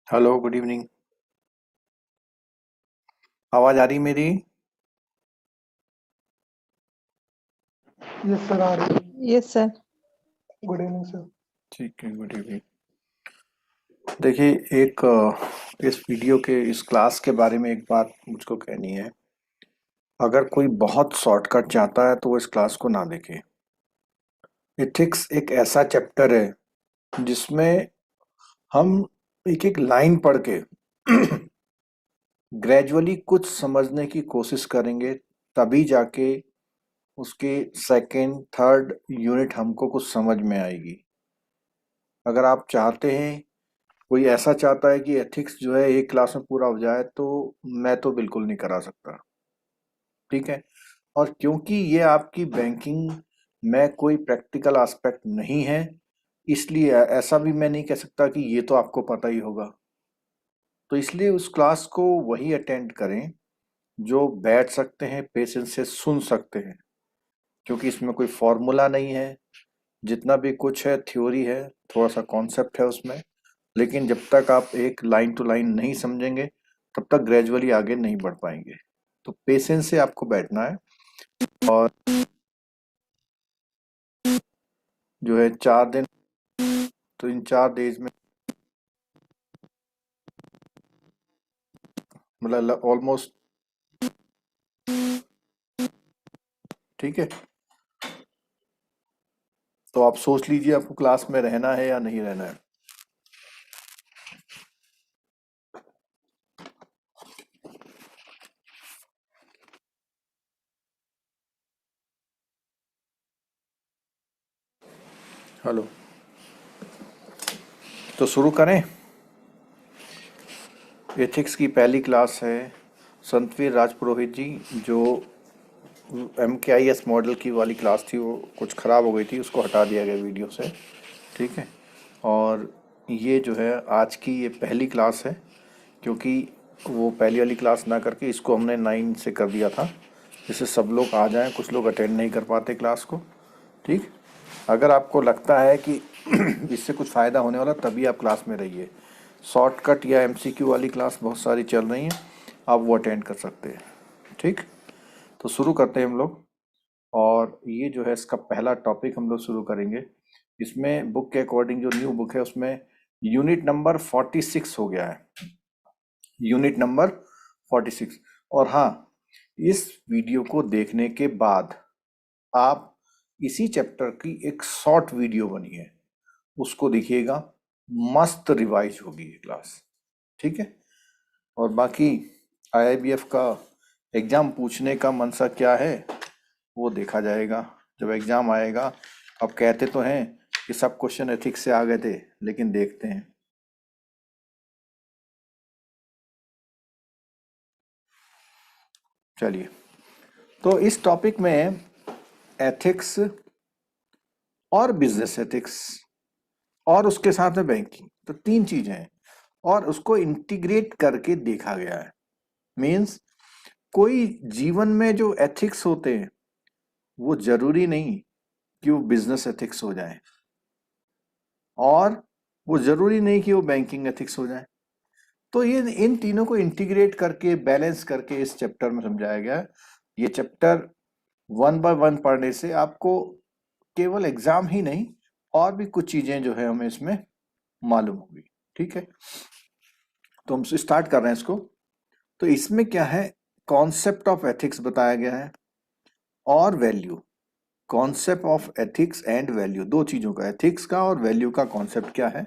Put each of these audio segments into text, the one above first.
Hello, good evening. आवाज आ रही मेरी? यस सर, आ रही है। Yes sir. Good evening sir. ठीक है, गुड इवनिंग। देखिए, इस वीडियो के इस क्लास के बारे में एक बात मुझको कहनी है। अगर कोई बहुत शॉर्टकट चाहता है तो वो इस क्लास को ना देखे। एथिक्स एक ऐसा चैप्टर है जिसमें हम एक एक लाइन पढ़ के ग्रेजुअली कुछ समझने की कोशिश करेंगे, तभी जाके उसके सेकंड थर्ड यूनिट हमको कुछ समझ में आएगी। अगर आप चाहते हैं, कोई ऐसा चाहता है कि एथिक्स जो है एक क्लास में पूरा हो जाए, तो मैं तो बिल्कुल नहीं करा सकता। ठीक है। और क्योंकि ये आपकी बैंकिंग में कोई प्रैक्टिकल एस्पेक्ट नहीं है, इसलिए ऐसा भी मैं नहीं कह सकता कि ये तो आपको पता ही होगा। तो इसलिए उस क्लास को वही अटेंड करें जो बैठ सकते हैं, पेशेंस से सुन सकते हैं। क्योंकि इसमें कोई फॉर्मूला नहीं है, जितना भी कुछ है थ्योरी है, थोड़ा सा कॉन्सेप्ट है उसमें। लेकिन जब तक आप एक लाइन टू लाइन नहीं समझेंगे, तब तक ग्रेजुअली आगे नहीं बढ़ पाएंगे। तो पेशेंस से आपको बैठना है। और जो है 4 दिन, तो इन 4 डेज में मतलब ऑलमोस्ट, ठीक है। तो आप सोच लीजिए आपको क्लास में रहना है या नहीं रहना है। हेलो। तो शुरू करें। एथिक्स की पहली क्लास है। संतवीर राजपुरोहित जी, जो MKIS मॉडल की वाली क्लास थी, वो कुछ ख़राब हो गई थी, उसको हटा दिया गया वीडियो से। ठीक है। और ये जो है आज की ये पहली क्लास है, क्योंकि वो पहली वाली क्लास ना करके इसको हमने 9 से कर दिया था, जिससे सब लोग आ जाएं। कुछ लोग अटेंड नहीं कर पाते क्लास को। ठीक। अगर आपको लगता है कि इससे कुछ फ़ायदा होने वाला, तभी आप क्लास में रहिए। शॉर्टकट या MCQ वाली क्लास बहुत सारी चल रही हैं, आप वो अटेंड कर सकते हैं। ठीक। तो शुरू करते हैं हम लोग। और ये जो है इसका पहला टॉपिक हम लोग शुरू करेंगे। इसमें बुक के अकॉर्डिंग जो न्यू बुक है, उसमें यूनिट नंबर 46 हो गया है। Unit number 46। और हाँ, इस वीडियो को देखने के बाद आप इसी चैप्टर की एक शॉर्ट वीडियो बनी है, उसको देखिएगा। मस्त रिवाइज होगी ये क्लास। ठीक है। और बाकी IIBF का एग्जाम पूछने का मनसा क्या है, वो देखा जाएगा जब एग्जाम आएगा। अब कहते तो हैं कि सब क्वेश्चन एथिक्स से आ गए थे, लेकिन देखते हैं। चलिए, तो इस टॉपिक में एथिक्स और बिजनेस एथिक्स और उसके साथ में बैंकिंग, तो 3 चीजें हैं, और उसको इंटीग्रेट करके देखा गया है। मीन्स कोई जीवन में जो एथिक्स होते हैं, वो जरूरी नहीं कि वो बिजनेस एथिक्स हो जाए, और वो जरूरी नहीं कि वो बैंकिंग एथिक्स हो जाए। तो ये इन तीनों को इंटीग्रेट करके, बैलेंस करके इस चैप्टर में समझाया गया है। ये चैप्टर 1 बाय 1 पढ़ने से आपको केवल एग्जाम ही नहीं, और भी कुछ चीजें जो है हमें इसमें मालूम होगी। ठीक है। तो हम स्टार्ट कर रहे हैं इसको। तो इसमें क्या है, कॉन्सेप्ट ऑफ एथिक्स बताया गया है, और value. Concept of ethics and value, दो चीजों का, एथिक्स का और वैल्यू का कॉन्सेप्ट क्या है।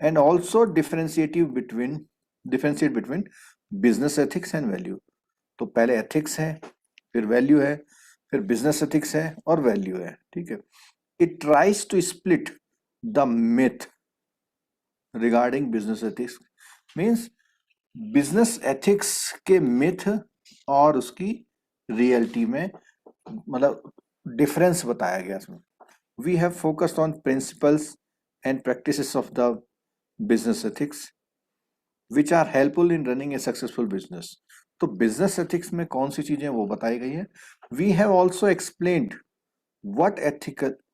And also differentiate between business ethics and value. तो पहले एथिक्स है, फिर वैल्यू है, फिर बिजनेस एथिक्स है, और वैल्यू है। ठीक है। It tries to split the myth regarding business ethics. Means business ethics के मिथ और उसकी रियलिटी में, मतलब डिफरेंस बताया गया इसमें। We have focused on principles and practices of the business ethics which are helpful in running a successful business. तो business ethics में कौन सी चीजें वो बताई गई है। We have also explained what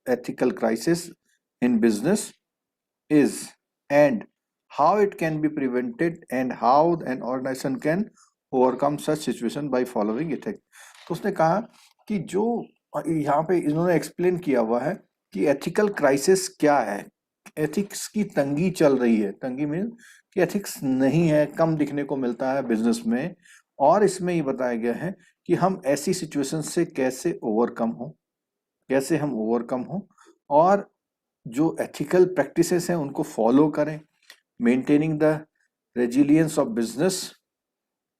ethical crisis in business is, and how it can be prevented and how an organization can overcome such situation by following ethics. तो उसने कहा कि जो यहाँ पे इन्होंने एक्सप्लेन किया हुआ है कि एथिकल क्राइसिस क्या है, एथिक्स की तंगी चल रही है, तंगी मीन कि एथिक्स नहीं है, कम दिखने को मिलता है बिजनेस में, और इसमें ये बताया गया है कि हम ऐसी सिचुएशन से कैसे ओवरकम हो, कैसे हम ओवरकम हो, और जो एथिकल प्रैक्टिसेस हैं उनको फॉलो करें, maintaining the resilience of business.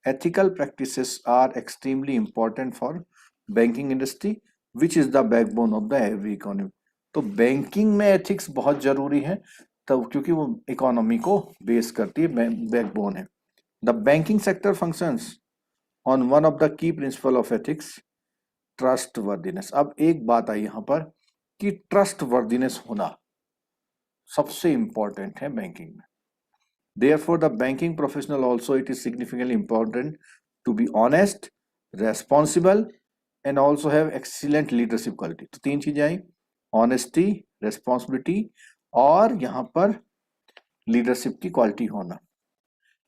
Ethical practices are extremely important for banking industry, which is the backbone of the every economy. तो बैंकिंग में एथिक्स बहुत जरूरी है, तब क्योंकि वो इकोनॉमी को बेस करती है, बैकबोन है. The banking sector functions on one of the key principal of ethics, trust worthiness. अब एक बात आई यहाँ पर कि ट्रस्ट वर्दीनेस होना सबसे इंपॉर्टेंट है बैंकिंग में. Therefore, the banking professional also it is significantly important to be honest, responsible, and also have excellent leadership quality. तो तीन चीजें आई, ऑनेस्टी, रेस्पॉन्सिबिलिटी और यहाँ पर लीडरशिप की क्वालिटी होना.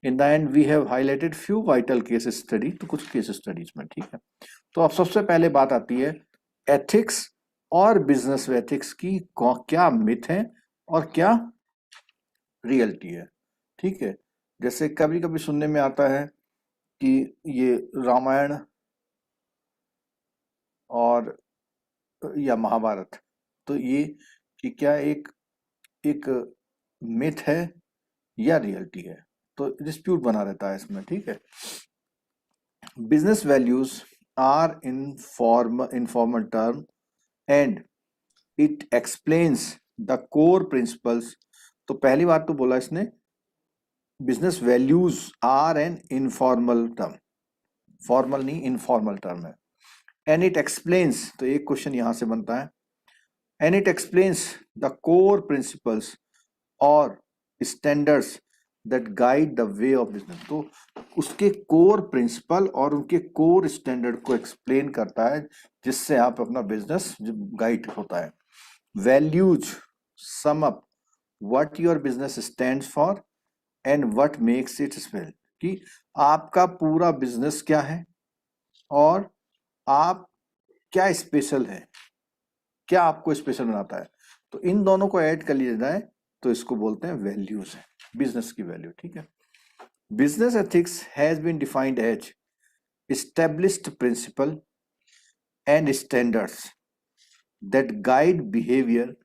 In the end we have highlighted few vital case study, तो कुछ केस स्टडीज में, ठीक है. तो अब सबसे पहले बात आती है एथिक्स और बिजनेस एथिक्स की क्या मिथ है और क्या रियलिटी है, ठीक है. जैसे कभी कभी सुनने में आता है कि ये रामायण और या महाभारत, तो ये कि क्या एक एक मिथ है या रियलिटी है, तो डिस्प्यूट बना रहता है इसमें, ठीक है. Business values are informal term and it explains the core principles. तो पहली बात तो बोला इसने, business values are an informal term, formal नहीं इनफॉर्मल टर्म है. एंड इट एक्सप्लेन्स, तो एक क्वेश्चन यहां से बनता है, and it explains the core principles और standards that guide the way of business. तो उसके कोर प्रिंसिपल और उनके कोर स्टैंडर्ड को एक्सप्लेन करता है जिससे आप अपना बिजनेस गाइड होता है. Values sum up what your business stands for and what makes it special, कि आपका पूरा बिजनेस क्या है और आप क्या स्पेशल है, क्या आपको स्पेशल बनाता है. तो इन दोनों को ऐड कर लिया जाए तो इसको बोलते हैं वैल्यूज है, बिजनेस की वैल्यू, ठीक है. Business ethics has been defined as established principle and standards that guide behaviour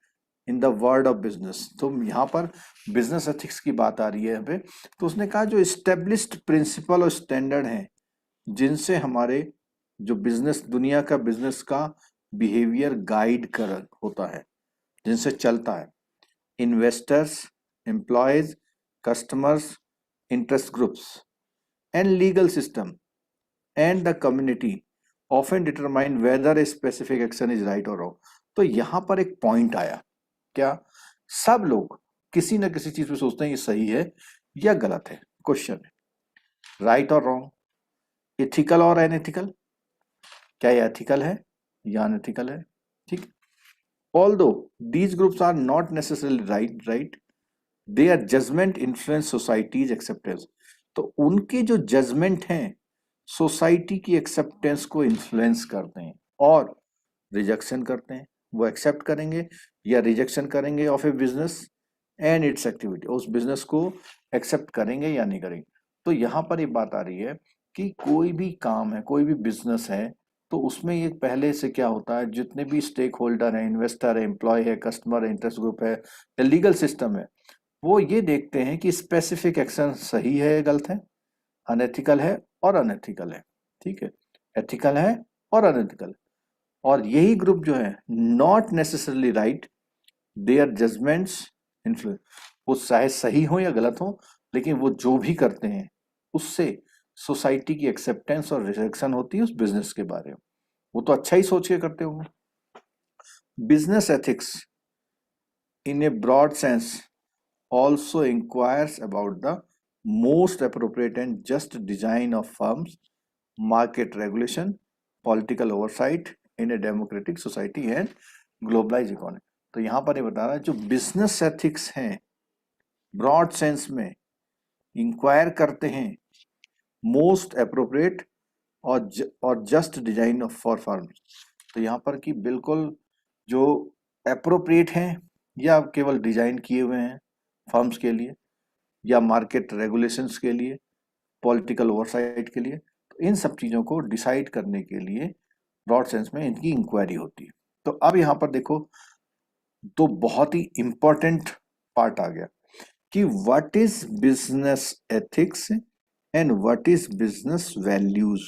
in the world of business. तो यहाँ पर बिजनेस एथिक्स की बात आ रही है यहाँ पे. तो उसने कहा जो एस्टेब्लिश्ड प्रिंसिपल और स्टैंडर्ड हैं जिनसे हमारे जो बिजनेस, दुनिया का बिजनेस का बिहेवियर गाइड कर होता है, जिनसे चलता है. Investors, employees, customers, interest groups and legal system and the community often determine whether a specific action is right और रॉन्ग. तो यहाँ पर एक पॉइंट आया, क्या सब लोग किसी न किसी चीज पे सोचते हैं ये सही है या गलत है. क्वेश्चन है राइट और रॉन्ग, एथिकल और अनएथिकल, क्या ये एथिकल है या अनएथिकल है, ठीक. Although these groups are not necessarily right, their judgement influence society's acceptance. तो उनके जो जजमेंट हैं सोसाइटी की एक्सेप्टेंस को इन्फ्लुएंस करते हैं और रिजेक्शन करते हैं. वो एक्सेप्ट करेंगे या रिजेक्शन करेंगे of a business and it's activity, उस बिजनेस को एक्सेप्ट करेंगे या नहीं करेंगे. तो यहाँ पर ये बात आ रही है कि कोई भी काम है, कोई भी बिजनेस है, तो उसमें ये पहले से क्या होता है, जितने भी स्टेक होल्डर है, इन्वेस्टर है, एम्प्लॉय है, कस्टमर है, इंटरेस्ट ग्रुप है, लीगल सिस्टम है, वो ये देखते हैं कि स्पेसिफिक एक्शन सही है या गलत है, अनएथिकल है और अनएथिकल है, ठीक है, एथिकल है और अनएथिकल. और यही ग्रुप जो है not necessarily right, their judgements influence, वो चाहे सही हो या गलत हो, लेकिन वो जो भी करते हैं उससे सोसाइटी की एक्सेप्टेंस और रिजेक्शन होती है उस बिजनेस के बारे में. वो तो अच्छा ही सोच के करते होंगे. Business ethics in a broad sense also inquires about the most appropriate and just design of firms, market regulation, political oversight in a democratic society and globalized economy. तो यहाँ पर ये बता रहा है जो बिजनेस एथिक्स हैं ब्रॉड सेंस में इंक्वायर करते हैं मोस्ट अप्रोप्रिएट और जस्ट डिजाइन फॉर फर्म। तो यहाँ पर कि बिल्कुल जो अप्रोप्रिएट हैं या केवल डिजाइन किए हुए हैं फर्म्स के लिए या मार्केट रेगुलेशंस के लिए, पॉलिटिकल ओवरसाइट के लिए, तो इन सब चीज़ों को डिसाइड करने के लिए ब्रॉड सेंस में इनकी इंक्वायरी होती है। तो अब यहाँ पर देखो तो बहुत ही इंपॉर्टेंट पार्ट आ गया कि what is business ethics and what is business values.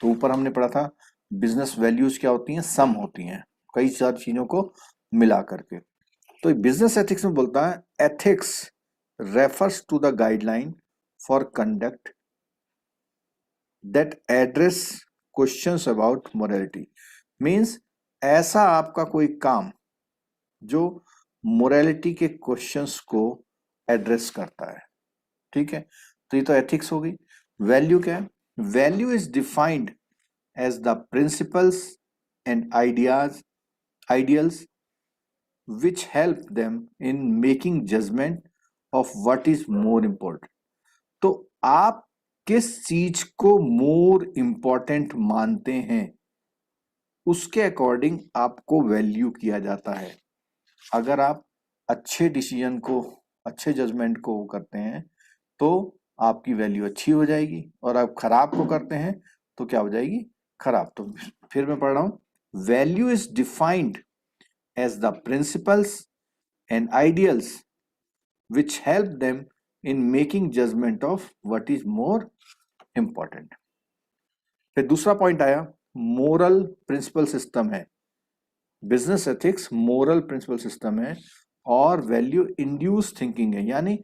तो ऊपर हमने पढ़ा था बिजनेस वैल्यूज क्या होती हैं, सम होती हैं कई सारी चीजों को मिला करके। तो बिजनेस एथिक्स में बोलता है ethics refers to the guideline for conduct that address questions about morality. Means ऐसा आपका कोई काम जो मोरालिटी के क्वेश्चंस को एड्रेस करता है। ठीक है, तो ये तो एथिक्स हो गई। वैल्यू क्या है? Value is defined as the principles and ideals which help them in making judgment of what is more important। तो आप किस चीज को मोर इंपॉर्टेंट मानते हैं उसके अकॉर्डिंग आपको वैल्यू किया जाता है। अगर आप अच्छे डिसीजन को, अच्छे जजमेंट को करते हैं तो आपकी वैल्यू अच्छी हो जाएगी, और आप खराब को करते हैं तो क्या हो जाएगी? खराब। तो फिर मैं पढ़ रहा हूं, value is defined as the principles and ideals which help them in making judgement of what is more important. फिर दूसरा पॉइंट आया, मोरल प्रिंसिपल सिस्टम है। Business ethics moral principle system है और वैल्यू इंड्यूस थिंकिंग है। यानी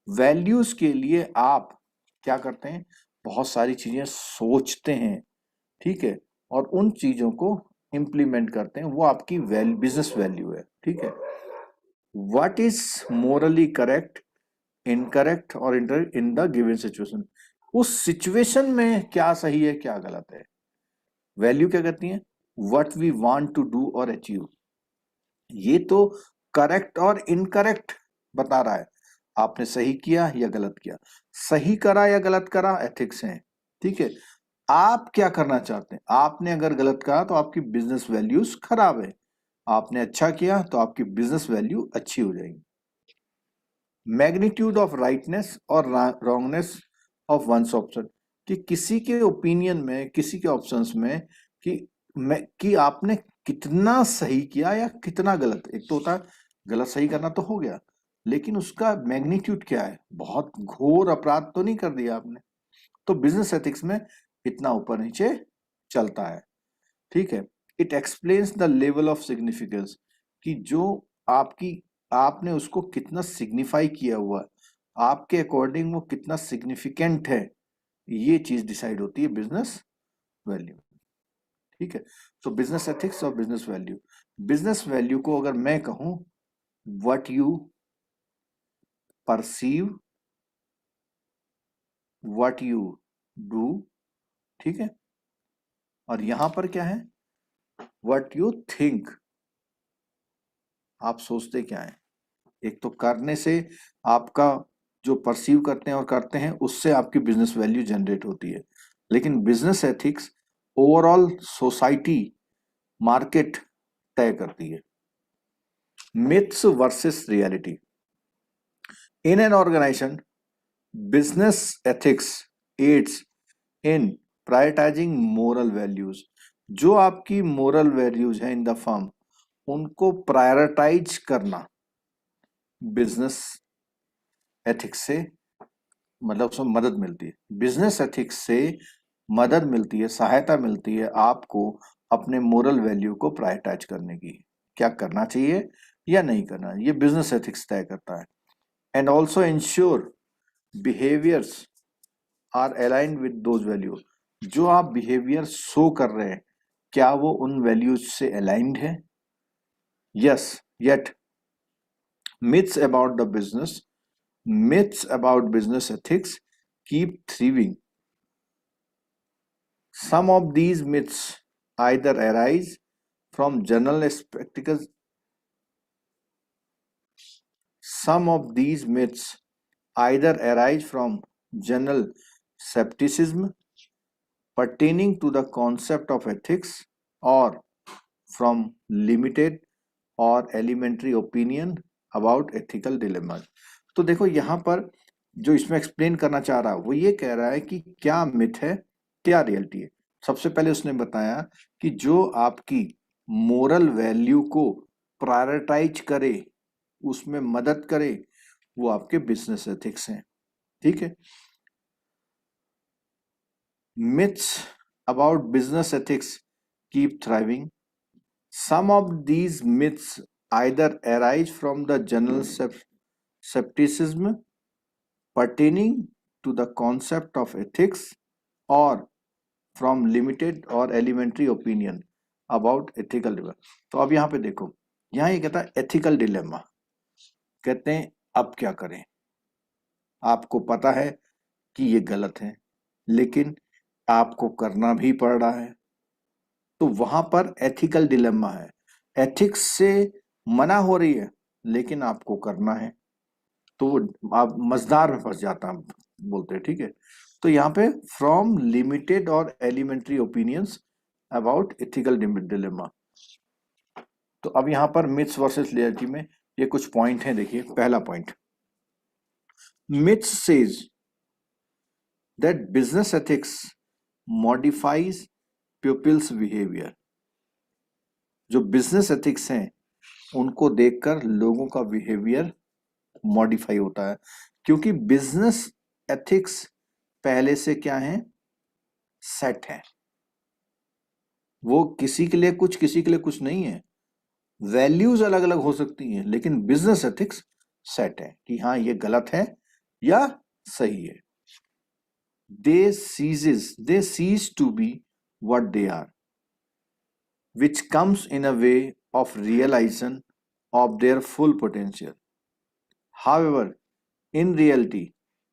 values के लिए आप क्या करते हैं? बहुत सारी चीजें सोचते हैं, ठीक है, और उन चीजों को इंप्लीमेंट करते हैं, वो आपकी बिजनेस वैल्यू है। ठीक है, what is morally correct, incorrect और इन द गिवन सिचुएशन। उस सिचुएशन में क्या सही है क्या गलत है। वैल्यू क्या कहती है? What we want to do और अचीव। ये तो करेक्ट और इनकरेक्ट बता रहा है, आपने सही किया या गलत किया। सही करा या गलत करा एथिक्स है। ठीक है, आप क्या करना चाहते हैं? आपने अगर गलत करा तो आपकी बिजनेस वैल्यूज खराब है, आपने अच्छा किया तो आपकी बिजनेस वैल्यू अच्छी हो जाएगी। मैग्नीट्यूड ऑफ राइटनेस और रॉन्गनेस ऑफ वंस ऑप्शन, कि किसी के ओपिनियन में, किसी के ऑप्शंस में कि आपने कितना सही किया या कितना गलत। एक तो होता है गलत सही करना तो हो गया, लेकिन उसका मैग्नीट्यूड क्या है, बहुत घोर अपराध तो नहीं कर दिया आपने। तो बिजनेस एथिक्स में इतना ऊपर नीचे चलता है। ठीक है, it explains the level of significance, कि जो आपने उसको कितना सिग्निफाई किया हुआ, आपके अकॉर्डिंग वो कितना सिग्निफिकेंट है, ये चीज डिसाइड होती है बिजनेस वैल्यू। ठीक है, तो बिजनेस एथिक्स और बिजनेस वैल्यू। बिजनेस वैल्यू को अगर मैं कहूं, what you perceive, what you do, ठीक है, और यहां पर क्या है? व्हाट यू थिंक, आप सोचते क्या है। एक तो करने से आपका जो परसीव करते हैं और करते हैं उससे आपकी बिजनेस वैल्यू जनरेट होती है, लेकिन business ethics overall society, market तय करती है। Myths versus reality. In an organisation business ethics aids in prioritising moral values. जो आपकी मोरल वैल्यूज है इन द फर्म, उनको प्रायोरिटाइज करना बिजनेस एथिक्स से, मतलब उसमें मदद मिलती है। बिजनेस एथिक्स से मदद मिलती है, सहायता मिलती है आपको अपने मोरल वैल्यू को प्रायोरिटाइज करने की, क्या करना चाहिए या नहीं करना, ये बिजनेस एथिक्स तय करता है। And also ensure behaviours are aligned with those value. जो आप बिहेवियर शो कर रहे हैं, क्या वो उन वैल्यूज से अलाइंड है? Yes, yet myths about the business, myths about business ethics keep thriving. Some of these myths either arise from general spectacles, some of these myths either arise from general skepticism pertaining to the concept of ethics or from limited और elementary opinion about ethical dilemmas। तो देखो यहाँ पर जो इसमें explain करना चाह रहा है वो ये कह रहा है कि क्या मिथ है, क्या रियलिटी है। सबसे पहले उसने बताया कि जो आपकी मोरल वैल्यू को प्रायोरिटाइज करे, उसमें मदद करे, वो आपके बिजनेस एथिक्स हैं। ठीक है। Myths about business ethics keep thriving. Some of these myths either arise from the general skepticism pertaining to the concept of ethics or from limited or elementary opinion about ethical dilemma। तो अब यहाँ पे देखो, यहाँ ये कहता है ethical dilemma. कहते हैं अब क्या करें, आपको पता है कि ये गलत है लेकिन आपको करना भी पड़ रहा है, तो वहां पर एथिकल डिलेमा है। एथिक्स से मना हो रही है लेकिन आपको करना है, तो आप मजदार में फंस जाता बोलते हैं। ठीक है। तो यहाँ पे फ्रॉम लिमिटेड और elementary opinions about ethical dilemma. तो अब यहाँ पर मिथ्स वर्सेस रियलिटी में ये कुछ पॉइंट हैं। देखिए, पहला point, myths says that business ethics modifies peoples behaviour. जो बिजनेस एथिक्स हैं उनको देखकर लोगों का बिहेवियर मॉडिफाई होता है, क्योंकि बिजनेस एथिक्स पहले से क्या है, सेट है। वो किसी के लिए कुछ, किसी के लिए कुछ नहीं है। वैल्यूज अलग अलग हो सकती हैं लेकिन बिजनेस एथिक्स सेट है कि हाँ ये गलत है या सही है। they cease to be what they are, which comes in a way of realization of their full potential. However, in reality,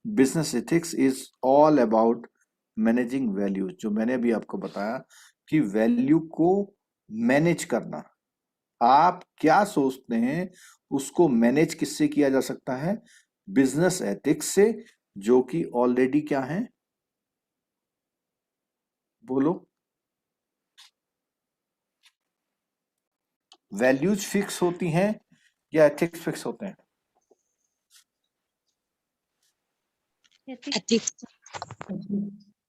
business ethics is all about managing values। जो मैंने अभी आपको बताया कि वैल्यू को मैनेज करना, आप क्या सोचते हैं उसको मैनेज किससे किया जा सकता है, बिजनेस एथिक्स से, जो कि ऑलरेडी क्या है, बोलो, वैल्यूज फिक्स होती हैं या एथिक्स फिक्स होते हैं?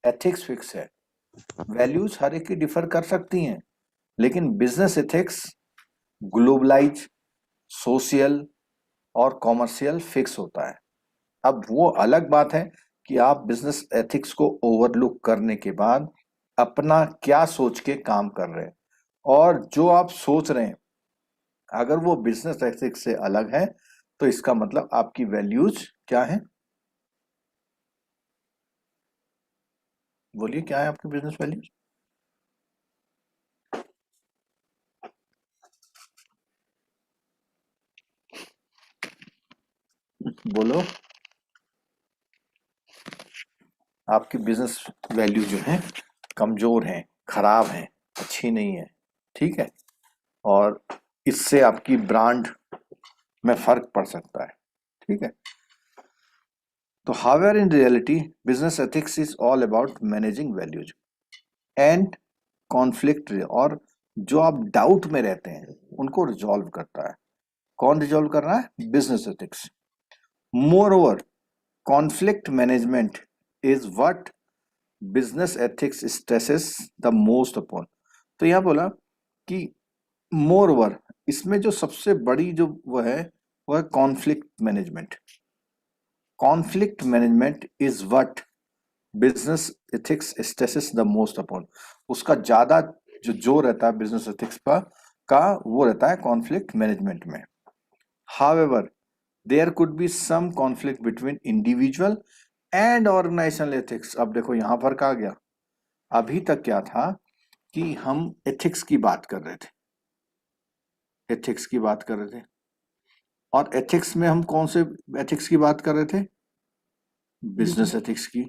एथिक्स फिक्स है। वैल्यूज हर एक की डिफर कर सकती हैं लेकिन बिजनेस एथिक्स ग्लोबलाइज, सोशल और कॉमर्शियल फिक्स होता है। अब वो अलग बात है कि आप बिजनेस एथिक्स को ओवरलुक करने के बाद अपना क्या सोच के काम कर रहे हैं, और जो आप सोच रहे हैं अगर वो बिजनेस एथिक्स से अलग है तो इसका मतलब आपकी वैल्यूज क्या है, बोलिए क्या है आपकी बिजनेस वैल्यूज? बोलो, आपकी बिजनेस वैल्यू जो है कमजोर है, खराब है, अच्छी नहीं है। ठीक है। और इससे आपकी ब्रांड में फर्क पड़ सकता है। ठीक है। तो however in reality business ethics is all about managing values and conflict, और जो आप डाउट में रहते हैं उनको रिजॉल्व करता है। कौन रिजॉल्व कर रहा है? Business ethics. More over conflict management is what business ethics stresses the most upon. तो यहां बोला कि मोर ओवर, इसमें जो सबसे बड़ी जो वो है conflict management. Conflict management is what business ethics stresses the most upon. उसका ज्यादा जो जोर रहता है बिजनेस एथिक्स पर का वो रहता है कॉन्फ्लिक्ट मैनेजमेंट में। However there could be some conflict between individual and organisational ethics. अब देखो यहां फर्क आ गया। अभी तक क्या था कि हम एथिक्स की बात कर रहे थे, एथिक्स की बात कर रहे थे, और एथिक्स में हम कौन से एथिक्स की बात कर रहे थे? बिजनेस एथिक्स की।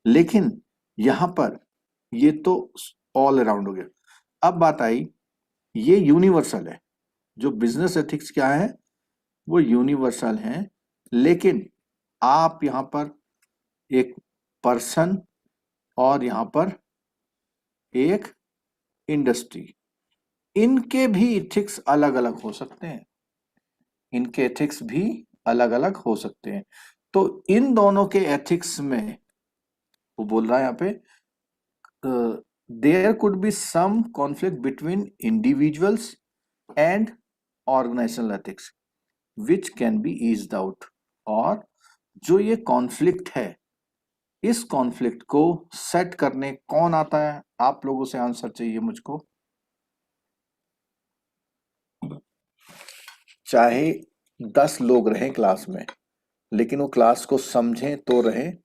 लेकिन यहां पर ये तो ऑल अराउंड हो गया। अब बात आई, ये यूनिवर्सल है। जो बिजनेस एथिक्स क्या है, वो यूनिवर्सल हैं, लेकिन आप यहाँ पर एक पर्सन और यहाँ पर एक इंडस्ट्री, इनके भी एथिक्स अलग अलग हो सकते हैं, इनके एथिक्स भी अलग अलग हो सकते हैं। तो इन दोनों के एथिक्स में वो बोल रहा है यहाँ पे there could be some conflict between individuals and organisational ethics which can be eased out. और जो ये कॉन्फ्लिक्ट है, इस कॉन्फ्लिक्ट को सेट करने कौन आता है? आप लोगों से आंसर चाहिए मुझको। चाहे 10 लोग रहें क्लास में, लेकिन वो क्लास को समझें तो रहें।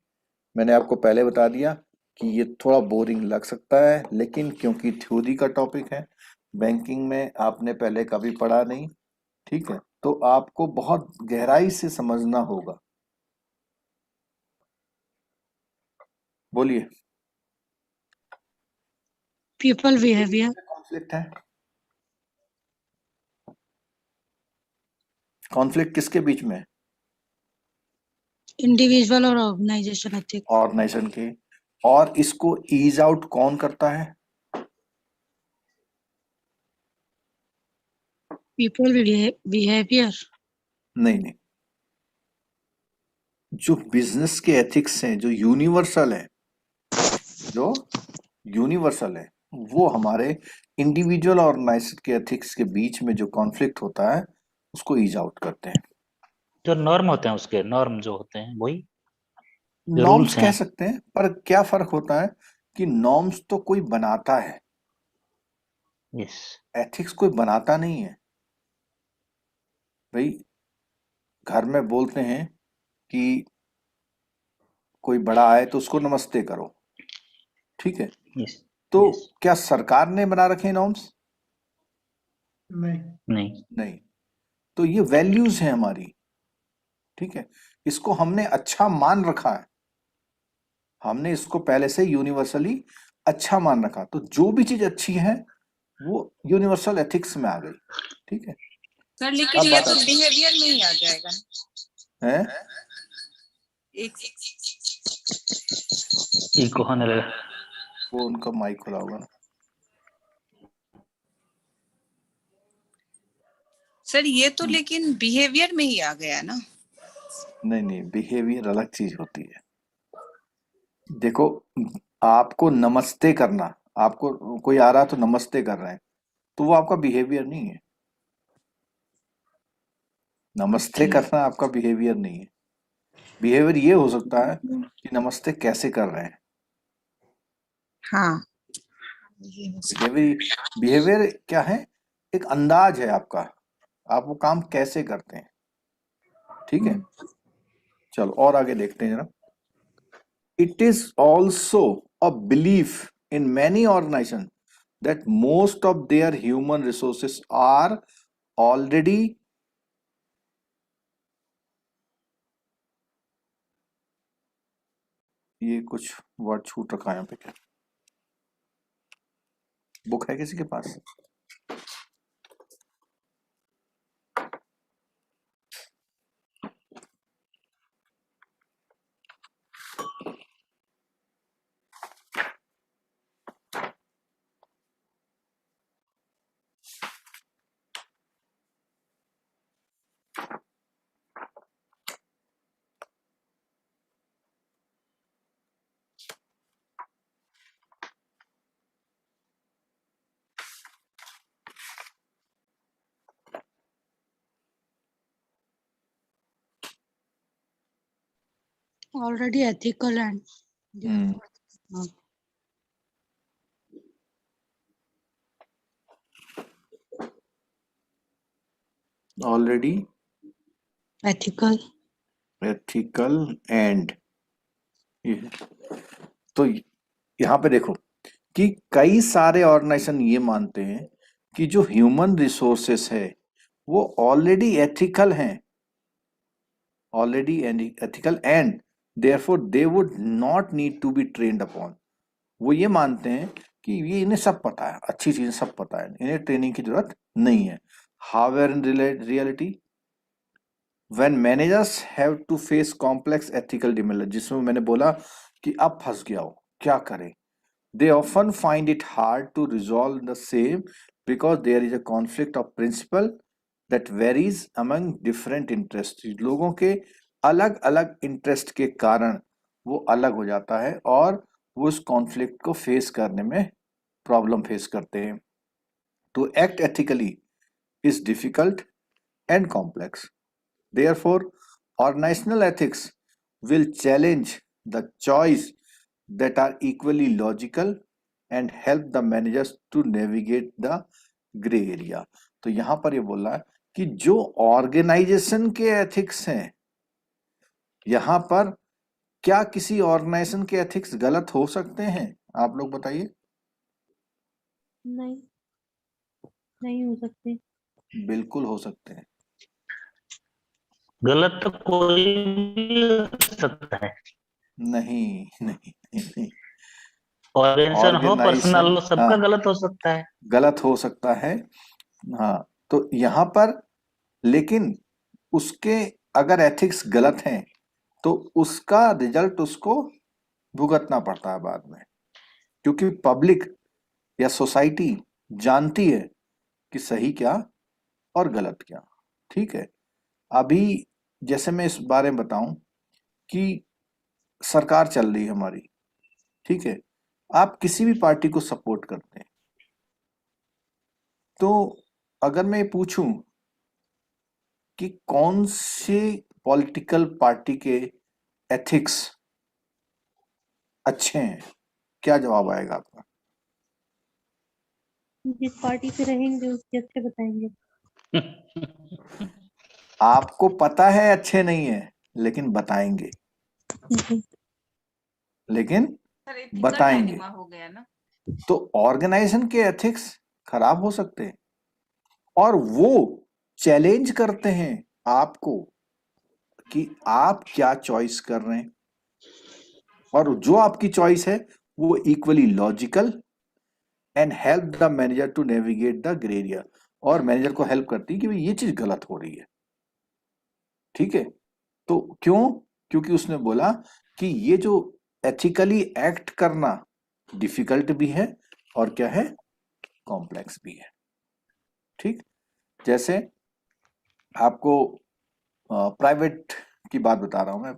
मैंने आपको पहले बता दिया कि ये थोड़ा बोरिंग लग सकता है, लेकिन क्योंकि थ्योरी का टॉपिक है, बैंकिंग में आपने पहले कभी पढ़ा नहीं, ठीक है, तो आपको बहुत गहराई से समझना होगा। बोलिए। पीपल बिहेवियर, कॉन्फ्लिक्ट है, कॉन्फ्लिक्ट किसके बीच में है? इंडिविजुअल और ऑर्गेनाइजेशन एथिक्स। ऑर्गेनाइजेशन के। और इसको ईज आउट कौन करता है? People behaviour. नहीं नहीं, जो बिजनेस के एथिक्स हैं, जो यूनिवर्सल है, जो यूनिवर्सल है, वो हमारे इंडिविजुअल और ऑर्गेनाइजेशन के एथिक्स के बीच में जो कॉन्फ्लिक्ट होता है उसको ईज आउट करते हैं। जो नॉर्म होते हैं, उसके नॉर्म जो होते हैं वही जो नॉर्म्स रूल्स कह हैं। सकते हैं, पर क्या फर्क होता है कि नॉर्म्स तो कोई बनाता है, यस, एथिक्स कोई बनाता नहीं है। भाई, घर में बोलते हैं कि कोई बड़ा आए तो उसको नमस्ते करो, ठीक है, यस, तो यस। क्या सरकार ने बना रखे नॉर्म्स? नहीं। नहीं। नहीं। तो ये वैल्यूज हैं हमारी, ठीक है, इसको हमने अच्छा मान रखा है, हमने इसको पहले से यूनिवर्सली अच्छा मान रखा, तो जो भी चीज अच्छी है वो यूनिवर्सल एथिक्स में आ गई, ठीक है। सर लेकिन अब ये बात तो आती बिहेवियर में ही आ जाएगा ना। है, एक इको होने लगा। वो उनका माइक खुला होगा ना। सर ये तो लेकिन बिहेवियर में ही आ गया ना। नहीं नहीं, बिहेवियर अलग चीज होती है। देखो, आपको नमस्ते करना, आपको कोई आ रहा तो नमस्ते कर रहे हैं, तो वो आपका बिहेवियर नहीं है। नमस्ते करना आपका बिहेवियर नहीं है। बिहेवियर ये हो सकता है कि नमस्ते कैसे कर रहे हैं। हाँ। बिहेवियर, बिहेवियर क्या है? एक अंदाज है आपका, आप वो काम कैसे करते हैं, ठीक है। चलो और आगे देखते हैं जरा। It is also a belief in many organisation that most of their human resources are already ये कुछ वर्ड छूट रखा है यहाँ पे, क्या बुक है किसी के पास? Already ethical and already ethical. Ethical and, तो यहाँ पे देखो कि कई सारे ऑर्गेनाइजेशन ये मानते हैं कि जो ह्यूमन रिसोर्सेस है वो ऑलरेडी एथिकल हैं, already ethical and therefore they would not need to be trained upon. वो ये मानते हैं कि ये इन्हें सब पता है, अच्छी चीजें सब पता है, इन्हें ट्रेनिंग की जरूरत नहीं है। However in reality when managers have to face complex ethical dilemma, जिसमें मैंने बोला कि अब फंस गया हो, क्या करें? They often find it hard to resolve the same because there is a conflict of principle that varies among different interests. लोगों के अलग अलग इंटरेस्ट के कारण वो अलग हो जाता है और वो उस कॉन्फ्लिक्ट को फेस करने में प्रॉब्लम फेस करते हैं. To act ethically is difficult and complex. Therefore, organizational ethics will challenge the choice that are equally logical and help the managers to navigate the gray area. तो यहां पर ये बोल रहा है कि जो ऑर्गेनाइजेशन के एथिक्स हैं, यहां पर क्या किसी ऑर्गेनाइजेशन के एथिक्स गलत हो सकते हैं? आप लोग बताइए. नहीं, नहीं हो सकते। बिल्कुल हो सकते हैं. गलत तो कोई भी हो सकता है, नहीं नहीं नहीं, नहीं. ऑर्गेनाइजेशन हो, पर्सनल हो, सबका हाँ, गलत हो सकता है। गलत हो सकता है. हाँ, तो यहां पर लेकिन उसके अगर एथिक्स गलत हैं तो उसका रिजल्ट उसको भुगतना पड़ता है बाद में, क्योंकि पब्लिक या सोसाइटी जानती है कि सही क्या और गलत क्या. ठीक है. अभी जैसे मैं इस बारे में बताऊं कि सरकार चल रही है हमारी, ठीक है, आप किसी भी पार्टी को सपोर्ट करते हैं, तो अगर मैं ये पूछूं कि कौन सी पॉलिटिकल पार्टी के एथिक्स अच्छे हैं, क्या जवाब आएगा आपका? जिस पार्टी से रहेंगे उसके अच्छे बताएंगे। आपको पता है अच्छे नहीं है, लेकिन बताएंगे, जी। लेकिन सर ethical बताएंगे. dilemma हो गया ना. तो ऑर्गेनाइजेशन के एथिक्स खराब हो सकते हैं और वो चैलेंज करते हैं आपको कि आप क्या चॉइस कर रहे हैं, और जो आपकी चॉइस है वो equally logical and help the manager to navigate the grey area, और मैनेजर को हेल्प करती है कि भाई ये चीज गलत हो रही है. ठीक है. तो क्यों? क्योंकि उसने बोला कि ये जो एथिकली एक्ट करना डिफिकल्ट भी है और क्या है, कॉम्प्लेक्स भी है. ठीक. जैसे आपको प्राइवेट की बात बता रहा हूं मैं.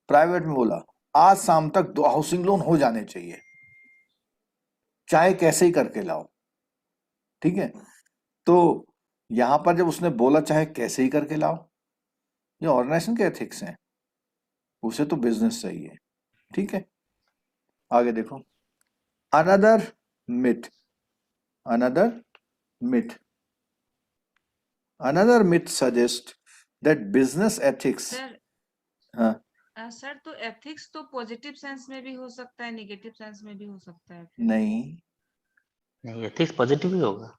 प्राइवेट में बोला आज शाम तक 2 हाउसिंग लोन हो जाने चाहिए, चाहे कैसे ही करके लाओ. ठीक है. तो यहां पर जब उसने बोला चाहे कैसे ही करके लाओ, ये ऑर्गेनाइजेशन के एथिक्स हैं, उसे तो बिजनेस चाहिए. ठीक है. आगे देखो. Another myth suggest that business ethics. Sir हाँ, सर तो एथिक्स तो पॉजिटिव सेंस में भी हो सकता है, नेगेटिव सेंस में भी हो सकता है. नहीं, नहीं, एथिक्स पॉजिटिव ही होगा।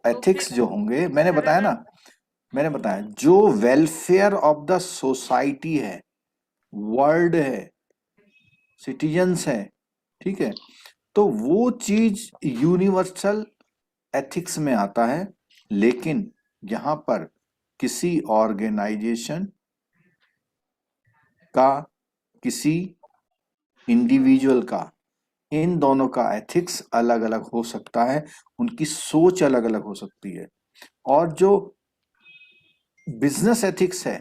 एथिक्स फिर- जो होंगे, मैंने सर, बताया ना, मैंने बताया जो वेलफेयर ऑफ द सोसाइटी है, वर्ल्ड है, सिटीजन्स है, ठीक है, तो वो चीज यूनिवर्सल एथिक्स में आता है. लेकिन यहां पर किसी ऑर्गेनाइजेशन का, किसी इंडिविजुअल का, इन दोनों का एथिक्स अलग अलग हो सकता है, उनकी सोच अलग अलग हो सकती है. और जो बिजनेस एथिक्स है,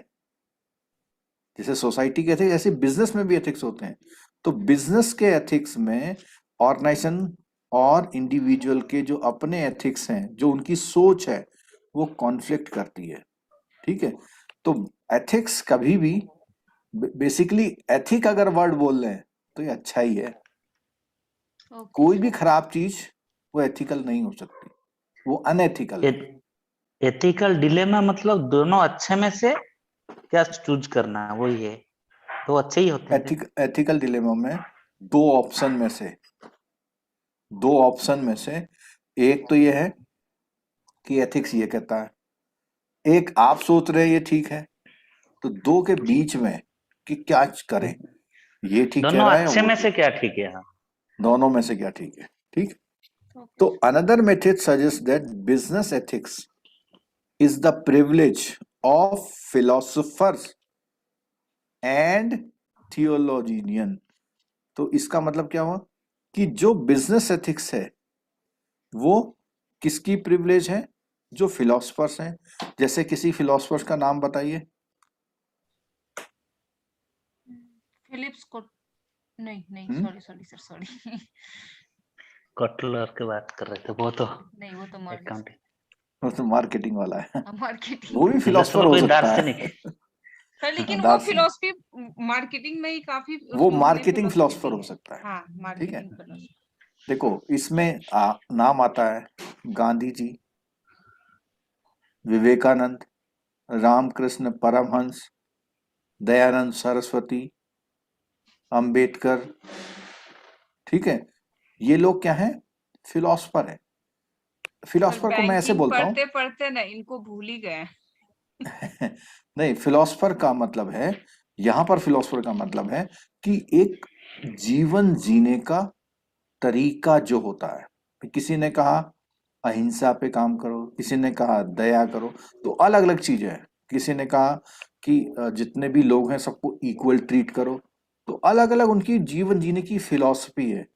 जैसे सोसाइटी के एथिक्स, ऐसे बिजनेस में भी एथिक्स होते हैं. तो बिजनेस के एथिक्स में ऑर्गेनाइजेशन और इंडिविजुअल के जो अपने एथिक्स हैं, जो उनकी सोच है, वो कॉन्फ्लिक्ट करती है. ठीक है. तो एथिक्स कभी भी, बेसिकली एथिक अगर वर्ड बोल रहे हैं तो ये अच्छा ही है. ओके. कोई भी खराब चीज वो एथिकल नहीं हो सकती, वो अनएथिकल है. एथिकल डिलेमा मतलब दोनों अच्छे में से क्या चूज करना है, वही है, तो अच्छे ही होते हैं। एथिकल डिलेमा में दो ऑप्शन में से एक तो ये है कि एथिक्स ये कहता है, एक आप सोच रहे हैं ये ठीक है, तो दो के बीच में कि क्या करें, ये ठीक कह दोनों रहा है अच्छे वो में ठीक, से क्या ठीक है। हाँ, दोनों में से क्या ठीक है. ठीक. ओके. तो another method suggest that business ethics is the privilege of philosophers and theologian। तो इसका मतलब क्या हुआ कि जो बिजनेस एथिक्स है वो किसकी प्रिविलेज है? जो फिलोसफर्स हैं। जैसे किसी फिलोसफर्स का नाम बताइए। फिलिप्स को नहीं नहीं hmm? Sorry sorry sir sorry Cutler की बात कर रहे थे, वो तो नहीं वो तो मॉडल अकाउंटिंग। वो तो मार्केटिंग वाला है। मार्केटिंग वो भी फिलोसफर फिलोसोफर हो कोई सकता दार्शनिक है। सर लेकिन वो दार्शनिक, फिलोसफी मार्केटिंग में ही काफी वो उसमें मार्केटिंग philosophy फिलोसफर भी हो है। सकता है। हाँ ठीक है, मार्केटिंग फिलोसफी। देखो इसमें नाम आता है गांधी जी, विवेकानंद, रामकृष्ण परमहंस, दयानंद सरस्वती, अंबेडकर। ठीक है, ये लोग क्या हैं? फिलोसफर है। सर फिलोसफर को मैं ऐसे बैंकिंग बोलता हूँ पढ़ते पढ़ते ना इनको भूल ही गए। नहीं, फिलोसफर का मतलब है, यहां पर फिलोसफर का मतलब है कि एक जीवन जीने का तरीका जो होता है। किसी ने कहा अहिंसा पे काम करो, किसी ने कहा दया करो, तो अलग अलग चीजें हैं। किसी ने कहा कि जितने भी लोग हैं सबको इक्वल ट्रीट करो, तो अलग अलग उनकी जीवन जीने की फिलॉसफी है।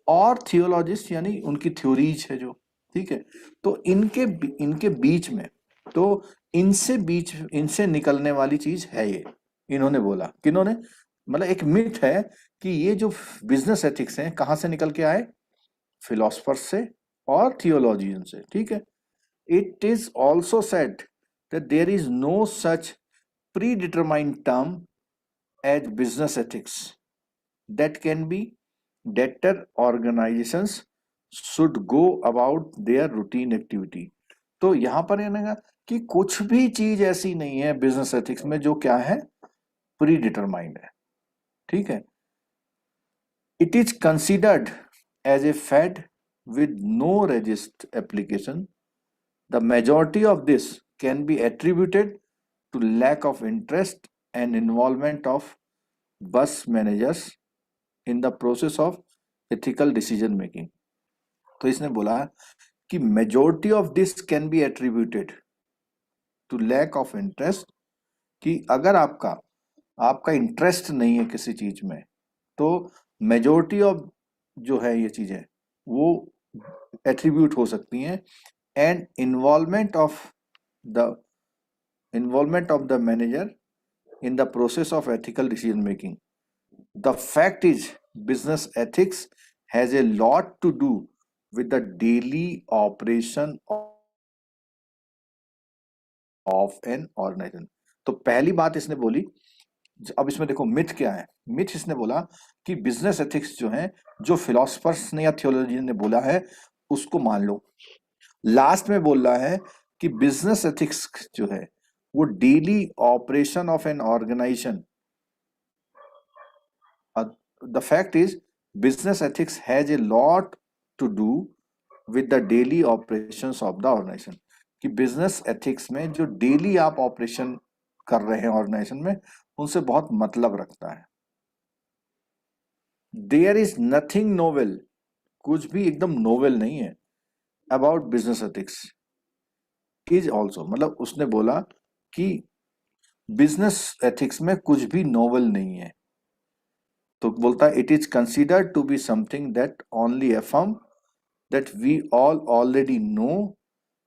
और थियोलॉजिस्ट यानी उनकी थ्योरीज है जो, ठीक है। तो इनके बीच में, तो इनसे निकलने वाली चीज है ये। इन्होंने बोला, किन्होंने? मतलब एक मिथ है कि ये जो बिजनेस एथिक्स हैं कहाँ से निकल के आए? फिलोसफर से और थियोलॉजियन से। ठीक है। It is also said that there is no such predetermined term as business ethics that can be debtor organizations should go about their routine activity। तो यहां पर ये ना कि कुछ भी चीज ऐसी नहीं है बिजनेस एथिक्स में जो क्या है? प्री डिटरमाइंड है। ठीक है। It is considered as a fad with no regist application। The majority of this can be attributed to lack of interest and involvement of bus managers in the process of ethical decision making। तो इसने बोला कि majority of this can be attributed to lack of interest, कि अगर आपका interest नहीं है किसी चीज में, तो मेजोरिटी ऑफ जो है ये चीजें वो एट्रीब्यूट हो सकती हैं। And involvement of the manager in the process of ethical decision making। The fact is, business ethics has a lot to do with the daily operation of an organization। तो पहली बात इसने बोली, अब इसमें देखो मिथ क्या है। मिथ इसने बोला कि बिजनेस एथिक्स जो है, जो फिलोसफर्स ने या थियोलॉजियन ने बोला है उसको मान लो। लास्ट में बोल रहा है कि बिजनेस एथिक्स जो है वो daily operation of an organization. The fact is, business ethics has a lot to do with the daily operations of the organization। कि बिजनेस एथिक्स में जो डेली आप ऑपरेशन कर रहे हैं ऑर्गेनाइजेशन में, उनसे बहुत मतलब रखता है। देयर इज नथिंग नोवेल, कुछ भी एकदम नोवेल नहीं है about business ethics. Is also, मतलब उसने बोला कि बिजनेस एथिक्स में कुछ भी नोवेल नहीं है। तो बोलता है it is considered to be something that only affirm that we all already know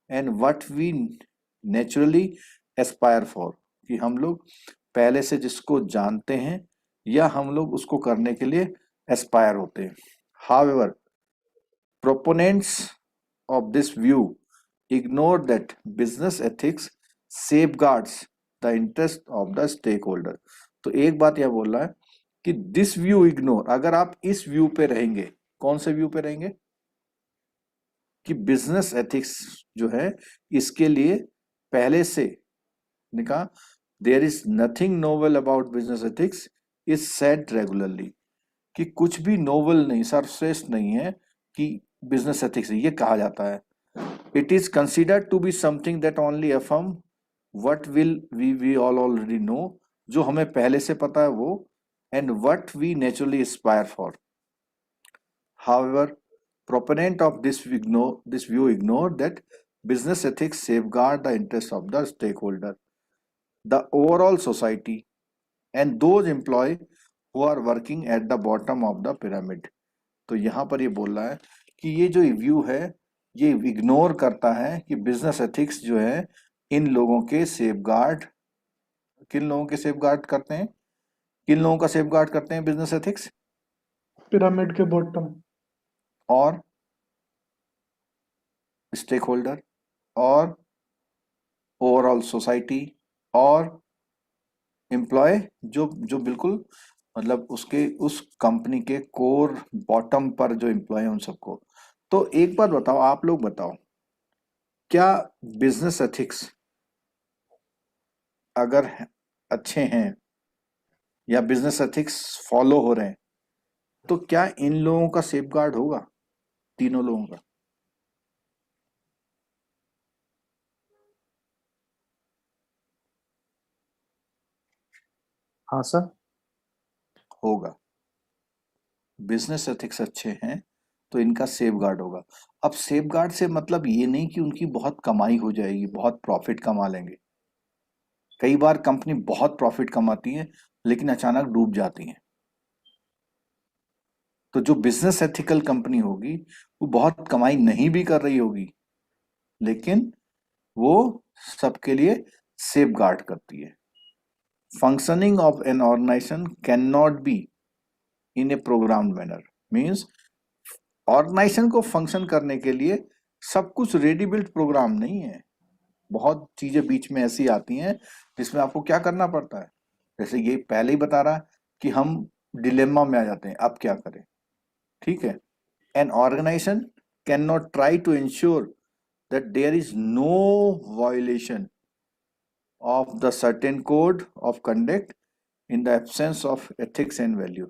and what we naturally aspire for. कि हम लोग पहले से जिसको जानते हैं या हम लोग उसको करने के लिए एस्पायर होते हैं। However, proponents of this view ignore that business ethics safeguards the interest of the stake holder. तो एक बात यह बोल रहा है कि दिस व्यू इग्नोर, अगर आप इस व्यू पे रहेंगे, कौन से व्यू पे रहेंगे? कि बिजनेस एथिक्स जो है इसके लिए पहले से कहा there is nothing novel about business ethics is said regularly. कि कुछ भी नोवेल नहीं, सर्वश्रेष्ठ नहीं है कि बिजनेस एथिक्स, ये कहा जाता है। It is considered to be something that only affirm what will we all already know, जो हमें पहले से पता है वो, and what we naturally aspire for। However, proponent of this view ignore that business ethics safeguard the interest of the stakeholder। The overall society and those employ who are working at the bottom of the pyramid. तो यहाँ पर ये बोल रहा है कि ये जो व्यू है ये इग्नोर करता है कि बिजनेस एथिक्स जो है इन लोगों के सेफगार्ड, किन लोगों के सेफगार्ड करते हैं, किन लोगों का सेफगार्ड करते हैं बिजनेस एथिक्स, पिरामिड के बॉटम और स्टेक होल्डर और ओवरऑल सोसाइटी और एम्प्लॉय जो जो बिल्कुल मतलब उसके उस कंपनी के कोर बॉटम पर जो एम्प्लॉय है उन सबको। तो एक बात बताओ, आप लोग बताओ, क्या बिजनेस एथिक्स अगर अच्छे हैं या बिजनेस एथिक्स फॉलो हो रहे हैं तो क्या इन लोगों का सेफगार्ड होगा, तीनों लोगों का? हाँ सर होगा। बिजनेस एथिक्स अच्छे हैं तो इनका सेफगार्ड होगा। अब सेफगार्ड से मतलब ये नहीं कि उनकी बहुत कमाई हो जाएगी, बहुत प्रॉफिट कमा लेंगे। कई बार कंपनी बहुत प्रॉफिट कमाती है लेकिन अचानक डूब जाती है। तो जो बिजनेस एथिकल कंपनी होगी वो बहुत कमाई नहीं भी कर रही होगी लेकिन वो सबके लिए सेफगार्ड करती है। Functioning of an organization can not be in a program manner, means organization को फंक्शन करने के लिए सब कुछ रेडी बिल्ट प्रोग्राम नहीं है। बहुत चीजें बीच में ऐसी आती हैं जिसमें आपको क्या करना पड़ता है। जैसे ये पहले ही बता रहा कि हम डिलेमा में आ जाते हैं, अब क्या करें। ठीक है, an organization can not try to ensure that there is no violation of the certain code of conduct in the absence of ethics and value.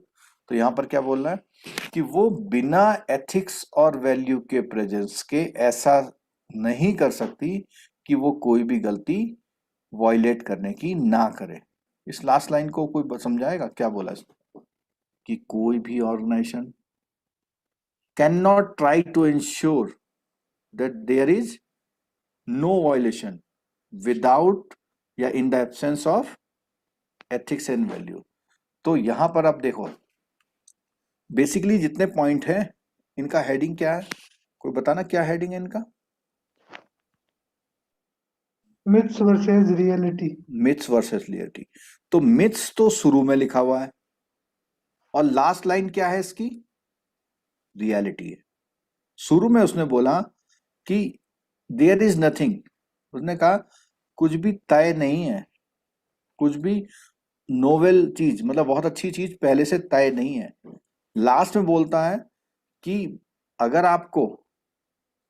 तो यहां पर क्या बोल रहा है कि वो बिना एथिक्स और वैल्यू के प्रेजेंस के ऐसा नहीं कर सकती कि वो कोई भी गलती वायलेट करने की ना करे। इस लास्ट लाइन को कोई समझाएगा क्या बोला इसमें? कि कोई भी organisation can not try to ensure that there is no violation without या in the absence of ethics and value. तो यहां पर आप देखो बेसिकली जितने पॉइंट हैं इनका हेडिंग क्या है, कोई बताना क्या हेडिंग है इनका? Myths versus reality. Myths versus reality. तो मिथ्स तो शुरू में लिखा हुआ है और लास्ट लाइन क्या है इसकी? रियलिटी है। शुरू में उसने बोला कि देयर इज नथिंग, उसने कहा कुछ भी तय नहीं है, कुछ भी नोवेल चीज मतलब बहुत अच्छी चीज पहले से तय नहीं है। लास्ट में बोलता है कि अगर आपको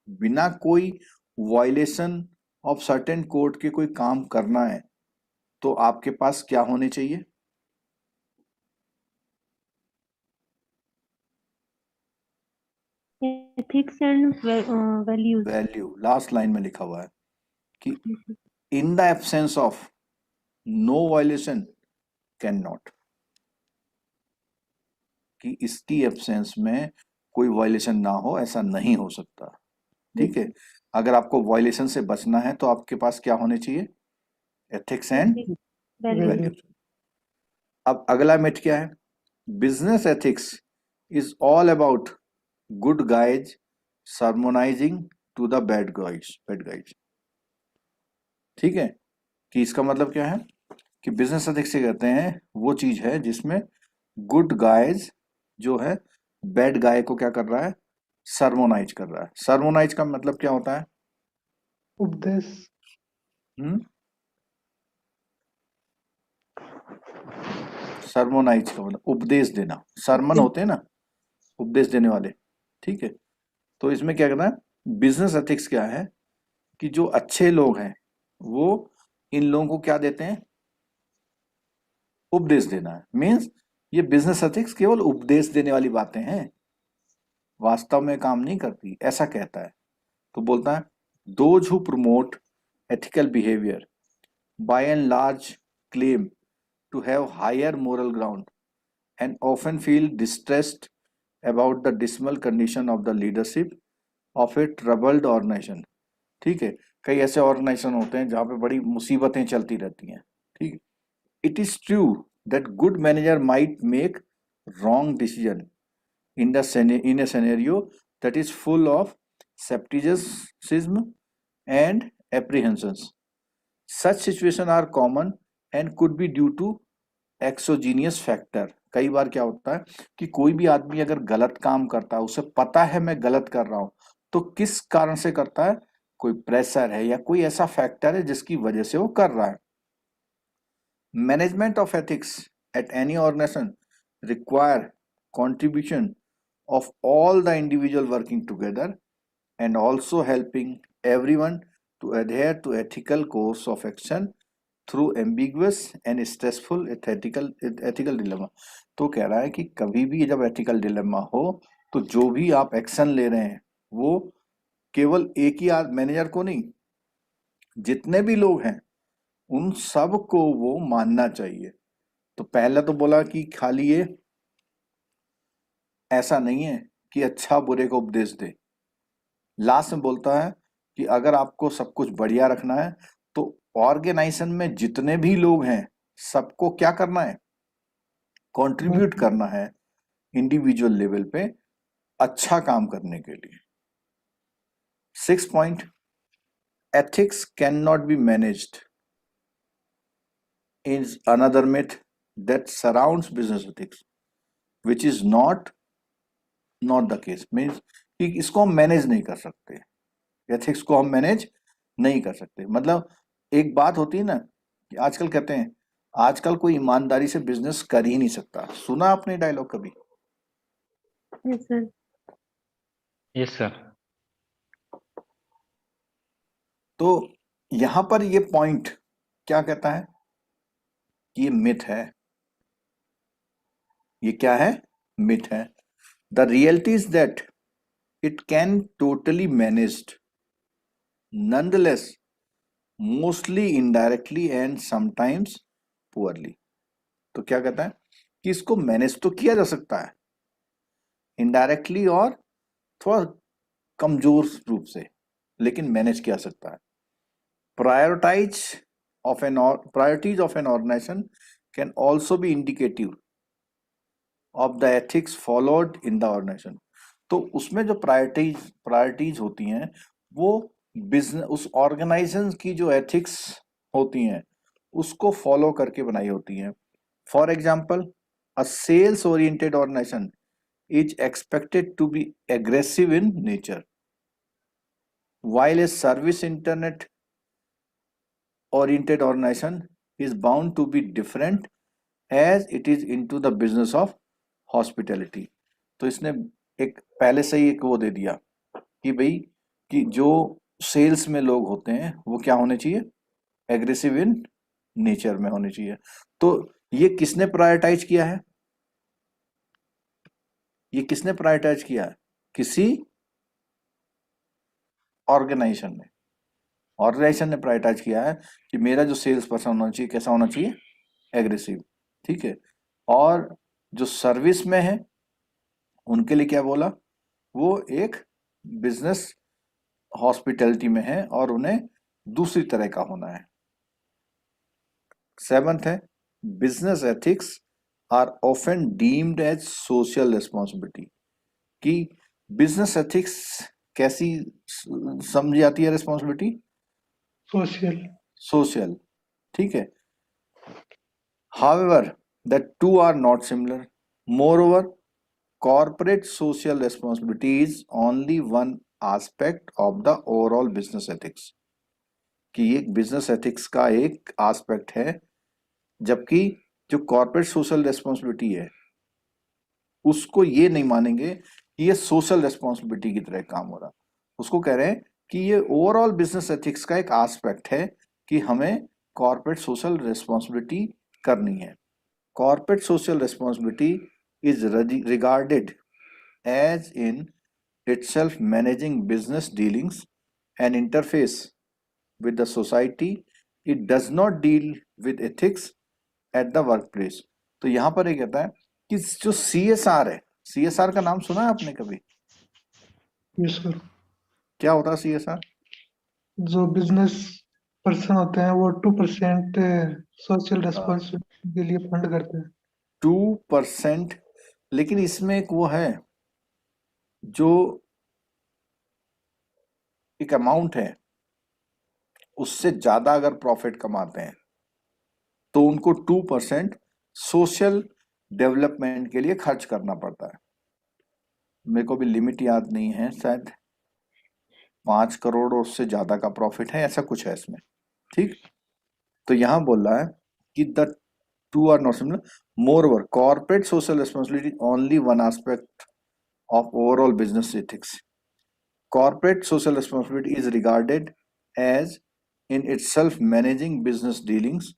बिना कोई वायलेशन ऑफ सर्टेन कोड के कोई काम करना है तो आपके पास क्या होने चाहिए? Ethics and values. Value last line में लिखा हुआ है कि in the absence of no violation can not, कि इसकी एब्सेंस में कोई वायलेशन ना हो ऐसा नहीं हो सकता। ठीक है, अगर आपको वायलेशन से बचना है तो आपके पास क्या होने चाहिए? Ethics and values. अब अगला मिथ क्या है? Business ethics is all about good guys sermonising to the bad guys. ठीक है, कि इसका मतलब क्या है कि बिजनेस एथिक्स से कहते हैं वो चीज है जिसमें गुड गाइज जो है बैड गाय को क्या कर रहा है? सरमोनाइज कर रहा है। सरमोनाइज का मतलब क्या होता है? उपदेश। सरमोनाइज का मतलब उपदेश देना। सरमन होते हैं ना, उपदेश देने वाले। ठीक है, तो इसमें क्या करना है? बिजनेस एथिक्स क्या है कि जो अच्छे लोग हैं वो इन लोगों को क्या देते हैं? उपदेश देना है। मीन्स ये बिजनेस एथिक्स केवल उपदेश देने वाली बातें हैं, वास्तव में काम नहीं करती, ऐसा कहता है। तो बोलता है those who promote ethical behaviour by and large claim to have higher moral ground and often feel distressed about the dismal condition of the leadership of a troubled organization। ठीक है, कई ऐसे ऑर्गेनाइजेशन होते हैं जहां पे बड़ी मुसीबतें चलती रहती हैं। ठीक, it is true that good manager might make wrong decision in a scenario that is full of skepticism and apprehensions. Such situations are common and could be due to exogenous factor. कई बार क्या होता है कि कोई भी आदमी अगर गलत काम करता है, उसे पता है मैं गलत कर रहा हूं, तो किस कारण से करता है? कोई प्रेशर है या कोई ऐसा फैक्टर है जिसकी वजह से वो कर रहा है. Management of ethics at any organization require contribution of all the individual working together and also helping everyone to adhere to ethical course of action through ambiguous and stressful ethical dilemma. तो कह रहा है कि कभी भी जब ethical dilemma हो तो जो भी आप एक्शन ले रहे हैं वो केवल एक ही मैनेजर को नहीं, जितने भी लोग हैं उन सब को वो मानना चाहिए. तो पहले तो बोला कि खाली ये ऐसा नहीं है कि अच्छा बुरे को उपदेश दे. लास्ट में बोलता है कि अगर आपको सब कुछ बढ़िया रखना है तो ऑर्गेनाइजेशन में जितने भी लोग हैं सबको क्या करना है? कंट्रीब्यूट करना है इंडिविजुअल लेवल पे अच्छा काम करने के लिए. 6 point, ethics cannot be managed is another myth that surrounds business ethics, which is not the case. Means कि इसको हम मैनेज नहीं कर सकते, एथिक्स को हम मैनेज नहीं कर सकते. मतलब एक बात होती है ना कि आजकल कहते हैं आजकल कोई ईमानदारी से बिजनेस कर ही नहीं सकता. सुना आपने डायलॉग कभी? Yes, sir. Yes sir. तो यहां पर ये पॉइंट क्या कहता है कि ये मिथ है. ये क्या है? मिथ है. The reality is that it can totally managed, nonetheless mostly indirectly and sometimes poorly. तो क्या कहता है कि इसको मैनेज तो किया जा सकता है इनडायरेक्टली और थोड़ा कमजोर रूप से, लेकिन मैनेज किया जा सकता है. Priorities of an organization can also be indicative of the ethics followed in the organization. तो उसमें जो प्रायोरिटीज होती हैं वो बिजनेस उस ऑर्गेनाइजेशन की जो एथिक्स होती हैं उसको फॉलो करके बनाई होती हैं. For example, a sales oriented organization is expected to be aggressive in nature, while a service internet oriented organization is bound to be different as it is into the business of hospitality. तो इसने एक पहले से ही एक वो दे दिया कि भाई कि जो सेल्स में लोग होते हैं वो क्या होने चाहिए? एग्रेसिव इन नेचर में होने चाहिए. तो ये किसने प्रायोरिटाइज किया है? ये किसने प्रायोरिटाइज किया है? किसी ऑर्गेनाइजेशन ने प्रायोरिटाइज किया है कि मेरा जो सेल्स पर्सन होना चाहिए कैसा होना चाहिए? एग्रेसिव. ठीक है. और जो सर्विस में है उनके लिए क्या बोला? वो एक बिजनेस हॉस्पिटैलिटी में है और उन्हें दूसरी तरह का होना है. 7th है, business ethics are often deemed as social responsibility. कि बिजनेस एथिक्स कैसी समझी जाती है? Responsibility social. ठीक है. However, the two are not similar. Moreover, corporate social responsibility is only one aspect of the overall business ethics. कि ये business ethics का एक एस्पेक्ट है, जबकि जो कॉर्पोरेट सोशल रिस्पॉन्सिबिलिटी है उसको ये नहीं मानेंगे कि ये सोशल रिस्पॉन्सिबिलिटी की तरह काम हो रहा. उसको कह रहे हैं कि ये ओवरऑल बिजनेस एथिक्स का एक एस्पेक्ट है कि हमें कॉर्पोरेट सोशल रिस्पॉन्सिबिलिटी करनी है. Corporate social responsibility is regarded as in itself managing business dealings and interface with the society. It does not deal with ethics at the workplace. तो यहां पर ये कहता है कि जो CSR है, CSR का नाम सुना है आपने कभी? Yes sir. क्या होता है CSR? जो बिजनेस पर्सन होते हैं वो 2% सोशल रेस्पॉन्सिबिलिटी के लिए फंड करते हैं। 2%, लेकिन इसमें एक वो है जो एक अमाउंट है, उससे ज्यादा अगर प्रॉफिट कमाते हैं तो उनको 2% सोशल डेवलपमेंट के लिए खर्च करना पड़ता है। मेरे को भी लिमिट याद नहीं है, शायद 5 करोड़ और उससे ज्यादा का प्रॉफिट है, ऐसा कुछ है इसमें। ठीक, तो यहां बोल रहा है कि the two are not similar, moreover corporate social responsibility only one aspect of overall business ethics. Corporate social responsibility is regarded as in itself managing business dealings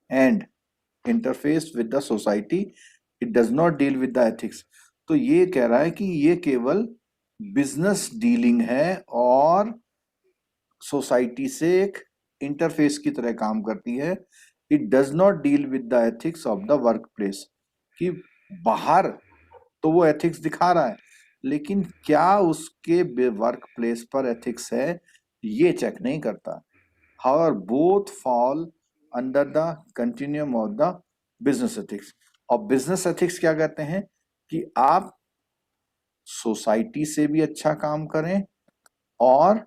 and interface with the society. It does not deal with the ethics. तो ये कह रहा है कि ये केवल business dealing है और सोसाइटी से एक इंटरफेस की तरह काम करती है। It does not deal with the ethics of the work place, कि बाहर तो वो एथिक्स दिखा रहा है, लेकिन क्या उसके वर्क प्लेस पर एथिक्स है ये चेक नहीं करता। However both fall under the continuum of the business ethics. और बिजनेस एथिक्स क्या कहते हैं कि आप सोसाइटी से भी अच्छा काम करें और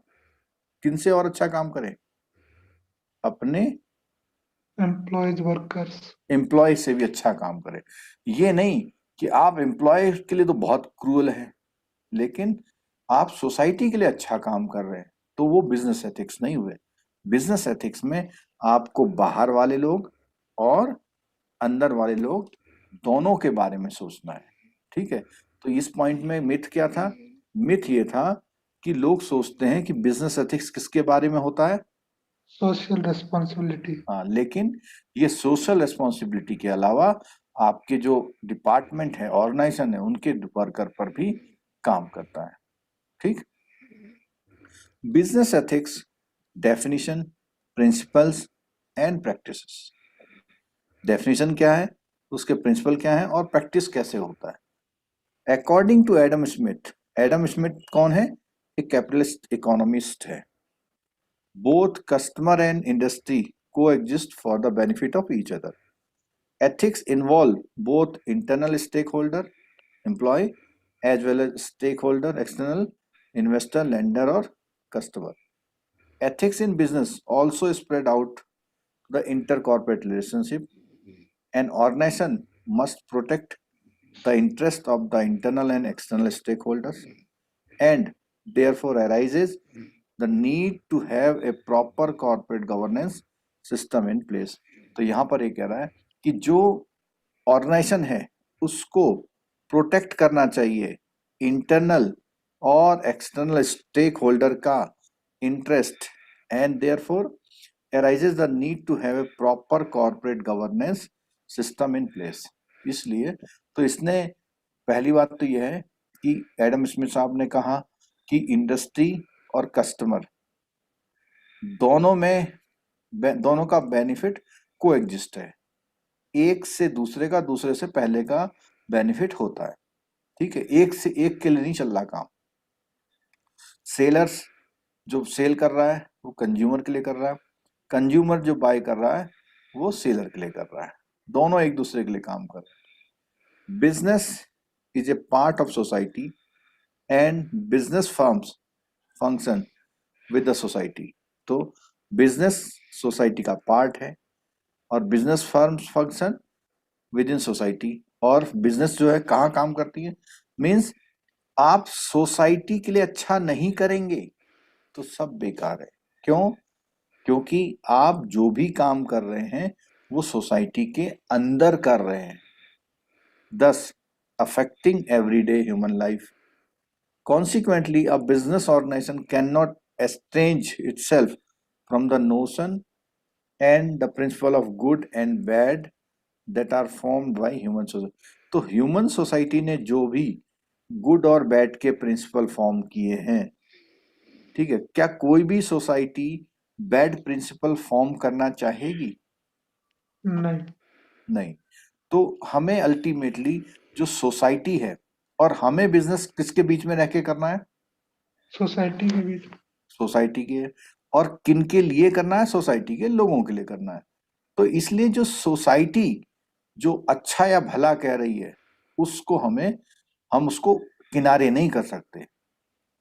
किनसे और अच्छा काम करें, अपने एम्प्लॉयज वर्कर्स एम्प्लॉय से भी अच्छा काम करें। ये नहीं कि आप एम्प्लॉय के लिए तो बहुत क्रूअल है लेकिन आप सोसाइटी के लिए अच्छा काम कर रहे हैं, तो वो बिजनेस एथिक्स नहीं हुए। बिजनेस एथिक्स में आपको बाहर वाले लोग और अंदर वाले लोग दोनों के बारे में सोचना है। ठीक है, तो इस पॉइंट में मिथ क्या था? मिथ ये था कि लोग सोचते हैं कि बिजनेस एथिक्स किसके बारे में होता है, सोशल रेस्पॉन्सिबिलिटी। हाँ, लेकिन ये सोशल रिस्पॉन्सिबिलिटी के अलावा आपके जो डिपार्टमेंट है, ऑर्गेनाइजेशन है, उनके वर्कर पर भी काम करता है। ठीक, business ethics definition, principles and practices. Definition क्या है, उसके प्रिंसिपल क्या है और प्रैक्टिस कैसे होता है। According to Adam Smith, Adam Smith कौन है? एक कैपिटलिस्ट इकोनॉमिस्ट है। Both customer and industry coexist for the benefit of each other. Ethics involve both internal stakeholder, employee, as well as stakeholder, external, investor, lender or customer. Ethics in business also spread out the intercorporate relationship. An organization must protect the interest of the internal and external stakeholders, and therefore arises the need to have a proper corporate governance system in place. तो यहाँ पर ये कह रहा है कि जो organisation है उसको प्रोटेक्ट करना चाहिए इंटरनल और एक्सटर्नल स्टेक होल्डर का interest, and therefore arises the need to have a proper corporate governance system in place. इसलिए तो इसने पहली बात तो यह है कि एडम स्मिथ साहब ने कहा कि इंडस्ट्री और कस्टमर दोनों का बेनिफिट को एग्जिस्ट है, एक से दूसरे का, दूसरे से पहले का बेनिफिट होता है। ठीक है, एक से एक के लिए नहीं चल रहा काम। सेलर्स जो सेल कर रहा है वो कंज्यूमर के लिए कर रहा है, कंज्यूमर जो बाय कर रहा है वो सेलर के लिए कर रहा है, दोनों एक दूसरे के लिए काम कर रहे हैं। Business is a part of society and business firms function with the society. तो बिजनेस सोसाइटी का पार्ट है और business firms function with in society. और बिजनेस जो है कहाँ काम करती है, मीन्स आप सोसाइटी के लिए अच्छा नहीं करेंगे तो सब बेकार है। क्यों? क्योंकि आप जो भी काम कर रहे हैं वो सोसाइटी के अंदर कर रहे हैं, thus affecting everyday human life. Consequently, a business organization cannot estrange itself from the notion and the principle of good and bad that are formed by human society. तो ह्यूमन सोसाइटी ने जो भी good और bad के principal form किए हैं, ठीक है, क्या कोई भी सोसाइटी बैड प्रिंसिपल फॉर्म करना चाहेगी? नहीं। तो हमें अल्टीमेटली जो सोसाइटी है और हमें बिजनेस किसके बीच में रह के करना है? सोसाइटी के बीच। सोसाइटी के और किन के लिए करना है, सोसाइटी के लोगों के लिए करना है। तो इसलिए जो सोसाइटी जो अच्छा या भला कह रही है उसको हम उसको किनारे नहीं कर सकते।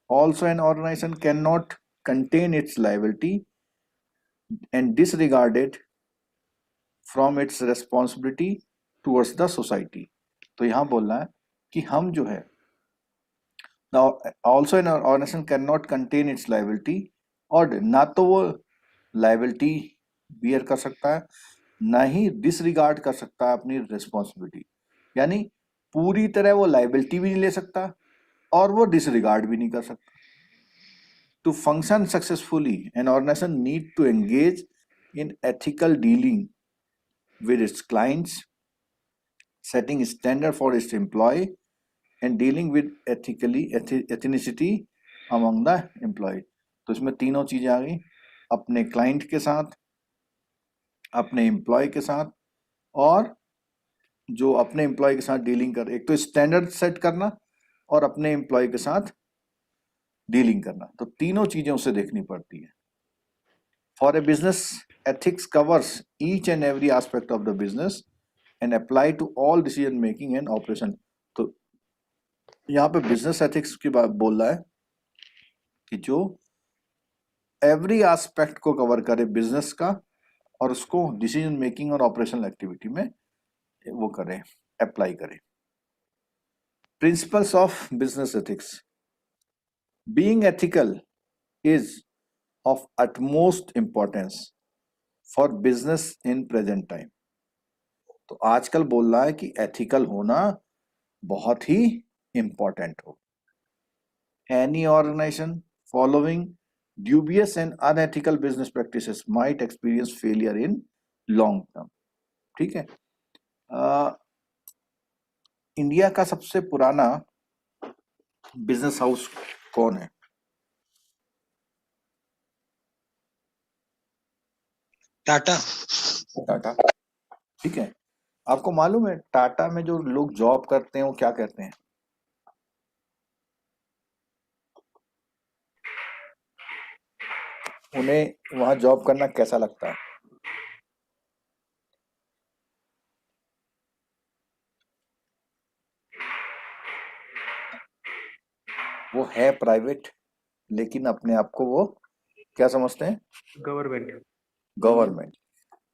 Also an organization can not contain its liability and disregarded from its responsibility towards the society. तो यहां बोलना है कि हम जो है also an organization can not contain its liability, और ना तो वो लाइबिलिटी बियर कर सकता है ना ही डिसरिगार्ड कर सकता है अपनी रिस्पॉन्सिबिलिटी। यानी पूरी तरह वो लाइबिलिटी भी नहीं ले सकता और वो डिसरिगार्ड भी नहीं कर सकता। To function successfully, an organization need to engage in ethical dealing with its clients, setting standard for its employee, and dealing with ethnicity among the employee। तो इसमें तीनों चीजें आ गई, अपने क्लाइंट के साथ, अपने एम्प्लॉय के साथ, और जो अपने एम्प्लॉय के साथ डीलिंग कर, एक तो स्टैंडर्ड सेट करना और अपने एम्प्लॉय के साथ डीलिंग करना। तो तीनों चीजें उसे देखनी पड़ती है। For a business, ethics covers each and every aspect of the business and apply to all decision making and operation. तो यहाँ पे बिजनेस एथिक्स की बात बोल रहा है कि जो एवरी एस्पेक्ट को कवर करे बिजनेस का, और उसको डिसीजन मेकिंग और ऑपरेशनल एक्टिविटी में वो करे, अप्लाई करे। Principles of business ethics. Being ethical is of utmost importance for business in present time। तो आजकल बोल रहा है कि एथिकल होना बहुत ही इंपॉर्टेंट हो। Any organization following dubious and unethical business practices might experience failure in long term। ठीक है। इंडिया का सबसे पुराना बिजनेस हाउस कौन है? टाटा। टाटा। ठीक है। आपको मालूम है टाटा में जो लोग जॉब करते हैं वो क्या कहते हैं? उन्हें वहां जॉब करना कैसा लगता है? वो है प्राइवेट, लेकिन अपने आप को वो क्या समझते हैं? गवर्नमेंट। गवर्नमेंट।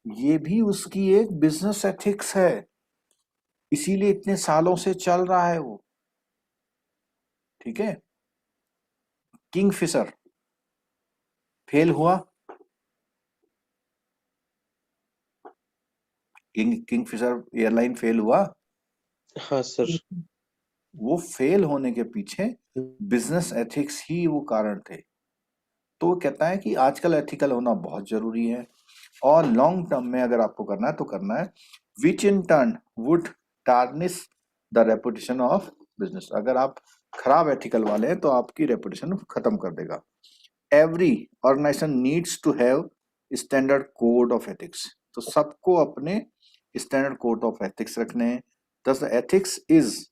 ये भी उसकी एक बिजनेस एथिक्स है, इसीलिए इतने सालों से चल रहा है वो। ठीक है। किंगफिशर फेल हुआ, किंगफिशर एयरलाइन फेल हुआ। हाँ सर। वो फेल होने के पीछे बिजनेस एथिक्स ही वो कारण थे। तो वो कहता है कि आजकल एथिकल होना बहुत जरूरी है, और लॉन्ग टर्म में अगर आपको करना है तो करना है, which in turn would tarnish the reputation of business. अगर आप खराब एथिकल वाले हैं तो आपकी रेपुटेशन खत्म कर देगा। Every organization needs to have standard code of ethics. तो सबको अपने स्टैंडर्ड कोड ऑफ एथिक्स रखने हैं। दस ethics is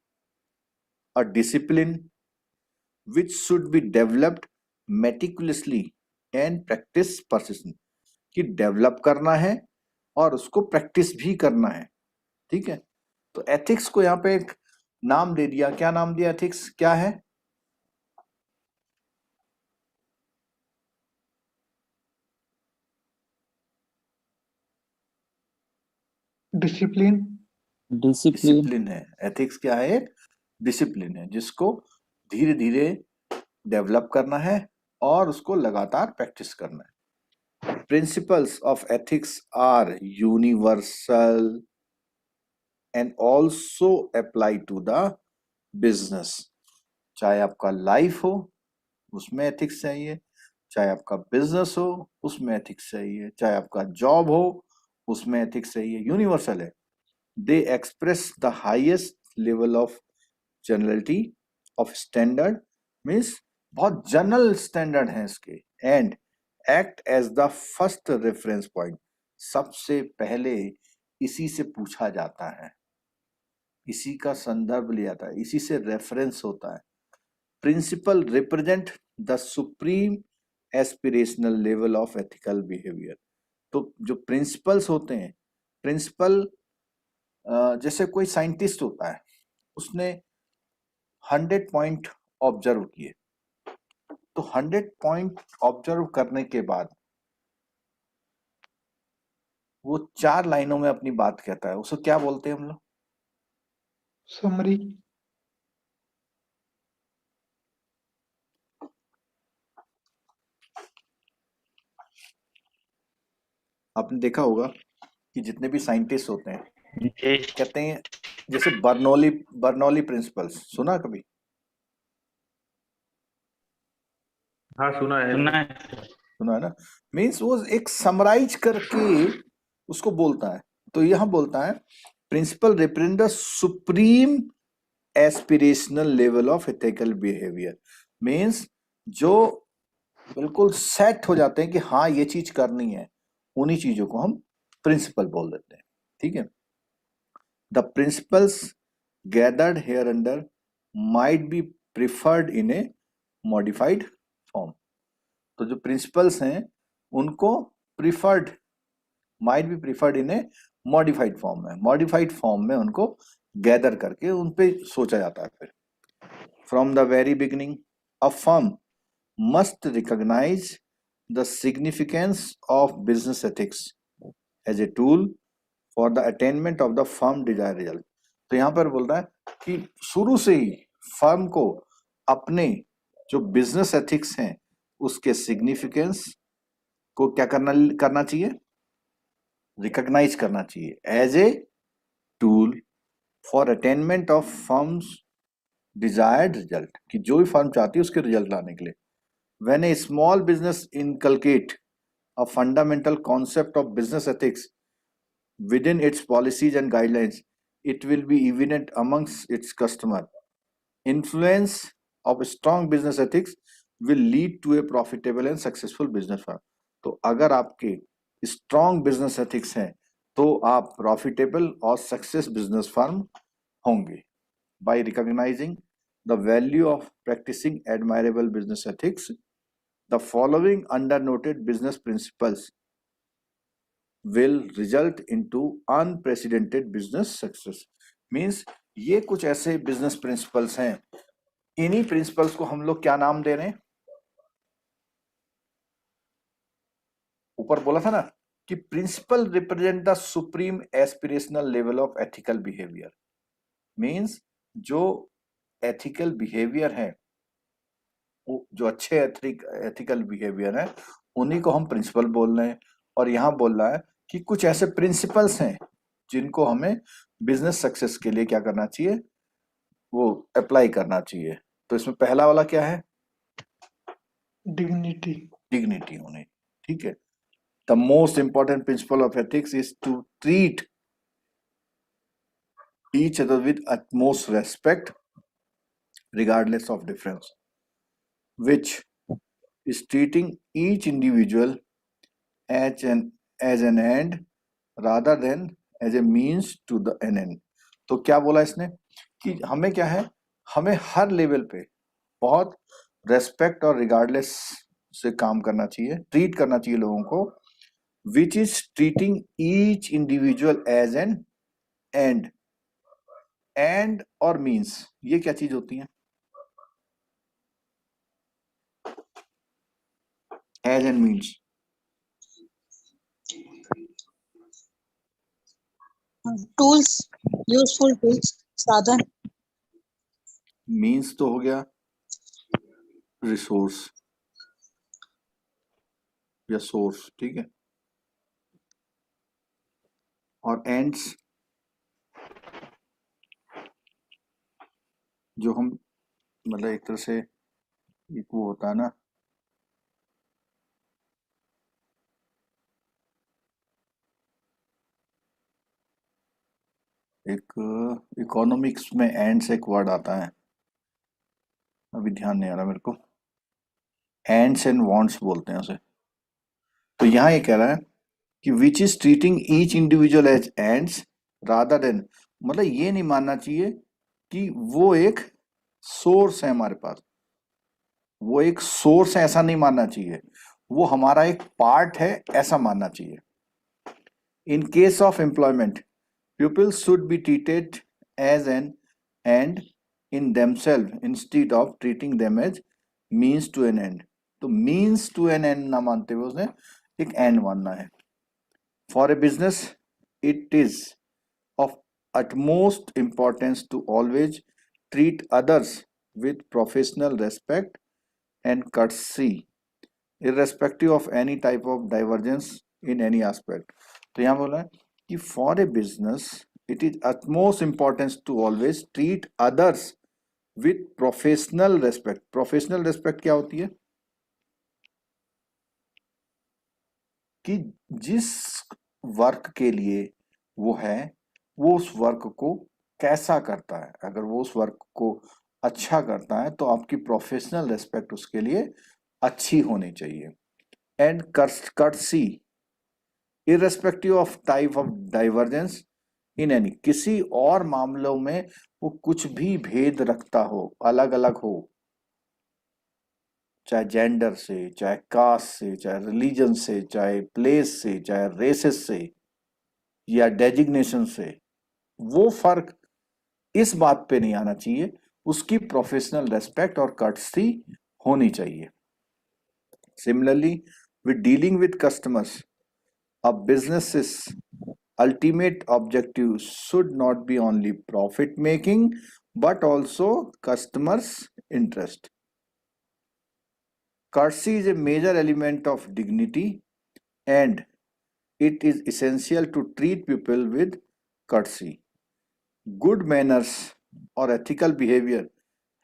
a discipline which should be developed meticulously and practice persistently। कि डेवलप करना है और उसको प्रैक्टिस भी करना है। ठीक है। तो एथिक्स को यहाँ पे एक नाम दे दिया। क्या नाम दिया? एथिक्स क्या है? डिसिप्लिन। डिसिप्लिन है। एथिक्स क्या है? एक डिसिप्लिन है जिसको धीरे धीरे डेवलप करना है और उसको लगातार प्रैक्टिस करना है। Principles of ethics are universal and also apply to the business। चाहे आपका लाइफ हो उसमें एथिक्स चाहिए, चाहे आपका बिजनेस हो उसमें एथिक्स चाहिए, चाहे आपका जॉब हो उसमें एथिक्स चाहिए। यूनिवर्सल है। They express the highest level of generality of standard, means बहुत जनरल स्टैंडर्ड है इसके। And act as the first reference point. सबसे पहले इसी से पूछा जाता है, इसी का संदर्भ लिया जाता है, इसी से रेफरेंस होता है। Principle represent the supreme aspirational level of ethical behaviour. तो जो प्रिंसिपल्स होते हैं, प्रिंसिपल जैसे कोई साइंटिस्ट होता है, उसने 100 पॉइंट ऑब्जर्व किए, तो 100 पॉइंट ऑब्जर्व करने के बाद वो 4 लाइनों में अपनी बात कहता है, उसको क्या बोलते हैं हम लोग? समरी। आपने देखा होगा कि जितने भी साइंटिस्ट होते हैं Just कहते हैं, जैसे बर्नौली प्रिंसिपल्स सुना कभी? हाँ सुना है। सुना है। सुना है ना? मीन्स वो एक समराइज करके उसको बोलता है। तो यहां बोलता है principle represent the supreme aspirational level of ethical behaviour. Means जो बिल्कुल सेट हो जाते हैं कि हाँ ये चीज करनी है, उन्हीं चीजों को हम प्रिंसिपल बोल देते हैं। ठीक है। The principles gathered here under might be preferred in a modified form. तो जो प्रिंसिपल्स हैं उनको preferred might be preferred in a modified form में, मॉडिफाइड फॉर्म में उनको गैदर करके उन पे सोचा जाता है। फिर from the very beginning a firm must recognize the significance of business ethics as a tool for the attainment of the firm desired result। तो यहां पर बोल रहा है कि शुरू से ही फर्म को अपने जो बिजनेस एथिक्स हैं उसके सिग्निफिकेंस को क्या करना चाहिए? रिकॉग्नाइज करना चाहिए as a tool for attainment of firms desired result, कि जो भी फर्म चाहती है उसके रिजल्ट लाने के लिए। When a small business inculcate a fundamental concept of business ethics within its policies and guidelines, it will be evident amongst its customer. Influence of strong business ethics will lead to a profitable and successful business firm। तो अगर आपके strong business ethics हैं तो आप profitable और success business firm होंगे। By recognizing the value of practicing admirable business ethics, the following undernoted business principles will result into unprecedented business success। Means ये कुछ ऐसे business principles हैं, इन्हीं principles को हम लोग क्या नाम दे रहे हैं? ऊपर बोला था ना कि principle represent the supreme aspirational level of ethical behavior। Means जो ethical behavior है, जो अच्छे एथिकल बिहेवियर है उन्हीं को हम प्रिंसिपल बोल रहे हैं। और यहां बोल रहा है कि कुछ ऐसे प्रिंसिपल्स हैं जिनको हमें बिजनेस सक्सेस के लिए क्या करना चाहिए? वो अप्लाई करना चाहिए। तो इसमें पहला वाला क्या है? डिग्निटी। डिग्निटी होनी। ठीक है। The most important principle of ethics is to treat each other with utmost respect regardless of difference, which is treating each individual as an end rather than as a means to the end। तो क्या बोला इसने कि हमें क्या है, हमें हर level पे बहुत रेस्पेक्ट और रिगार्डलेस से काम करना चाहिए, ट्रीट करना चाहिए लोगों को, which is treating each individual as an end। End और मीन्स ये क्या चीज होती है? As end means tools, useful tools, साधन। मीन्स तो हो गया रिसोर्स या सोर्स। ठीक है। और एंड्स जो हम मतलब एक तरह से एक वो होता है ना, एक इकोनॉमिक्स में एंड्स एक वर्ड आता है, अभी ध्यान नहीं आ रहा मेरे को, एंड्स एंड वांट्स बोलते हैं उसे। तो यहाँ ये कह रहा है कि which is treating each individual as ends rather than, मतलब ये नहीं मानना चाहिए कि वो एक सोर्स है हमारे पास, वो एक सोर्स है, ऐसा नहीं मानना चाहिए। वो हमारा एक पार्ट है, ऐसा मानना चाहिए। In case of employment, pupils should be treated as an end in themselves instead of treating them as means to an end। तो means to an end ना मानते हुए उसने एक end मानना है। For a business, it is of utmost importance to always treat others with professional respect and courtesy, irrespective of any type of divergence in any aspect। तो यहाँ बोला है कि for a business it is utmost importance to always treat others with professional respect। professional respect क्या होती है कि जिस वर्क के लिए वो है वो उस वर्क को कैसा करता है। अगर वो उस वर्क को अच्छा करता है तो आपकी प्रोफेशनल रेस्पेक्ट उसके लिए अच्छी होनी चाहिए। And courtesy irrespective of type of divergence in any, किसी और मामलों में वो कुछ भी भेद रखता हो, अलग अलग हो, चाहे जेंडर से, चाहे कास्ट से, चाहे रिलीजन से, चाहे प्लेस से, चाहे रेसेस से या डेजिग्नेशन से, वो फर्क इस बात पे नहीं आना चाहिए, उसकी प्रोफेशनल रेस्पेक्ट और कर्टसी होनी चाहिए। Similarly with dealing with customers, a business's ultimate objective should not be only profit making but also customers' interest। Courtesy is a major element of dignity and it is essential to treat people with courtesy। Good manners or ethical behavior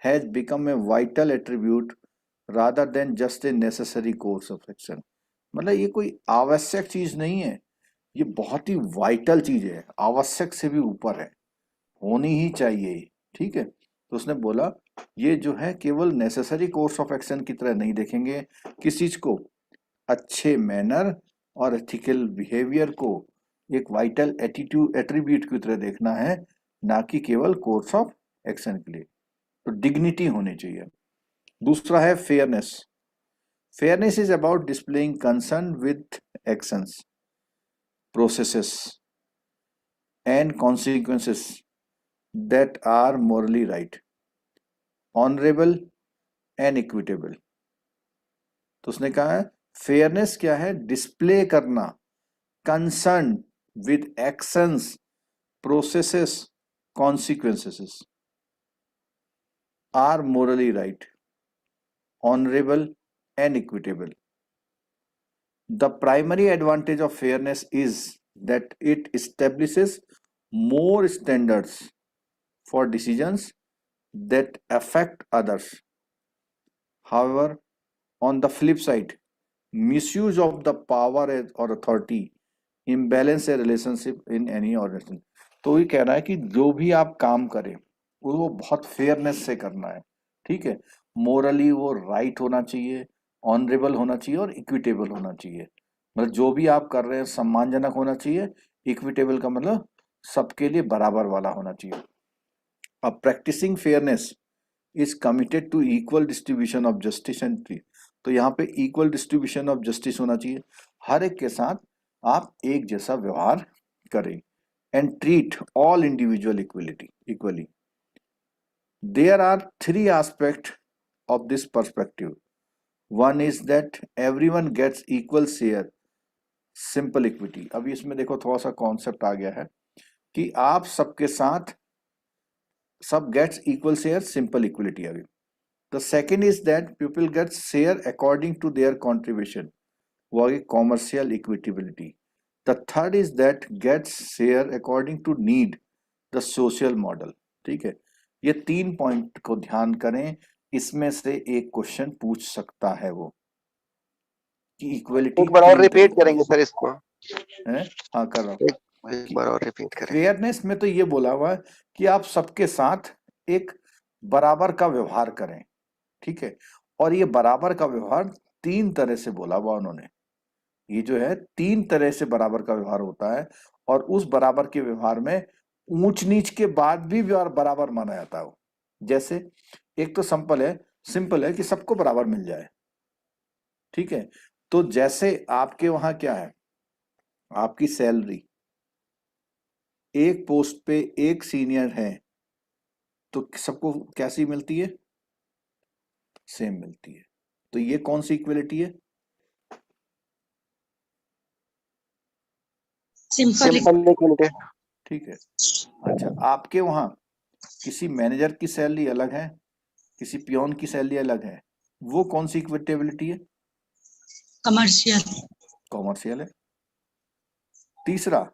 has become a vital attribute rather than just a necessary course of action। मतलब ये कोई आवश्यक चीज नहीं है, ये बहुत ही vital चीज है, आवश्यक से भी ऊपर है, होनी ही चाहिए। ठीक है, तो उसने बोला ये जो है केवल नेसेसरी कोर्स ऑफ एक्शन की तरह नहीं देखेंगे, किस चीज को, अच्छे मैनर और एथिकल बिहेवियर को एक वाइटल एटीट्यूड एट्रीब्यूट की तरह देखना है, ना कि केवल कोर्स ऑफ एक्शन के लिए। तो डिग्निटी होनी चाहिए। दूसरा है fairness. Fairness is about displaying concern with actions, processes, and consequences that are morally right, honorable, and equitable। तो उसने कहा है फेयरनेस क्या है, डिस्प्ले करना concern with actions, processes, consequences, are morally right, honourable and equitable। The primary advantage of fairness is that it establishes more standards for decisions that affect others। However, on the flip side, misuse of the power or authority imbalance a relationship in any organization। तो ये कह रहा है कि जो भी आप काम करें वो बहुत फेयरनेस से करना है। ठीक है, मोरली वो राइट होना चाहिए, ऑनरेबल होना चाहिए और इक्विटेबल होना चाहिए। मतलब जो भी आप कर रहे हैं सम्मानजनक होना चाहिए, इक्विटेबल का मतलब सबके लिए बराबर वाला होना चाहिए। अब practising fairness is committed to equal distribution of justice and treat. तो यहाँ पे इक्वल डिस्ट्रीब्यूशन ऑफ जस्टिस होना चाहिए, हर एक के साथ आप एक जैसा व्यवहार करें। And treat all individual equally. There are 3 aspects of this perspective। One is that everyone gets equal share, simple equity। अभी इसमें देखो थोड़ा सा कॉन्सेप्ट आ गया है कि आप सबके साथ सब gets equal share, simple equality आ गई। The second is that people gets share according to their contribution, वो आ गई commercial equitability. The third is that gets share according to need, the social model. ठीक है, ये 3 पॉइंट को ध्यान करें, इसमें से एक क्वेश्चन पूछ सकता है वो कि इक्वलिटी एक बार और रिपीट करेंगे सर इसको। है? हाँ कर रहा हूँ, एक बार और रिपीट करें। फेयरनेस में तो ये बोला हुआ है कि आप सबके साथ एक बराबर का व्यवहार करें। ठीक है, और ये बराबर का व्यवहार 3 तरह से बोला हुआ उन्होंने। ये जो है 3 तरह से बराबर का व्यवहार होता है, और उस बराबर के व्यवहार में ऊंच नीच के बाद भी व्यवहार बराबर माना जाता है। जैसे एक तो सिंपल है कि सबको बराबर मिल जाए। ठीक है, तो जैसे आपके वहां क्या है, आपकी सैलरी एक पोस्ट पे एक सीनियर है तो सबको कैसी मिलती है, सेम मिलती है। तो ये कौन सी इक्वलिटी है, सिंपल सिंपल इक्वलिटी। ठीक है। अच्छा, आपके वहां किसी मैनेजर की सैलरी अलग है, किसी पियोन की सैलरी अलग है, वो कौन सी इक्विटेबिलिटी है, कमर्शियल कॉमर्शियल है। तीसरा,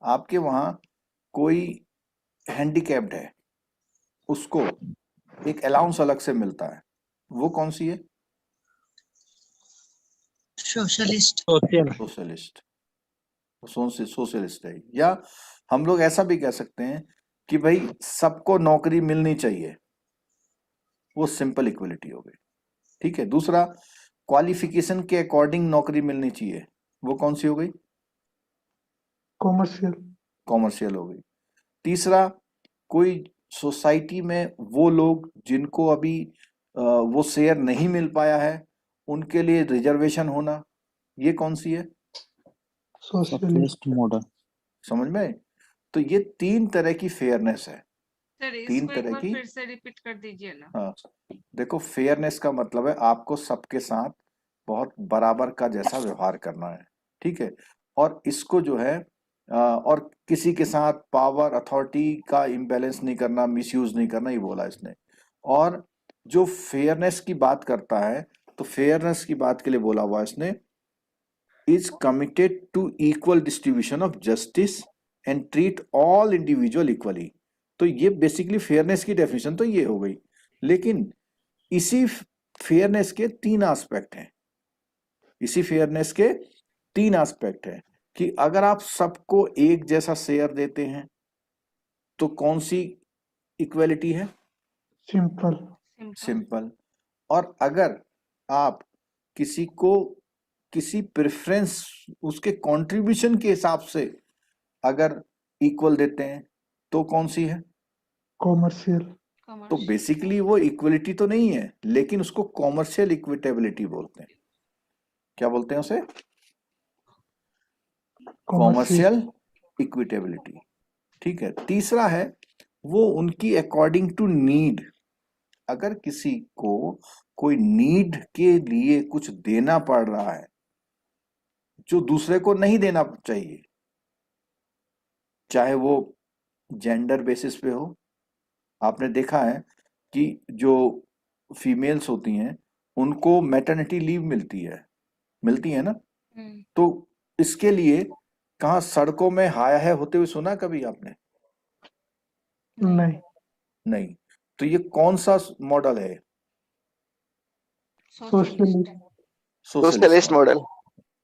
आपके वहां कोई हैंडीकैप्ड है, उसको एक अलाउंस अलग से मिलता है, वो कौन सी है, सोशलिस्ट सोशलिस्ट, सोशलिस्ट है। या हम लोग ऐसा भी कह सकते हैं कि भाई सबको नौकरी मिलनी चाहिए, वो सिंपल इक्वलिटी हो गई, ठीक है। दूसरा, क्वालिफिकेशन के अकॉर्डिंग नौकरी मिलनी चाहिए, वो कौन सी हो गई, कॉमर्शियल कॉमर्शियल हो गई। तीसरा, कोई सोसाइटी में वो लोग जिनको अभी वो शेयर नहीं मिल पाया है, उनके लिए रिजर्वेशन होना, ये कौन सी है, सोशलिस्ट मॉडल। समझ में। तो ये तीन तरह की फेयरनेस है, सर तीन इसको एक तरह बार की। फिर से रिपीट कर दीजिए ना। हाँ, देखो फेयरनेस का मतलब है आपको सबके साथ बहुत बराबर का जैसा व्यवहार करना है, ठीक है। और इसको जो है और किसी के साथ पावर अथॉरिटी का इम्बैलेंस नहीं करना, मिसयूज नहीं करना, ये बोला इसने। और जो फेयरनेस की बात करता है, तो फेयरनेस की बात के लिए बोला हुआ इसने, is committed to equal distribution of justice and treat all individual equally. तो ये बेसिकली फेयरनेस की डेफिनेशन तो ये हो गई, लेकिन इसी फेयरनेस के तीन एस्पेक्ट हैं, इसी फेयरनेस के तीन एस्पेक्ट हैं कि अगर आप सबको एक जैसा शेयर देते हैं तो कौन सी इक्वलिटी है, सिंपल सिंपल। और अगर आप किसी को किसी प्रेफरेंस उसके कंट्रीब्यूशन के हिसाब से अगर इक्वल देते हैं तो कौन सी है, कॉमर्शियल तो कमर्शियल बेसिकली वो इक्वलिटी तो नहीं है, लेकिन उसको कॉमर्शियल इक्विटेबिलिटी बोलते हैं। क्या बोलते हैं उसे, कॉमर्शियल इक्विटेबिलिटी, ठीक है। तीसरा है वो उनकी अकॉर्डिंग टू नीड, अगर किसी को कोई नीड के लिए कुछ देना पड़ रहा है जो दूसरे को नहीं देना चाहिए, चाहे वो जेंडर बेसिस पे हो। आपने देखा है कि जो फीमेल्स होती हैं उनको मैटरनिटी लीव मिलती है ना, तो इसके लिए कहाँ सड़कों में हाय हाय होते हुए सुना कभी आपने, नहीं नहीं। तो ये कौन सा मॉडल है, सोशलिस्ट सोशलिस्ट मॉडल।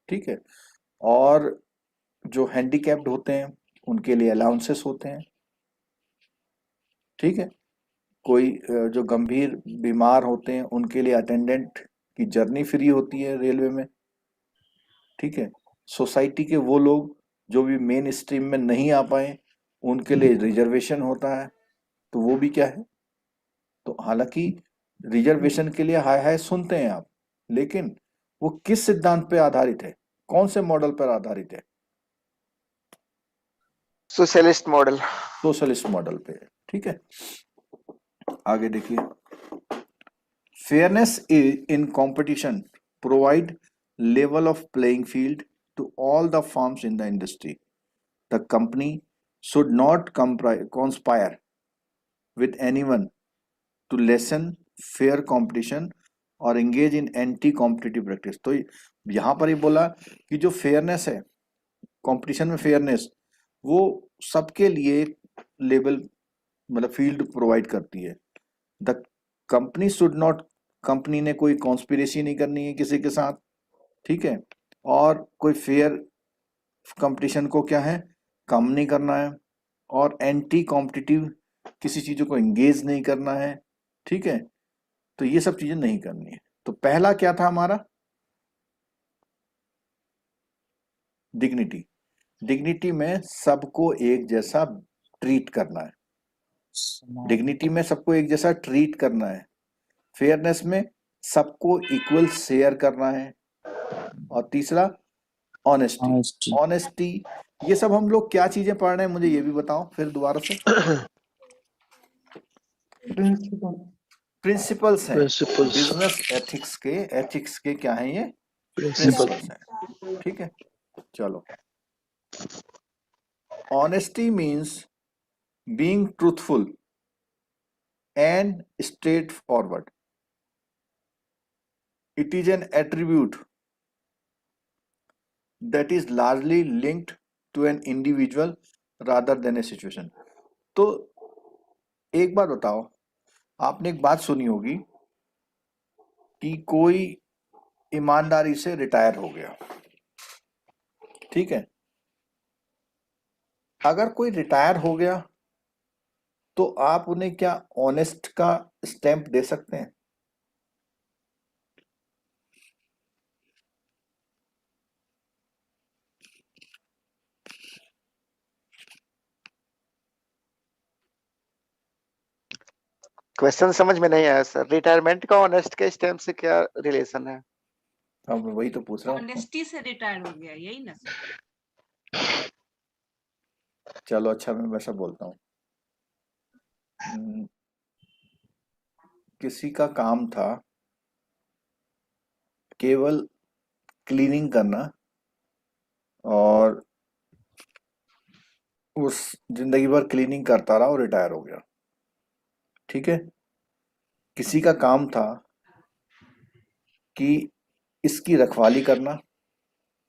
ठीक है। और जो हैंडीकैप्ड होते हैं उनके लिए अलाउंसेस होते हैं, ठीक है। कोई जो गंभीर बीमार होते हैं उनके लिए अटेंडेंट की जर्नी फ्री होती है रेलवे में, ठीक है। सोसाइटी के वो लोग जो भी मेन स्ट्रीम में नहीं आ पाए उनके लिए रिजर्वेशन होता है, तो वो भी क्या है, तो हालांकि रिजर्वेशन के लिए हाय हाय सुनते हैं आप, लेकिन वो किस सिद्धांत पे आधारित है, कौन से मॉडल पर आधारित है, सोशलिस्ट मॉडल। सोशलिस्ट मॉडल पे, ठीक है। आगे देखिए, fairness in competition provide level of playing field to all the firms in the industry. The company should not conspire with anyone to lessen fair competition और engage in anti competitive practice। तो यहां पर ही बोला कि जो fairness है, competition में fairness, वो सबके लिए लेवल मतलब फील्ड प्रोवाइड करती है। The company should not, company ने कोई कॉन्स्पिरेसी नहीं करनी है किसी के साथ, ठीक है। और कोई फेयर कंपटीशन को क्या है, कम नहीं करना है, और एंटी कॉम्पिटिटिव किसी चीजों को एंगेज नहीं करना है, ठीक है। तो ये सब चीजें नहीं करनी है। तो पहला क्या था हमारा, डिग्निटी। डिग्निटी में सबको एक जैसा ट्रीट करना है, डिग्निटी में सबको एक जैसा ट्रीट करना है। फेयरनेस में सबको इक्वल शेयर करना है, और तीसरा ऑनेस्टी। Honesty. ऑनेस्टी, ये सब हम लोग क्या चीजें पढ़ रहे हैं मुझे ये भी बताओ फिर दोबारा से। प्रिंसिपल। प्रिंसिपल्स हैं Principles. बिजनेस एथिक्स के क्या हैं ये? Principle. प्रिंसिपल्स हैं। ठीक है, चलो। Honesty means being truthful and straightforward. It is an attribute that is largely linked to an individual rather than a situation. तो एक बात बताओ, आपने एक बात सुनी होगी कि कोई ईमानदारी से रिटायर हो गया, ठीक है। अगर कोई रिटायर हो गया तो आप उन्हें क्या ऑनेस्ट का स्टैंप दे सकते हैं? क्वेश्चन समझ में नहीं आया सर। रिटायरमेंट का ऑनेस्ट के स्टैम्प से क्या रिलेशन है? अब वही तो पूछ रहा हूँ। ऑनेस्टी से रिटायर हो गया, यही ना सर? चलो अच्छा, मैं वैसा बोलता हूँ। किसी का काम था केवल क्लीनिंग करना और उस जिंदगी भर क्लीनिंग करता रहा और रिटायर हो गया, ठीक है। किसी का काम था कि इसकी रखवाली करना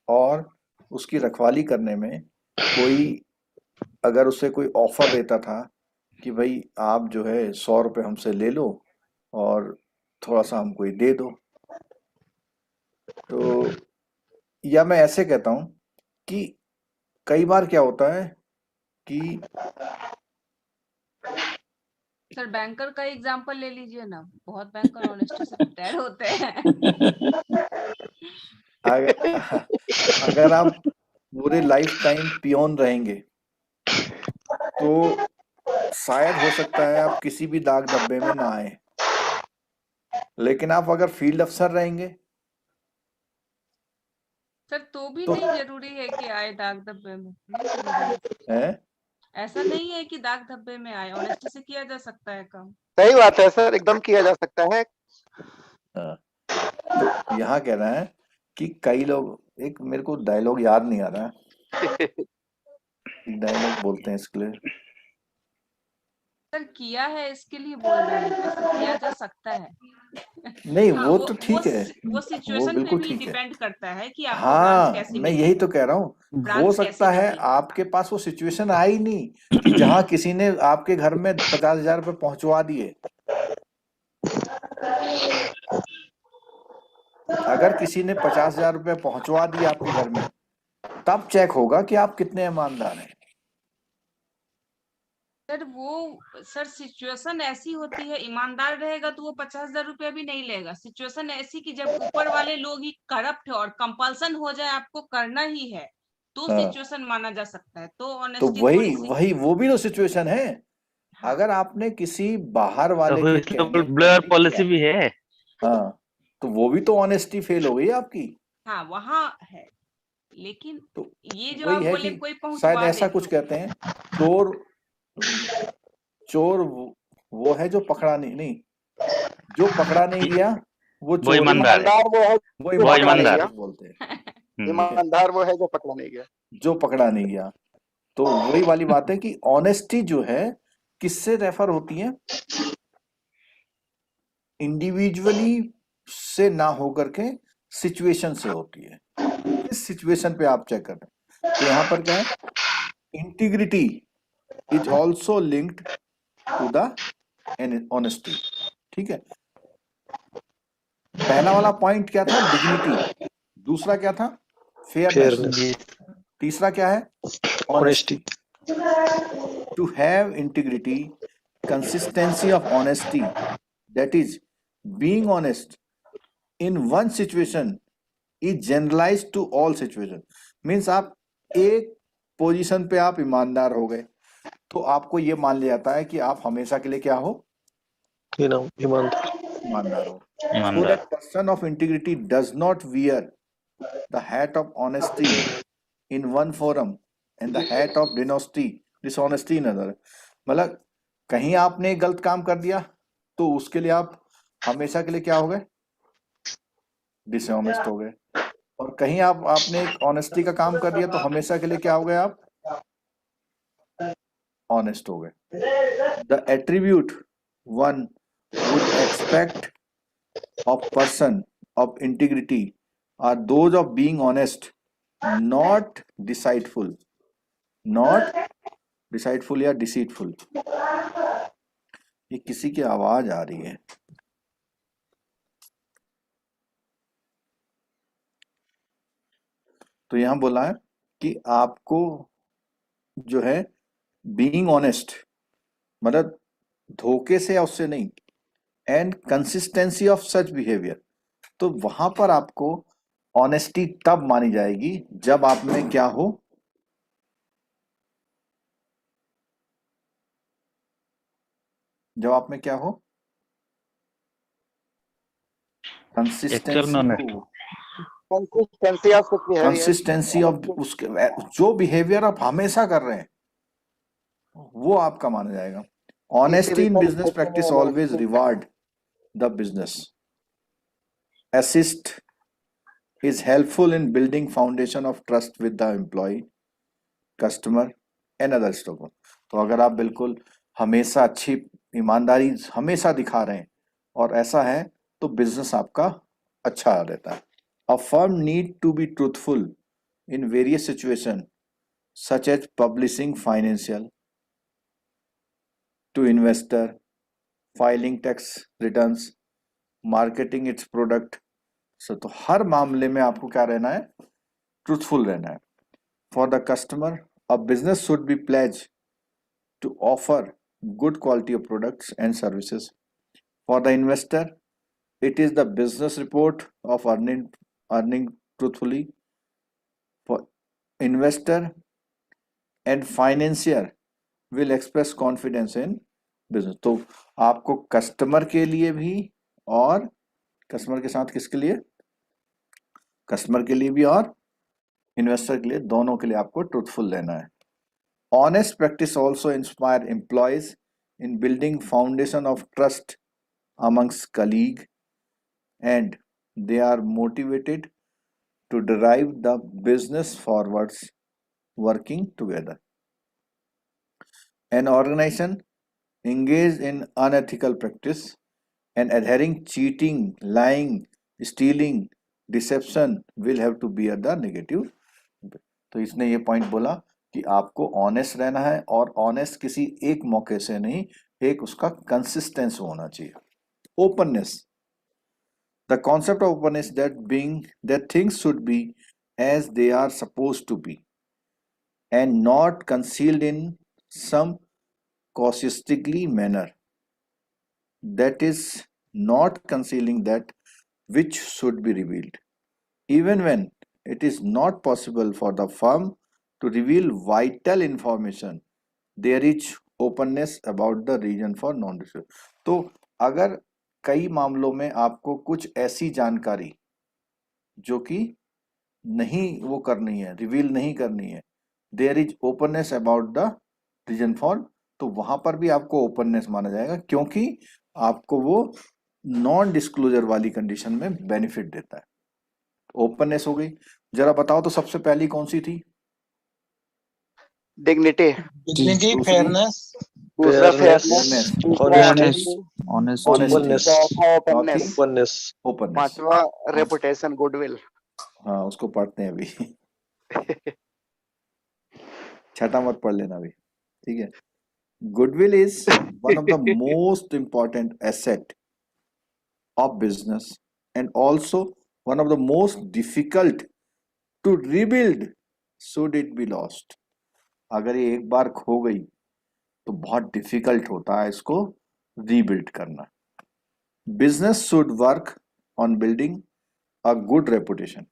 और उसकी रखवाली करने में कोई अगर उसे कोई ऑफर देता था कि भाई आप जो है 100 रुपये हमसे ले लो और थोड़ा सा हमको ये दे दो, तो या मैं ऐसे कहता हूँ कि कई बार क्या होता है कि सर बैंकर का एग्जांपल ले लीजिए ना, बहुत बैंकर ऑनेस्टी से रिटायर होते हैं। अगर आप पूरे लाइफ टाइम पियोन रहेंगे तो शायद हो सकता है आप किसी भी दाग धब्बे में ना आए, लेकिन आप अगर फील्ड अफसर रहेंगे सर तो भी तो नहीं जरूरी है कि आए दाग धब्बे में, नहीं जरूरी है। है ऐसा नहीं है कि दाग धब्बे में आए, ऑनेस्टी से किया जा सकता है काम। सही बात है सर, एकदम किया जा सकता है। तो यहाँ कह रहा है कि कई लोग, एक मेरे को डायलॉग याद नहीं आ रहा है, डायलॉग बोलते हैं इसके लिए। सर किया है इसके लिए बोल रहे हैं, ऐसे किया जा सकता है। नहीं हाँ, वो तो ठीक है, वो वो सिचुएशन पे बिल्कुल भी ठीक है। डिपेंड करता है कि आपको ब्रांच कैसी हाँ, मैं मिली, यही तो कह रहा हूँ, हो ब्रांच सकता कैसी है मिली। आपके पास वो सिचुएशन आई नहीं कि जहां किसी ने आपके घर में 50,000 रुपये पहुंचवा दिए। अगर किसी ने 50,000 रुपये पहुंचवा दिए आपके घर में, तब चेक होगा कि आप कितने ईमानदार हैं। सर वो सर सिचुएशन ऐसी होती है, ईमानदार रहेगा तो वो 50,000 रुपया भी नहीं लेगा। सिचुएशन ऐसी कि जब ऊपर वाले लोग ही करप्ट है और कंपल्सन हो जाए आपको करना ही है, तो हाँ, सिचुएशन माना जा सकता है। तो तो ऑनेस्टी वही थोड़ी सी, वही वो भी तो सिचुएशन है। हाँ अगर आपने किसी बाहर तो वाले के इसलिए कहने ब्लेयर पे पॉलिसी किया, भी है। हाँ, तो वो भी तो ऑनेस्टी फेल हो गई आपकी। हाँ वहाँ है। लेकिन तो ये जो वही आप है बोले कि कोई शायद पहुंचवा ऐसा दे कुछ तो कहते हैं, चोर चोर वो है जो पकड़ा नहीं, जो पकड़ा नहीं गया वो वो चोर ही है। ईमानदार है, ईमानदार वो है वो जो वो पकड़ा ईमानदार नहीं ऐसा ईमानदार गया। कुछ बोलते हैं, है। ठीक है, ईमानदार वो है जो पकड़ा नहीं गया। जो पकड़ा नहीं गया। तो वही वाली बात है कि ऑनेस्टी जो है किससे रेफर होती है, इंडिविजुअली से ना होकर के सिचुएशन से होती है। किस सिचुएशन पे आप चेक कर रहे हैं। तो यहाँ पर क्या है, integrity is also linked to the honesty, ठीक है। पहला वाला पॉइंट क्या था, डिग्निटी, दूसरा क्या था, फेयरनेस, Fairness. तीसरा क्या है, Honesty. Honesty. To have integrity, consistency of honesty, that is being honest in one situation is generalized to all situation। मीन्स आप एक पोजीशन पे आप ईमानदार हो गए तो आपको ये मान लिया जाता है कि आप हमेशा के लिए क्या हो, ईमानदार। ईमानदार हो। So ईमानदार। that person of integrity does not wear the hat of honesty in one forum and the hat of dishonesty in another. मतलब कहीं आपने एक गलत काम कर दिया तो उसके लिए आप हमेशा के लिए क्या हो गए, डिसऑनेस्ट हो गए, और कहीं आपने एक ऑनेस्टी का काम कर दिया तो हमेशा के लिए क्या हो गए, आप ऑनेस्ट हो गए. The attribute one would expect of person of integrity are those of being honest, not deceitful या deceitful. ये किसी की आवाज आ रही है. तो यहां बोला है कि आपको जो है बीइंग ऑनेस्ट मतलब धोखे से या उससे नहीं, and consistency of such behaviour, तो वहां पर आपको ऑनेस्टी तब मानी जाएगी जब आप में क्या हो, कंसिस्टेंसी ऑफ उसके जो बिहेवियर आप हमेशा कर रहे हैं वो आपका माना जाएगा. Honesty in business practice always reward the business. Assist is helpful in building foundation of trust with the employee, customer and other stakeholders. तो अगर आप बिल्कुल हमेशा अच्छी ईमानदारी हमेशा दिखा रहे हैं और ऐसा है तो बिजनेस आपका अच्छा रहता है. A firm need to be truthful in various situations such as publishing financial to investor, filing tax returns, marketing its product. तो हर मामले में आपको क्या रहना है, ट्रूथफुल रहना है. For the customer a business should be pledge to offer good quality of products and services. For the investor it is the business report of earning truthfully. For investor and financier will express confidence in business. तो आपको customer के लिए भी और customer के साथ किसके लिए, कस्टमर के लिए भी और इन्वेस्टर के लिए, दोनों के लिए आपको ट्रूथफुल रहना है. Honest practice also inspire employees in building foundation of trust amongst colleague and they are motivated to drive the business forwards working together. An organization engaged in unethical practice and adhering cheating, lying, stealing, deception will have to bear the negative. तो इसने ये point बोला कि आपको honest रहना है और honest किसी एक मौके से नहीं, एक उसका कंसिस्टेंस होना चाहिए. Openness, the concept of openness that things should be as they are supposed to be and not concealed in some caustically manner, that is not concealing that which should be revealed, even when it is not possible for the firm to reveal vital information. There is openness about the reason for non-disclosure. तो अगर कई मामलों में आपको कुछ ऐसी जानकारी जो कि नहीं वो करनी है, रिवील नहीं करनी है, there is openness about the reason for, तो वहां पर भी आपको ओपननेस माना जाएगा क्योंकि आपको वो नॉन डिस्क्लोजर वाली कंडीशन में बेनिफिट देता है. ओपननेस हो गई. जरा बताओ तो सबसे पहली कौन सी थी? डिग्निटी, फेयरनेस, दूसरा फेयरनेस, ओपननेस, पांचवा रेपुटेशन, गुडविल. हाँ उसको पढ़ते हैं अभी. छठा मत पढ़ लेना अभी, ठीक है. Goodwill is one of the most important asset of business and also one of the most difficult to rebuild should it be lost. अगर ये एक बार खो गई तो बहुत डिफिकल्ट होता है इसको रीबिल्ड करना. Business should work on building a good reputation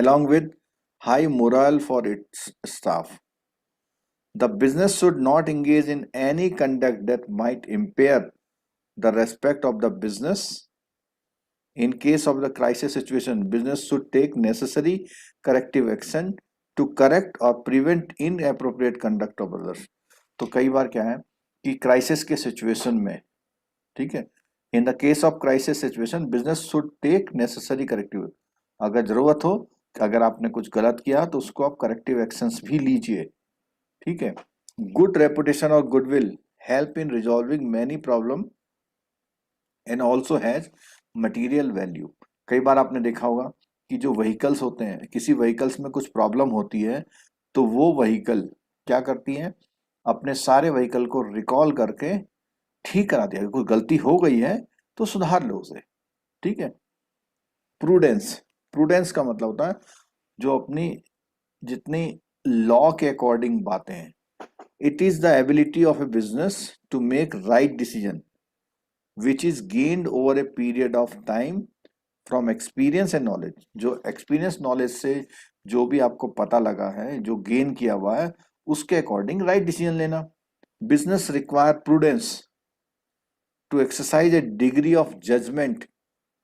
along with high morale for its staff. The business should not engage in any conduct that might impair the respect of the business In case of the crisis situation, business should take necessary corrective action to correct or prevent inappropriate conduct of others. तो कई बार क्या है कि crisis के situation में, ठीक है, in the case of crisis situation business should take necessary corrective, अगर जरूरत हो, अगर आपने कुछ गलत किया तो उसको आप करेक्टिव एक्शंस भी लीजिए, ठीक है। गुड रेपुटेशन और goodwill help in resolving many problem and also has material value. कई बार आपने देखा होगा कि जो व्हीकल्स होते हैं, किसी व्हीकल्स में कुछ प्रॉब्लम होती है तो वो व्हीकल क्या करती है, अपने सारे व्हीकल को रिकॉल करके ठीक करा दिया, कोई गलती हो गई है तो सुधार लो उसे, ठीक है। प्रूडेंस, प्रूडेंस का मतलब होता है जो अपनी जितनी लॉ के अकॉर्डिंग बातें हैं। It is the ability of a business to make right decision which is gained over a period of time from experience and knowledge. जो एक्सपीरियंस नॉलेज से जो भी आपको पता लगा है, जो गेन किया हुआ है, उसके अकॉर्डिंग राइट डिसीजन लेना। Business require prudence to exercise a degree of judgment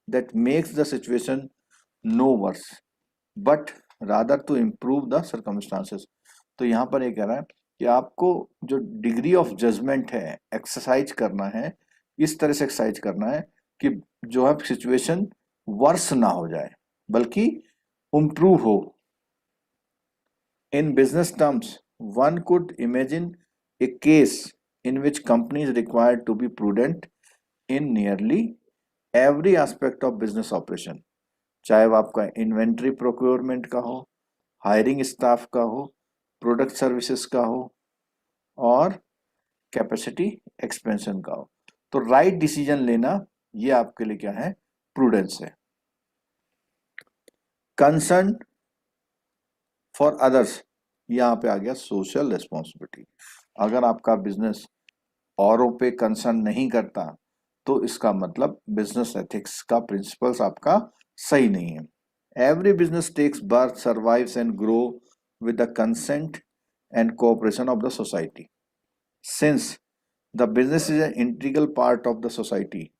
that makes the situation no worse but rather to improve the circumstances। तो यहाँ पर ये कह रहा है कि आपको जो डिग्री ऑफ जजमेंट है एक्सरसाइज करना है, इस तरह से एक्सरसाइज करना है कि जो है सिचुएशन वर्स ना हो जाए बल्कि इम्प्रूव हो। In business terms one could imagine A case in which company is required to be prudent in nearly every aspect of business operation, चाहे वो आपका इन्वेंट्री प्रोक्योरमेंट का हो, हायरिंग स्टाफ का हो, प्रोडक्ट सर्विसेज का हो और कैपेसिटी एक्सपेंशन का हो। तो राइट डिसीजन लेना ये आपके लिए क्या है, प्रूडेंस है। कंसर्न फॉर अदर्स, यहाँ पे आ गया सोशल रिस्पॉन्सिबिलिटी। अगर आपका बिजनेस औरों पे कंसर्न नहीं करता तो इसका मतलब बिजनेस एथिक्स का प्रिंसिपल्स आपका सही नहीं है। Every business takes birth, survives and grow with the consent and cooperation of the society. Since the business is an integral part of the society,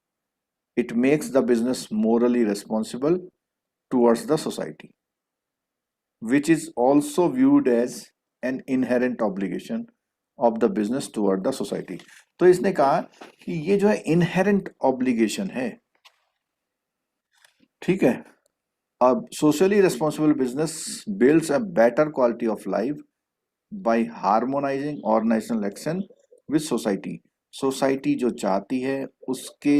it makes the business morally responsible towards the society, which is also viewed as an inherent obligation of the business toward the society। तो इसने कहा कि ये जो है inherent obligation है, ठीक है। अब socially responsible business builds a better quality of life by harmonizing organizational action with society. Society जो चाहती है उसके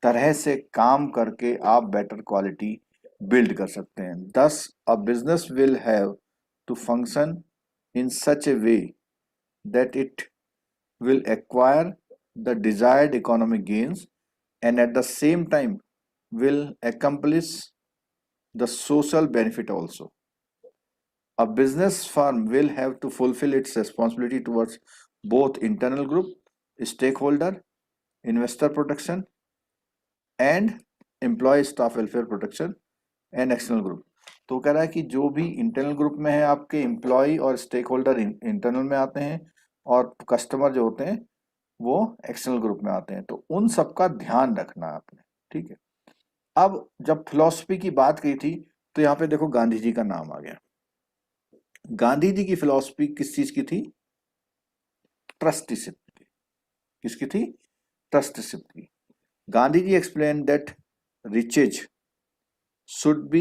तरह से काम करके आप बेटर क्वालिटी बिल्ड कर सकते हैं। Thus, a business will have to function in such a way that it will acquire the desired economic gains and at the same time will accomplish the social benefit also. A business firm will have to fulfill its responsibility towards both internal group, stakeholder, investor protection and employee staff welfare protection and external group. तो कह रहा है कि जो भी internal group में है आपके एम्प्लॉय और स्टेक होल्डर इंटरनल में आते हैं और कस्टमर जो होते हैं वो एक्सटर्नल ग्रुप में आते हैं, तो उन सब का ध्यान रखना आपने, ठीक है। अब जब फिलॉसफी की बात की थी तो यहाँ पे देखो गांधी जी का नाम आ गया। गांधी जी की फिलॉसफी किस चीज की थी, ट्रस्टीशिप की। किसकी थी, ट्रस्टीशिप की। Gandhi ji explain that riches should be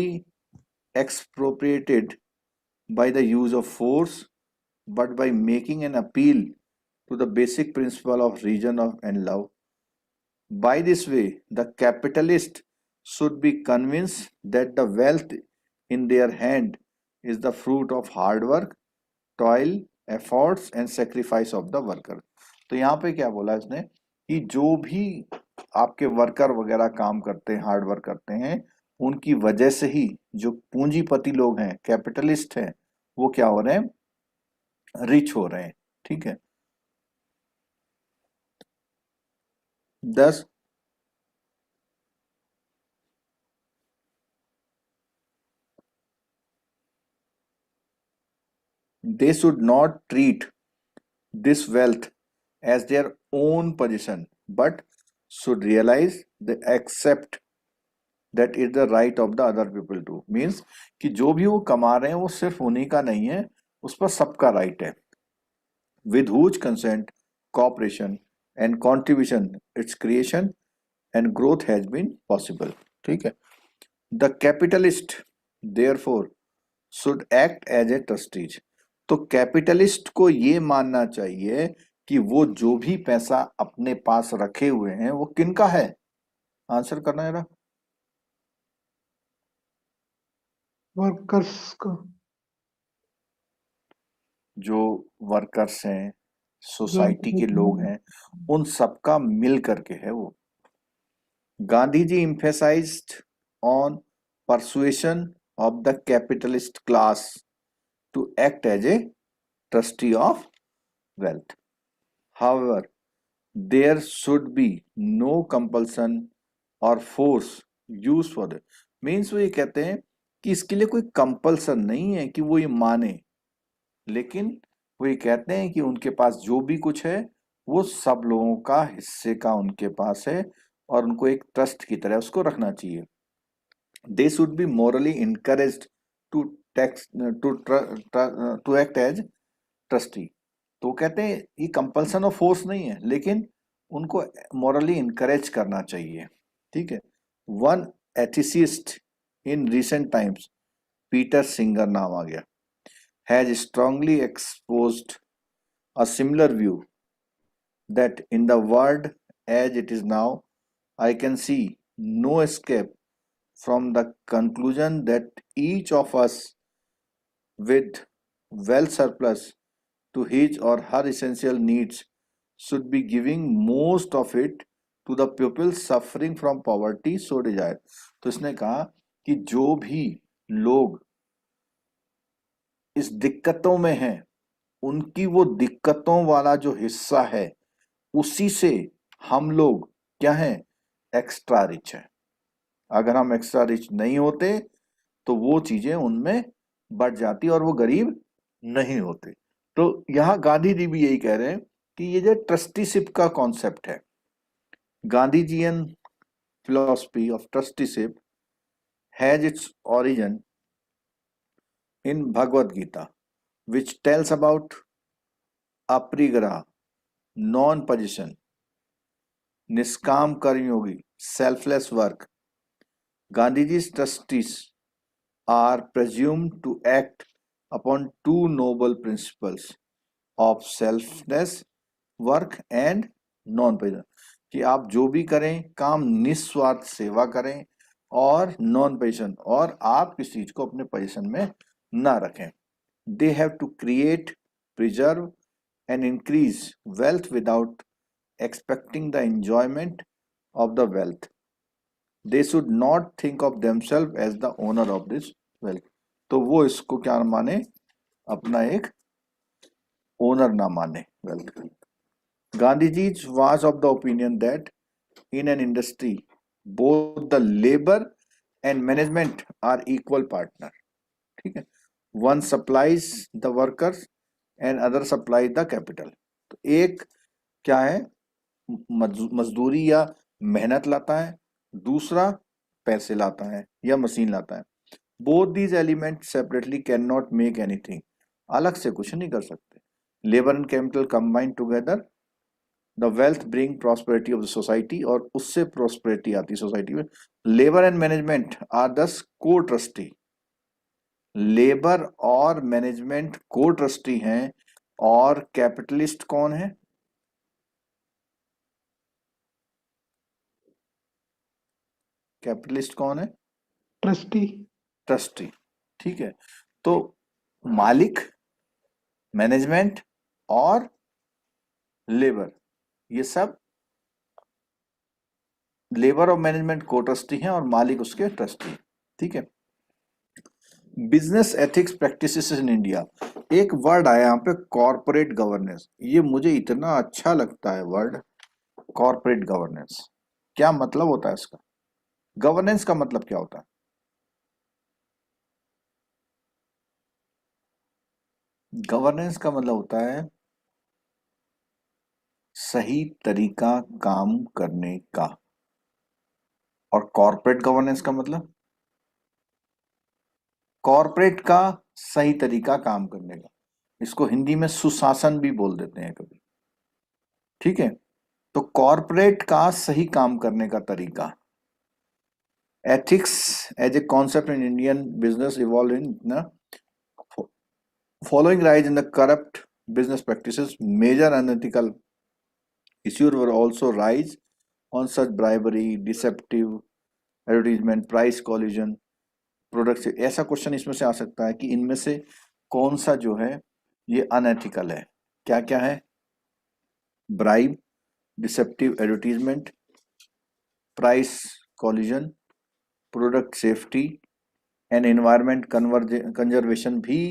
expropriated by the use of force but by making an appeal to the basic principle of reason and love. By this way, the capitalist should be convinced that the wealth in their hand is the fruit of hard work, toil, efforts and sacrifice of the worker। तो यहाँ पे क्या बोला इसने कि जो भी आपके वर्कर वगैरह काम करते हैं, हार्ड वर्क करते हैं, उनकी वजह से ही जो पूंजीपति लोग हैं, कैपिटलिस्ट हैं, वो क्या हो रहे हैं, रिच हो रहे हैं, ठीक है। 10 they should not treat this wealth as their own possession but should realize they accept that is the right of the other people to, means कि जो भी वो कमा रहे हैं वो सिर्फ उन्हीं का नहीं है, उस पर सबका राइट है। With whose consent, cooperation and contribution its creation and growth has been possible. ठीक है। The capitalist therefore should act as a trustees. तो कैपिटलिस्ट को ये मानना चाहिए कि वो जो भी पैसा अपने पास रखे हुए हैं वो किनका है। आंसर करना जरा। वर्कर्स का। जो वर्कर्स हैं, सोसाइटी के लोग हैं, उन सबका मिल करके है वो। Gandhi ji emphasized on persuasion of the capitalist class to act as a trustee of wealth. However, there should be no compulsion or force used for it. Means वो ये कहते हैं कि इसके लिए कोई कंपल्सन नहीं है कि वो ये माने, लेकिन वो ये कहते हैं कि उनके पास जो भी कुछ है वो सब लोगों का हिस्से का उनके पास है और उनको एक ट्रस्ट की तरह उसको रखना चाहिए। They should be morally encouraged to to act as trustee. तो कहते हैं ये कंपल्सन और फोर्स नहीं है, लेकिन उनको मोरली इनकरेज करना चाहिए। ठीक है। One ethicist in recent times, Peter Singer नाम आ गया, has strongly exposed a similar view that in the world as it is now, I can see no escape from the conclusion that each of us with wealth surplus to his or her essential needs should be giving most of it to the people suffering from poverty so desired. तो इसने कहा कि जो भी लोग इस दिक्कतों में हैं उनकी वो दिक्कतों वाला जो हिस्सा है उसी से हम लोग क्या हैं, एक्स्ट्रा रिच है। अगर हम एक्स्ट्रा रिच नहीं होते तो वो चीजें उनमें बढ़ जाती और वो गरीब नहीं होते। तो यहाँ गांधी जी भी यही कह रहे हैं कि ये जो ट्रस्टीशिप का कॉन्सेप्ट है, गांधीजियन philosophy of trusteeship has its origin in Bhagavad Gita, which tells about aparigraha, non-possession, niskam karm yogi, selfless work. Gandhiji's trustees are presumed to act upon two noble principles of selfless work and non-possession, कि आप जो भी करें काम निस्वार्थ सेवा करें और नॉन पोजीशन, और आप किसी चीज को अपने पोजीशन में ना रखें। They have to create, preserve and increase wealth without expecting the enjoyment of the wealth. They should not think of themself as the owner of this wealth. तो वो इसको क्या माने, अपना एक ओनर ना माने वेल्थ का। Gandhiji was of the opinion that in an industry both the labor and management are equal partner. ठीक है। One supplies the workers and other supplies the capital. तो एक क्या है, मजदूरी या मेहनत लाता है, दूसरा पैसे लाता है या मशीन लाता है। Both these elements separately cannot make anything. अलग से कुछ नहीं कर सकते। Labor and capital combined together the wealth bring prosperity of the society, और उससे prosperity आती सोसाइटी में। लेबर एंड मैनेजमेंट आर दस को ट्रस्टी। लेबर और मैनेजमेंट को ट्रस्टी हैं, और कैपिटलिस्ट कौन है, कैपिटलिस्ट कौन है, ट्रस्टी। ट्रस्टी। ठीक है। तो मालिक, मैनेजमेंट और लेबर, ये सब लेबर और मैनेजमेंट को ट्रस्टी हैं और मालिक उसके ट्रस्टी। ठीक है। Business ethics practices in India, एक वर्ड आया यहाँ पे, कॉर्पोरेट गवर्नेंस। ये मुझे इतना अच्छा लगता है वर्ड कॉर्पोरेट गवर्नेंस। क्या मतलब होता है इसका? गवर्नेंस का मतलब क्या होता है? गवर्नेंस का मतलब होता है सही तरीका काम करने का और कॉर्पोरेट गवर्नेंस का मतलब कॉर्पोरेट का सही तरीका काम करने का, इसको हिंदी में सुशासन भी बोल देते हैं कभी, ठीक है। तो कॉर्पोरेट का सही काम करने का तरीका, ethics as a concept in Indian business evolve in following rise in the corrupt business practices, major unethical issues were also rise on such bribery, deceptive advertisement, price collusion, product से। ऐसा question इसमें से आ सकता है कि इनमें से कौन सा जो है ये अनएथिकल है। क्या क्या है? Bribe, deceptive advertisement, price collision, product safety and environment conservation भी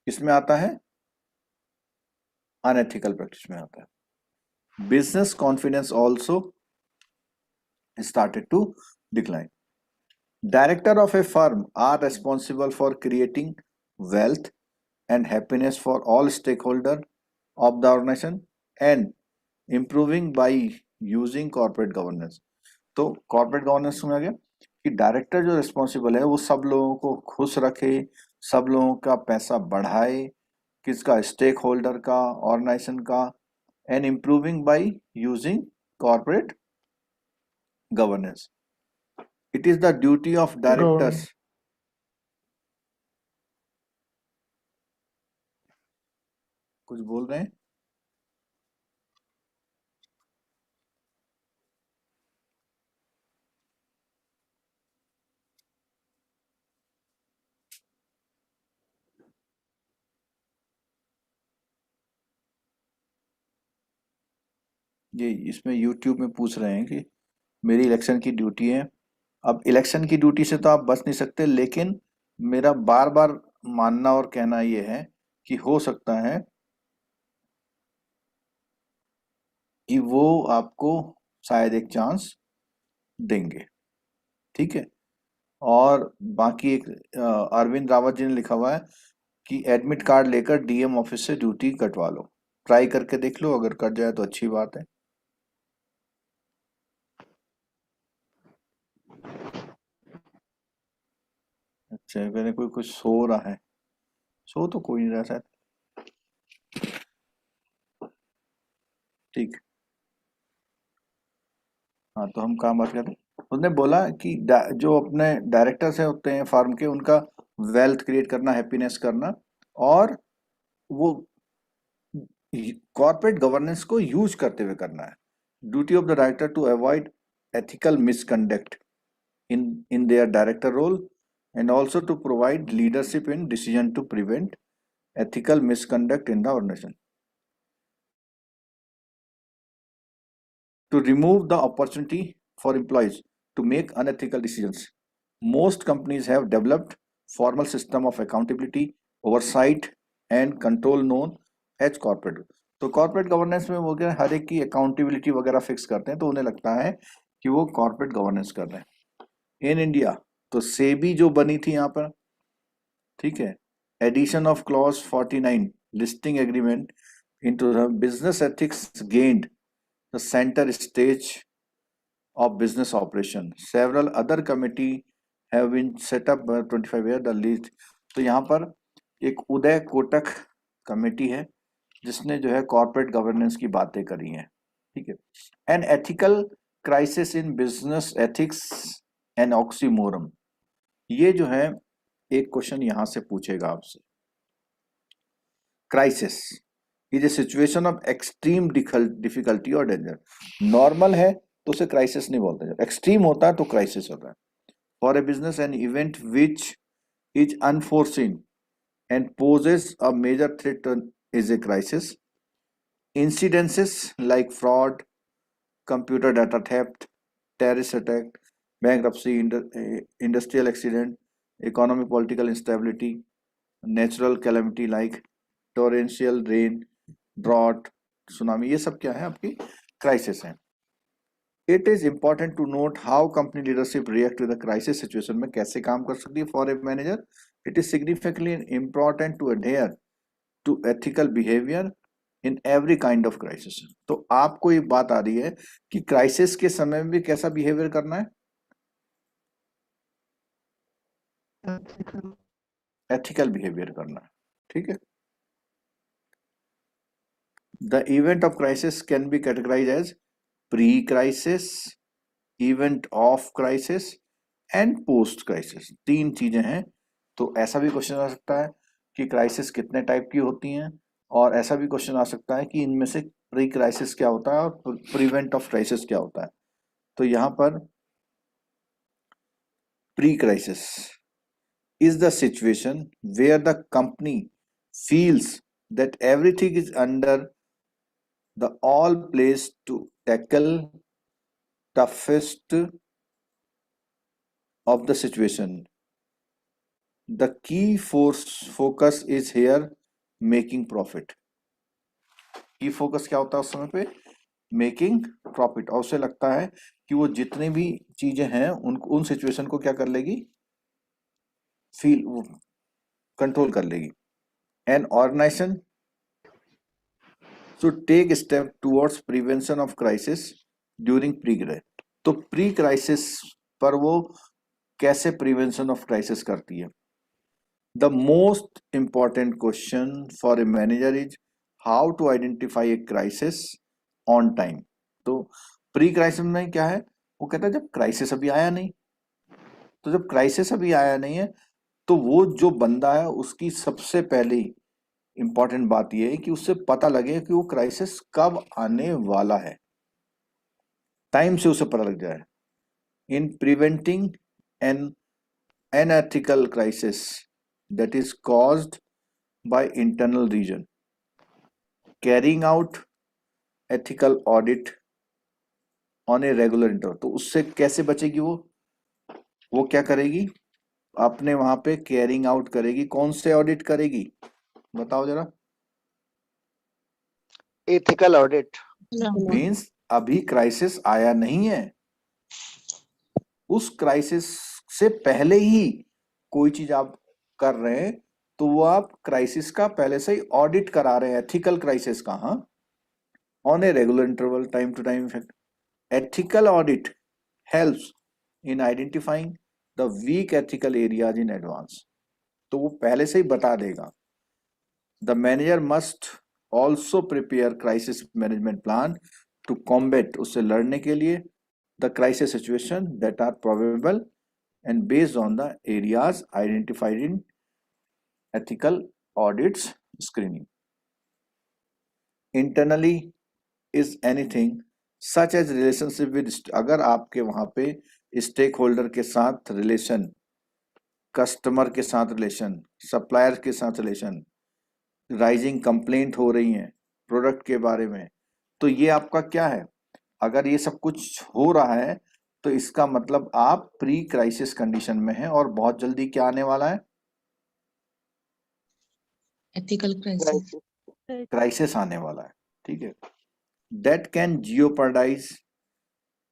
इसमें आता है, अनएथिकल प्रैक्टिस में आता है। Business confidence also started to decline. Director of a firm are responsible for creating wealth and happiness for all stakeholders of the organization and improving by using corporate governance। तो corporate governance में आ गया कि director जो responsible है वो सब लोगों को खुश रखे, सब लोगों का पैसा बढ़ाए, किसका? स्टेक होल्डर का, ऑर्गेनाइजेशन का, and improving by using corporate governance. It is the duty of directors कुछ बोल रहे हैं? ये इसमें YouTube में पूछ रहे हैं कि मेरी इलेक्शन की ड्यूटी है। अब इलेक्शन की ड्यूटी से तो आप बच नहीं सकते, लेकिन मेरा बार बार मानना और कहना ये है कि हो सकता है कि वो आपको शायद एक चांस देंगे, ठीक है। और बाकी एक अरविंद रावत जी ने लिखा हुआ है कि एडमिट कार्ड लेकर डीएम ऑफिस से ड्यूटी कटवा लो, ट्राई करके देख लो, अगर कट जाए तो अच्छी बात है। अच्छा, मैंने कोई कुछ सो रहा है, सो तो कोई नहीं रहा शायद, ठीक। हाँ, तो हम काम बात करते हैं। उसने बोला कि जो अपने डायरेक्टर्स हैं होते हैं फार्म के, उनका वेल्थ क्रिएट करना, हैप्पीनेस करना, और वो कॉर्पोरेट गवर्नेंस को यूज करते हुए करना है। Duty of the director to avoid ethical misconduct in their director role and also to provide leadership in decision to prevent ethical misconduct in the organization, to remove the opportunity for employees to make unethical decisions. Most companies have developed formal system of accountability, oversight and control known as corporate। तो corporate governance में वो क्या, हर एक की accountability वगैरह fix करते हैं, तो उन्हें लगता है कि वो कॉर्पोरेट गवर्नेंस कर रहे हैं। इन इंडिया तो सेबी जो बनी थी यहाँ पर, ठीक है, addition of clause 49 listing agreement into the business ethics gained the centre stage of business operation. Several other committee have been set up 25 year the least. तो यहाँ पर एक उदय कोटक कमेटी है जिसने जो है कॉर्पोरेट गवर्नेंस की बातें करी हैं, ठीक है। An ethical crisis in business ethics an oxymoron, ये जो है एक क्वेश्चन यहां से पूछेगा आपसे। Crisis is a situation of extreme difficulty और डेंजर। नॉर्मल है तो उसे क्राइसिस नहीं बोलते, जब एक्सट्रीम होता है तो क्राइसिस होता है। For a business an event which is unforeseen and poses a major threat is a crisis. Incidences like fraud, computer data theft, terrorist attack, bankruptcy, industrial accident, economic political instability, natural calamity like torrential rain, drought, tsunami, ये सब क्या है आपकी crisis है। It is important to note how company leadership react to the crisis situation में कैसे काम कर सकती है। For a manager, it is significantly important to adhere to ethical behavior in every kind of crisis. तो आपको ये बात आ रही है कि क्राइसिस के समय में भी कैसा बिहेवियर करना है, ethical. एथिकल बिहेवियर करना, ठीक है। The event of crisis can be categorize as pre crisis, event of crisis and post crisis. 3 चीजें हैं। तो ऐसा भी क्वेश्चन आ सकता है कि क्राइसिस कितने टाइप की होती हैं, और ऐसा भी क्वेश्चन आ सकता है कि इनमें से प्री क्राइसिस क्या होता है और प्रिवेंट ऑफ क्राइसिस क्या होता है। तो यहाँ पर pre crisis is the situation where the company feels that everything is under the all place to tackle toughest of the situation. The key focus is here making profit. Key focus क्या होता है उस समय पे? Making profit। और उसे लगता है कि वो जितनी भी चीजें हैं उन सिचुएशन को क्या कर लेगी, फील कंट्रोल कर लेगी। An organization should take step towards prevention of crisis during pre-crisis। तो प्री क्राइसिस पर वो कैसे प्रिवेंशन ऑफ क्राइसिस करती है। The most important question for a manager is how to identify a crisis on time. तो pre crisis में क्या है, वो कहता है जब क्राइसिस अभी आया नहीं, तो जब क्राइसिस अभी आया नहीं है तो वो जो बंदा है उसकी सबसे पहली इंपॉर्टेंट बात यह है कि उससे पता लगे कि वो क्राइसिस कब आने वाला है, टाइम से उसे पता लग जाए। In preventing an unethical crisis that is caused by internal reason, carrying out ethical audit on a regular interval. तो उससे कैसे बचेगी वो क्या करेगी, अपने वहां पे कैरिंग आउट करेगी। कौन से ऑडिट करेगी बताओ जरा। Ethical audit. मीन्स अभी क्राइसिस आया नहीं है, उस क्राइसिस से पहले ही कोई चीज आप कर रहे हैं तो वो आप क्राइसिस का पहले से ही ऑडिट करा रहे हैं, एथिकल क्राइसिस का। हाँ, on a regular interval, time to time effect. Ethical audit helps in identifying the weak ethical areas in advance. तो वो पहले से ही बता देगा। The manager must also prepare crisis management plan to combat, उससे लड़ने के लिए, the crisis situation that are probable and based on the areas identified in ethical audits screening. Internally is anything such as relationship with, अगर आपके वहां पे stake holder के साथ रिलेशन, कस्टमर के साथ रिलेशन, सप्लायर के साथ रिलेशन, राइजिंग कंप्लेंट हो रही हैं प्रोडक्ट के बारे में, तो ये आपका क्या है, अगर ये सब कुछ हो रहा है तो इसका मतलब आप प्री क्राइसिस कंडीशन में हैं और बहुत जल्दी क्या आने वाला है, एथिकल क्राइसिस। क्राइसिस आने वाला है। ठीक है, that can jeopardise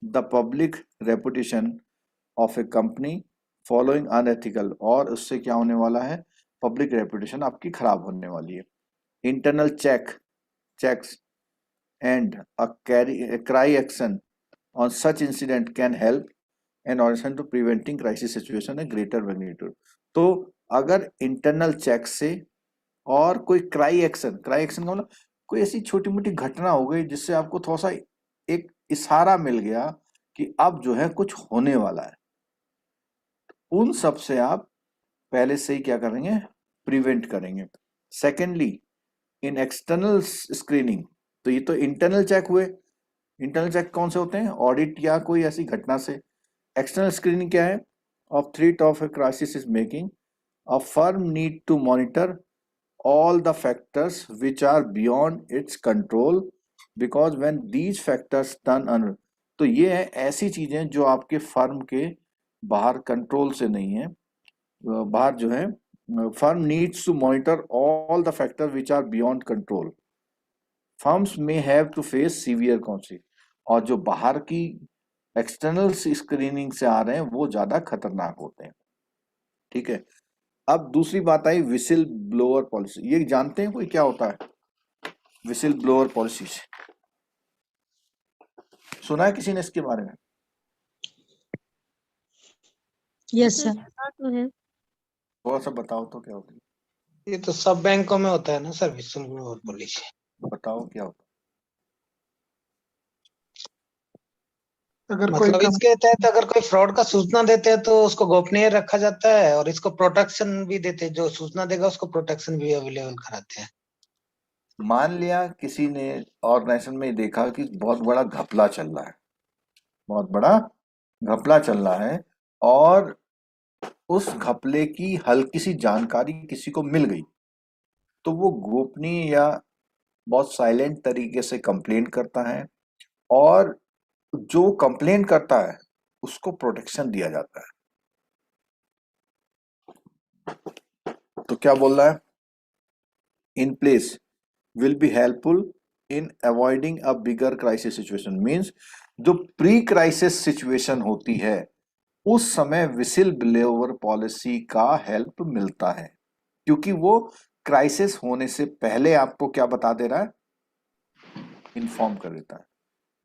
the public reputation of A company following unethical, और उससे क्या होने वाला है, पब्लिक रेपुटेशन आपकी खराब होने वाली है। Internal checks and a cry action on such incident can help an organization to preventing crisis situation a greater magnitude. तो अगर इंटरनल चेक से और कोई क्राई एक्शन का मतलब कोई ऐसी छोटी मोटी घटना हो गई जिससे आपको थोड़ा सा एक इशारा मिल गया कि अब जो है कुछ होने वाला है, उन सब से आप पहले से ही क्या करेंगे, प्रिवेंट करेंगे। सेकेंडली, इन एक्सटर्नल स्क्रीनिंग, तो ये तो इंटरनल चेक हुए। इंटरनल चेक कौन से होते हैं, ऑडिट या कोई ऐसी घटना से। एक्सटर्नल स्क्रीनिंग क्या है, of threat of a crisis is making a firm need to monitor all the factors which are beyond its control because when these factors turn on, तो ये है ऐसी चीजें जो आपके फर्म के बाहर कंट्रोल से नहीं है, बाहर जो है, firm needs to monitor all the factor which are beyond control. Firms में have to face severe consequence, और जो बाहर की एक्सटर्नल स्क्रीनिंग से आ रहे हैं वो ज्यादा खतरनाक होते हैं। ठीक है, अब दूसरी बात आई विसिल ब्लोअर पॉलिसी। ये जानते हैं कोई क्या होता है विसिल ब्लोअर पॉलिसी? सुना है किसी ने इसके बारे में? Yes sir. तो है थोड़ा सा बताओ तो क्या होता है, ये तो सब बैंकों में होता है ना सर, विसल ब्लोअर पॉलिसी। बताओ क्या होता अगर कोई मतलब इसके तहत अगर कोई फ्रॉड का सूचना देते हैं तो उसको गोपनीय रखा जाता है, और इसको प्रोटेक्शन भी देते हैं, जो सूचना देगा उसको प्रोटेक्शन भी अवेलेबल कराते हैं। है। मान लिया किसी ने ऑर्गेनाइजेशन में देखा कि बहुत बड़ा घपला चल रहा है, बहुत बड़ा घपला चल रहा है, और उस घपले की हल्की सी जानकारी किसी को मिल गई, तो वो गोपनीय या बहुत साइलेंट तरीके से कंप्लेंट करता है, और जो कंप्लेंट करता है उसको प्रोटेक्शन दिया जाता है। तो क्या बोल रहा है, in place will be helpful in avoiding a bigger crisis situation. Means जो प्री क्राइसिस सिचुएशन होती है उस समय विसिल ब्लोअर पॉलिसी का हेल्प मिलता है, क्योंकि वो क्राइसिस होने से पहले आपको क्या बता दे रहा है, इन्फॉर्म कर देता है।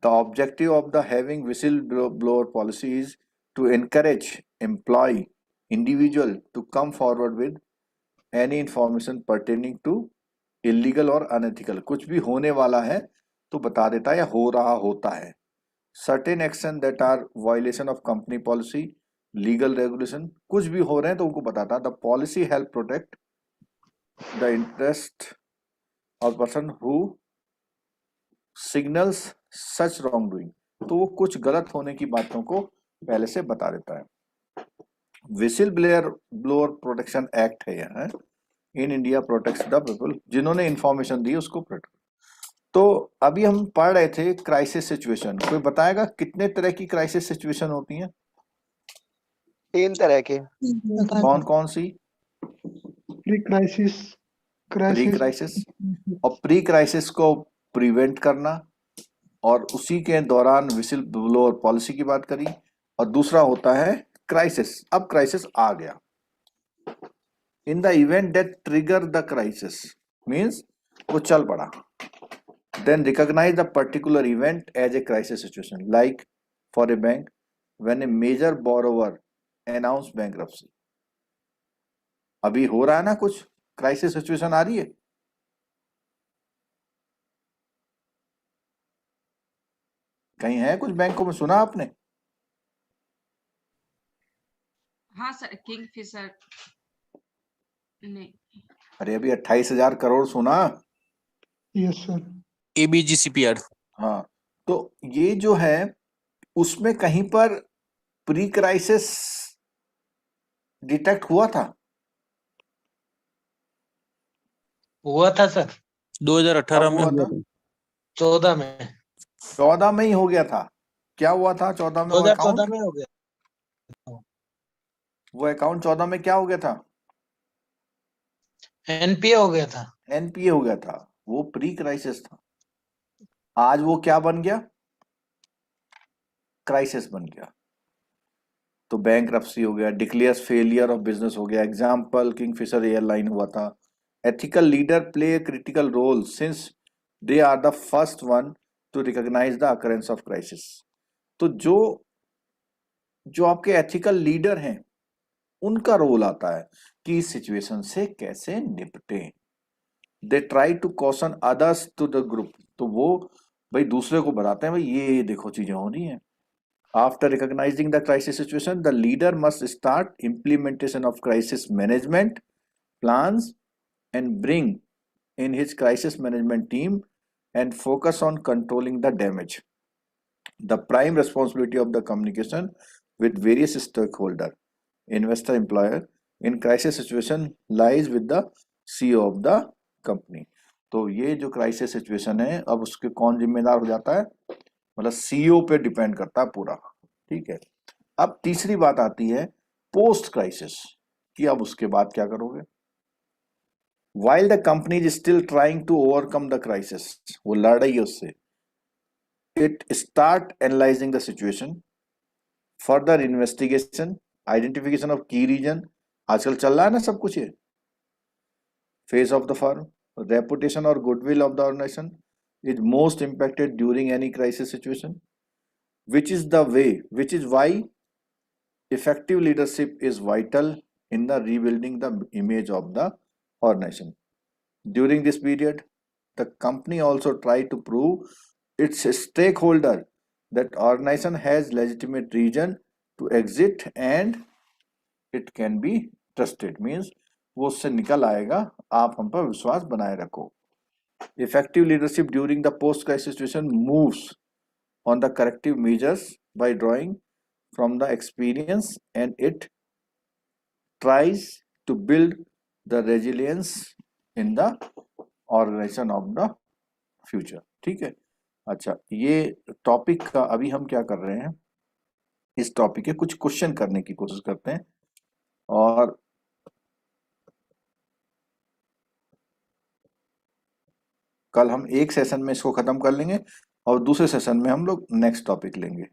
The objective of the having whistle blower policy is to encourage employ individual to come forward with any information pertaining to illegal or unethical. कुछ भी होने वाला है तो बता देता है या हो रहा होता है। Certain action that are violation of company policy, legal regulation, कुछ भी हो रहे हैं तो उनको बताता है। The policy help protect the interest of person who signals such wrong doing, तो वो कुछ गलत होने की बातों को पहले से बता देता है। विसिल ब्लोअर प्रोटेक्शन एक्ट है यह, in India protects the people, जिन्होंने इंफॉर्मेशन दी उसको प्रोटेक्ट। तो अभी हम पढ़ रहे थे क्राइसिस सिचुएशन, कोई बताएगा कितने तरह की क्राइसिस सिचुएशन होती हैं? 3 तरह के। कौन कौन सी? प्री क्राइसिस, प्री क्राइसिस, और प्री क्राइसिस को प्रिवेंट करना, और उसी के दौरान विसिल ब्लोअर पॉलिसी की बात करी। और दूसरा होता है क्राइसिस, अब क्राइसिस आ गया। In the event that trigger the crisis, means वो चल पड़ा, then recognize the particular event as a crisis situation, like for a bank when a major borrower announce bankruptcy। अभी हो रहा है ना कुछ क्राइसिस सिचुएशन आ रही है, कहीं है कुछ बैंकों में, सुना आपने? हाँ सर, किंगफिशर नहीं। अरे अभी 28,000 करोड़ सुना। Yes sir, ABGCPR। हाँ, तो ये जो है उसमें कहीं पर प्री क्राइसिस डिटेक्ट हुआ था? हुआ था सर, 2018 कब में हुआ हुआ था? था। 14 में। 14 में ही हो गया था। क्या हुआ था 14 में? वो 2014 अकाउंट, में हो गया। वो अकाउंट 14 में क्या हो गया था? एनपीए हो गया था। एनपीए हो गया था, वो प्री क्राइसिस था। आज वो क्या बन गया? क्राइसिस बन गया। तो बैंक्रप्सी हो गया, डिक्लेयर्स फेलियर ऑफ बिजनेस हो गया। एग्जांपल किंगफिशर एयरलाइन हुआ था। Ethical leader play a critical role since they are the first one to recognize the occurrence of crisis. तो जो आपके एथिकल लीडर हैं उनका रोल आता है कि इस सिचुएशन से कैसे निपटें। They try to caution others to the group, तो वो भाई दूसरे को बताते हैं भाई ये देखो चीजें हो रही हैं। After recognizing the crisis situation, the leader must start implementation of crisis management plans and bring in his crisis management team and focus on controlling the damage. The prime responsibility of the communication with various stakeholder, investor, employer in crisis situation lies with the CEO of the company. तो ये जो crisis situation है अब उसके कौन जिम्मेदार हो जाता है, मतलब सीईओ पे डिपेंड करता है पूरा। ठीक है, अब तीसरी बात आती है पोस्ट क्राइसिस कि अब उसके बाद क्या करोगे। While the company is still trying to overcome the crisis, वो लड़ रही है उससे, it start analysing the situation, further investigation, identification of key reason, आजकल चल रहा है ना सब कुछ ये, face of the firm, reputation और goodwill of the organisation is most impacted during any crisis situation, which is why effective leadership is vital in the rebuilding the image of the organization. During this period, the company also tried to prove its stakeholder that organization has legitimate reason to exit and it can be trusted. Means वो उससे निकल आएगा, आप हम पर विश्वास बनाए रखो. Effective leadership during the post-crisis situation moves on the corrective measures by drawing from the experience and it tries to build the resilience in the organization of the future. ठीक है. अच्छा, ये टॉपिक का अभी हम क्या कर रहे हैं, इस टॉपिक के कुछ क्वेश्चन करने की कोशिश करते हैं और कल हम एक सेशन में इसको खत्म कर लेंगे और दूसरे सेशन में हम लोग नेक्स्ट टॉपिक लेंगे.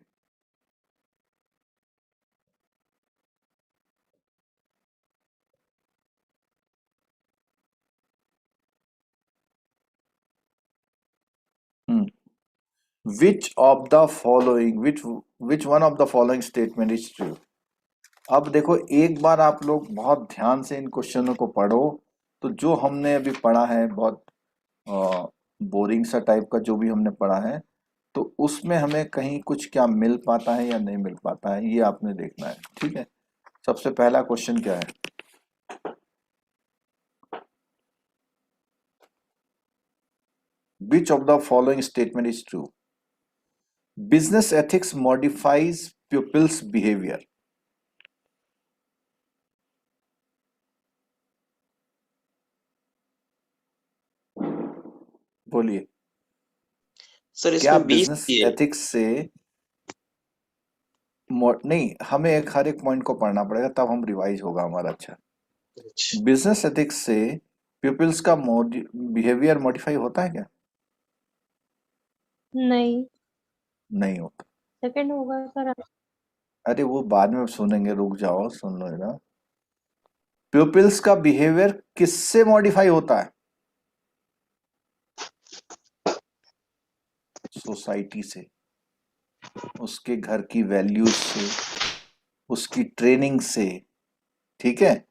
Which one of the following statement is true? अब देखो, एक बार आप लोग बहुत ध्यान से इन क्वेश्चनों को पढ़ो तो जो हमने अभी पढ़ा है बहुत बोरिंग सा टाइप का जो भी हमने पढ़ा है, तो उसमें हमें कहीं कुछ क्या मिल पाता है या नहीं मिल पाता है, ये आपने देखना है. ठीक है. सबसे पहला क्वेश्चन क्या है, which of the following statement is true? Business ethics modifies pupils' behavior. बोलिए. सर क्या इसमें 20 बिजनेस एथिक्स से नहीं, हमें हर एक पॉइंट को पढ़ना पड़ेगा तब हम रिवाइज होगा हमारा. अच्छा, बिजनेस एथिक्स से पीपल्स का बिहेवियर मॉडिफाई होता है क्या? नहीं होता. सेकंड होगा सर. अरे वो बाद में सुनेंगे, रुक जाओ, सुन लो ना. पीपल्स का बिहेवियर किससे मॉडिफाई होता है? सोसाइटी से, उसके घर की वैल्यूज से, उसकी ट्रेनिंग से. ठीक है,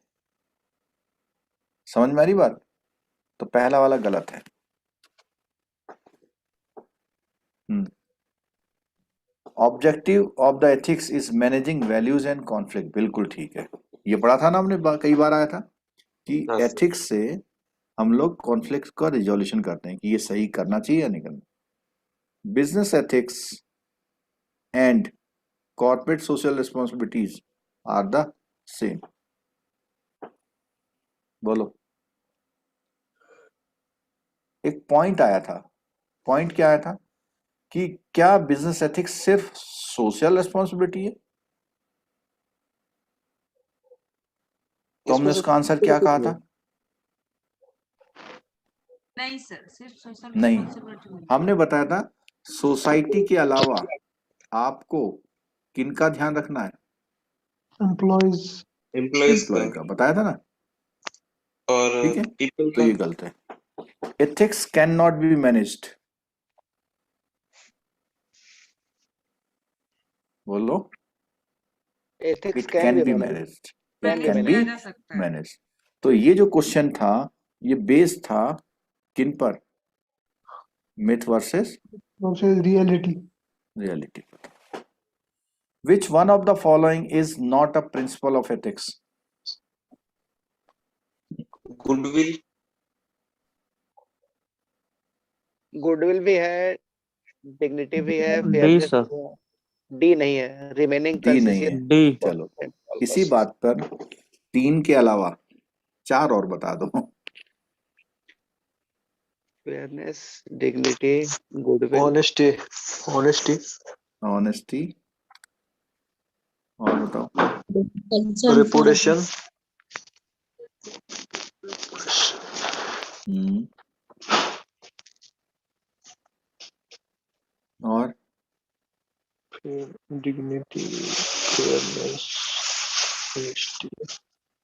समझ में आ रही बात? तो पहला वाला गलत है. Objective of the ethics is managing values and conflict. बिल्कुल ठीक है, ये पढ़ा था ना हमने, कई बार आया था कि एथिक्स से हम लोग कॉन्फ्लिक्ट का रिजोल्यूशन करते हैं कि ये सही करना चाहिए या नहीं करना. Business ethics and corporate social responsibilities are the same. बोलो. एक पॉइंट आया था. पॉइंट क्या आया था कि क्या बिजनेस एथिक्स सिर्फ सोशल रिस्पॉन्सिबिलिटी है? तो हमने उसका आंसर क्या कहा था? नहीं सर, सिर्फ सोशल नहीं, रिस्पॉन्सिबिलिटी. हमने बताया था सोसाइटी के अलावा आपको किनका ध्यान रखना है? एम्प्लॉय का बताया था ना. और ठीक है, people तो ये गलत है. Ethics can not be managed. बोलो. Ethics it can can be be managed. Managed. Can it be can managed. Be किया जा सकता है. मैनेज्ड. तो ये जो क्वेश्चन था ये बेस्ड था किन पर? Myth versus reality. Reality. Which one of the following is not a principle of ethics? goodwill, Goodwill भी है, dignity भी है, डी fairness सर. भी है. D नहीं है. Remaining डी नहीं है. consistent. डी. चलो, इसी बात पर 3 के अलावा 4 और बता दो. Fairness, dignity, goodwill. honesty, honesty. और बताओ. Concern for reputation, और dignity, fairness, honesty,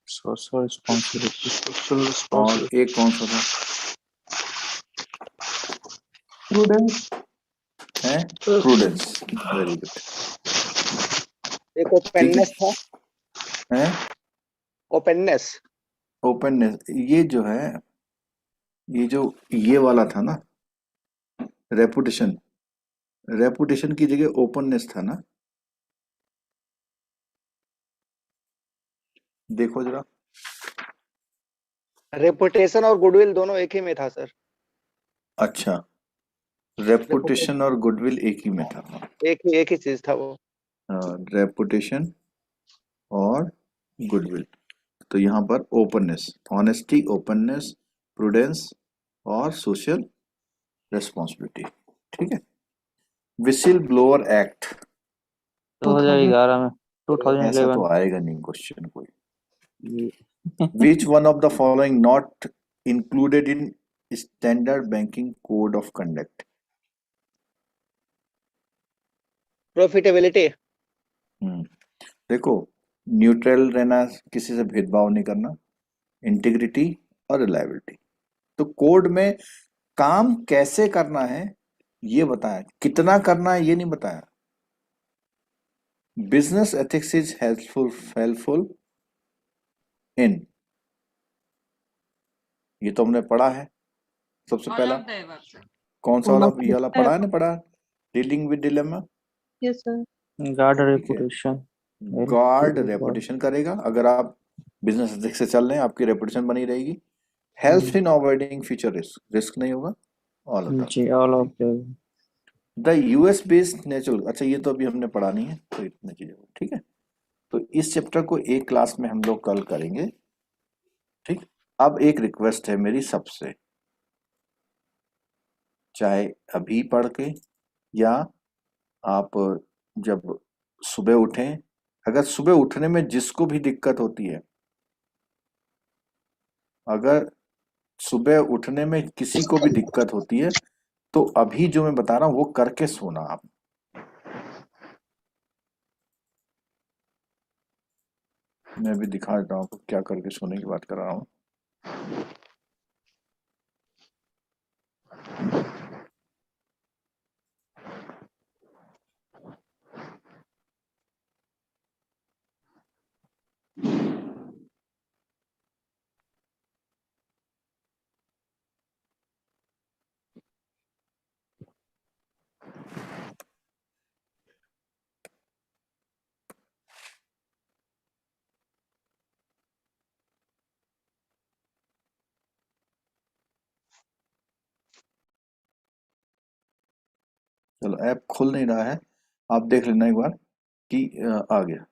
social responsibility. social और responsibility. एक कौन सा था? प्रूडेंस. है प्रूडेंस. Very good. एक openness था. है ओपननेस। ओपननेस, ये जो है, ये वाला था ना, रेपुटेशन, रेपुटेशन की जगह ओपननेस था ना, देखो जरा। रेपुटेशन और गुडविल दोनों एक ही में था सर। अच्छा, रेपुटेशन और गुडविल एक ही में था। एक ही चीज था वो। रेपुटेशन और गुडविल, तो यहाँ पर ओपननेस, ऑनेस्टी, ओपननेस, प्रूडेंस और सोशल रिस्पॉन्सिबिलिटी। ठीक है। विसिल ब्लोअर एक्ट, 2011 में, ऐसा 2011। तो आएगा नहीं क्वेश्चन कोई। Which one of the following not included in standard banking code of conduct? Profitability. देखो, न्यूट्रल रहना, किसी से भेदभाव नहीं करना, इंटीग्रिटी और रिलायबिलिटी। तो कोड में काम कैसे करना है ये बताया, कितना करना है ये नहीं बताया। Business ethics is helpful in, ये तो हमने पढ़ा है सबसे ऑल पहला। Of the above sir. कौन सा वाला, ये वाला पढ़ा है ना, पढ़ा, dealing with dilemma. Yes, sir. Guard ठीक है, रेपुटेशन, गार्ड रेपुटेशन करेगा, अगर आप बिजनेस एथिक्स से चल रहे हैं आपकी रेपुटेशन बनी रहेगी। Help in avoiding future risk, risk नहीं होगा। ऑल ऑफ जी, all of the US based natural, अच्छा ये तो अभी हमने पढ़ा नहीं है, तो इतनी चीजें। ठीक है, तो इस चैप्टर को एक क्लास में हम लोग कल करेंगे। ठीक, अब एक रिक्वेस्ट है मेरी सबसे, चाहे अभी पढ़ के या आप जब सुबह उठें, अगर सुबह उठने में जिसको भी दिक्कत होती है, अगर सुबह उठने में किसी को भी दिक्कत होती है, तो अभी जो मैं बता रहा हूं वो करके सोना आप। मैं भी दिखा देता हूँ आपको क्या करके सोने की बात कर रहा हूँ। चलो, ऐप खुल नहीं रहा है, आप देख लेना एक बार कि आ गया।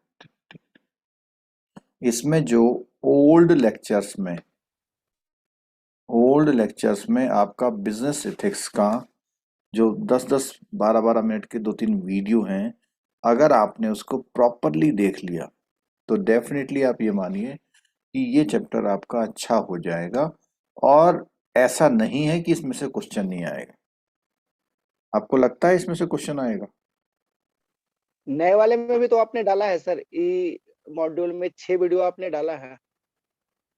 इसमें जो ओल्ड लेक्चर्स में आपका बिजनेस एथिक्स का जो 10-10, 12-12 मिनट के 2-3 वीडियो हैं, अगर आपने उसको प्रॉपरली देख लिया तो डेफिनेटली आप ये मानिए कि ये चैप्टर आपका अच्छा हो जाएगा। और ऐसा नहीं है कि इसमें से क्वेश्चन नहीं आएगा। आपको लगता है इसमें से क्वेश्चन आएगा? नए वाले में भी तो आपने डाला है सर, ई मॉड्यूल में 6 वीडियो आपने डाला है।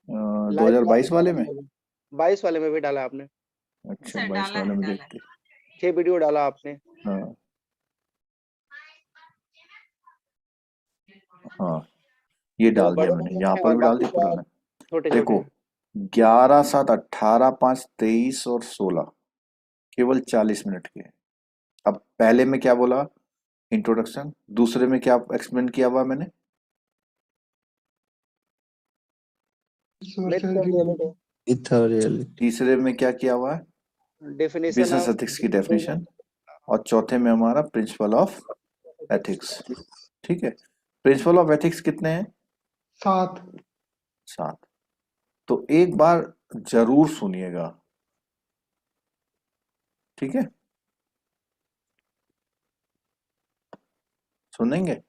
2022 वाले में, 22 वाले में भी डाला आपने। अच्छा सर 22 डाला वाले है, में डाला देखते। 6 वीडियो डाला आपने। हाँ हाँ, ये तो डाल दिया बड़े मैंने, में यहाँ हैं पर और भी डाल बाकी दिया पुराना। छोटे देखो, छोटे। 11, 7, 18, 5, 23 और 16 केवल 40 मिनट के। अब पहले में क्या बोला, इंट्रोडक्शन। दूसरे में क्या एक्सप्लेन किया हुआ मैंने, social तीसरे में क्या किया हुआ है, डेफिनेशन बिजनेस एथिक्स की डेफिनेशन, और चौथे में हमारा प्रिंसिपल ऑफ एथिक्स। ठीक है, प्रिंसिपल ऑफ एथिक्स कितने हैं? 7। तो एक बार जरूर सुनिएगा, ठीक है, सुनेंगे?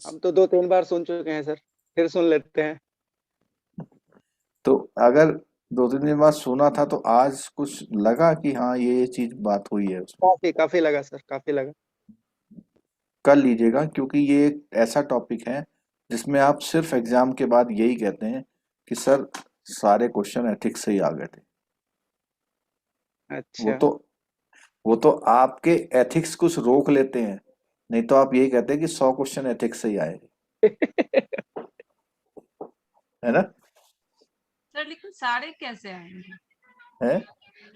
हम तो 2-3 बार सुन चुके हैं सर, फिर सुन लेते हैं। तो अगर 2-3 दिन बाद सुना था तो आज कुछ लगा कि हाँ ये चीज बात हुई है उसमें? काफी लगा सर, काफी लगा। कर लीजिएगा, क्योंकि ये एक ऐसा टॉपिक है जिसमें आप सिर्फ एग्जाम के बाद यही कहते हैं कि सर सारे क्वेश्चन एथिक्स से ही आ गए थे। अच्छा। वो तो आपके एथिक्स कुछ रोक लेते हैं, नहीं तो आप यही कहते हैं कि 100 क्वेश्चन एथिक्स से ही आए। है ना? सर लेकिन सारे कैसे आएंगे? है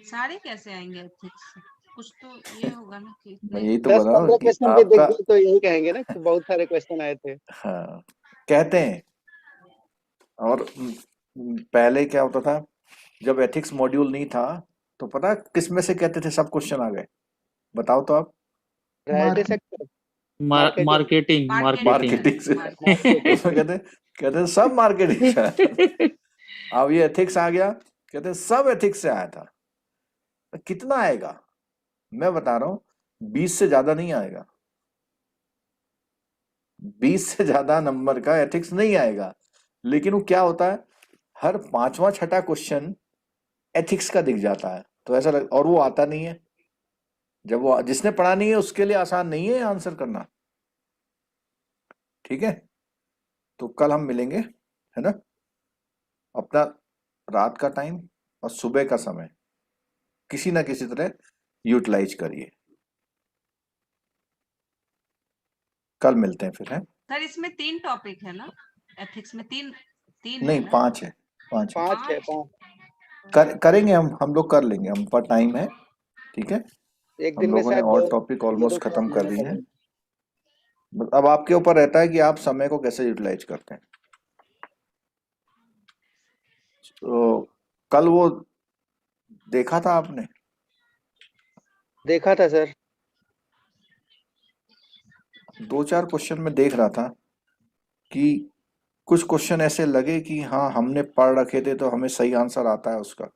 सारे कैसे आएंगे एथिक्स से? कुछ तो ये होगा ना कि मैं इतने यही तो 10-15 बताऊं कि क्वेश्चन भी देख आपका गए तो यही कहेंगे ना कि बहुत सारे क्वेश्चन आए थे। हाँ कहते हैं। और पहले क्या होता था जब एथिक्स मॉड्यूल नहीं था तो पता है किस में से कहते थे सब क्वेश्चन आ गए? बताओ तो आप। Priority market sector, marketing, marketing marketing से मार्केटिंग। उसमें कहते हैं सब मार्केटिंग से आया था। अब ये एथिक्स आ गया, कहते हैं सब एथिक्स से आया था। तो कितना आएगा? मैं बता रहा हूँ 20 से ज्यादा नहीं आएगा। 20 से ज्यादा नंबर का एथिक्स नहीं आएगा। लेकिन वो क्या होता है हर पांचवा छठा क्वेश्चन एथिक्स का दिख जाता है। तो ऐसा और वो आता नहीं है। जब वो जिसने पढ़ा नहीं है उसके लिए आसान नहीं है आंसर करना। ठीक है, तो कल हम मिलेंगे, है ना? अपना रात का टाइम और सुबह का समय किसी ना किसी तरह यूटिलाइज करिए। कल मिलते हैं फिर, है? सर इसमें 3 टॉपिक है ना? एथिक्स में 3 है नहीं ना? 5 है, 5 है। 5 है, 5 करेंगे हम लोग कर लेंगे, हम पर टाइम है। ठीक है, एक हम दिन में लोगों ने शायद और टॉपिक ये ऑलमोस्ट 2 क्लास खत्म कर नहीं दी हो है। पाएंगे। अब आपके ऊपर रहता है कि आप समय को कैसे यूटिलाइज करते हैं। तो कल वो देखा था आपने? देखा था सर। 2-4 क्वेश्चन में देख रहा था कि कुछ क्वेश्चन ऐसे लगे कि हाँ हमने पढ़ रखे थे तो हमें सही आंसर आता है उसका।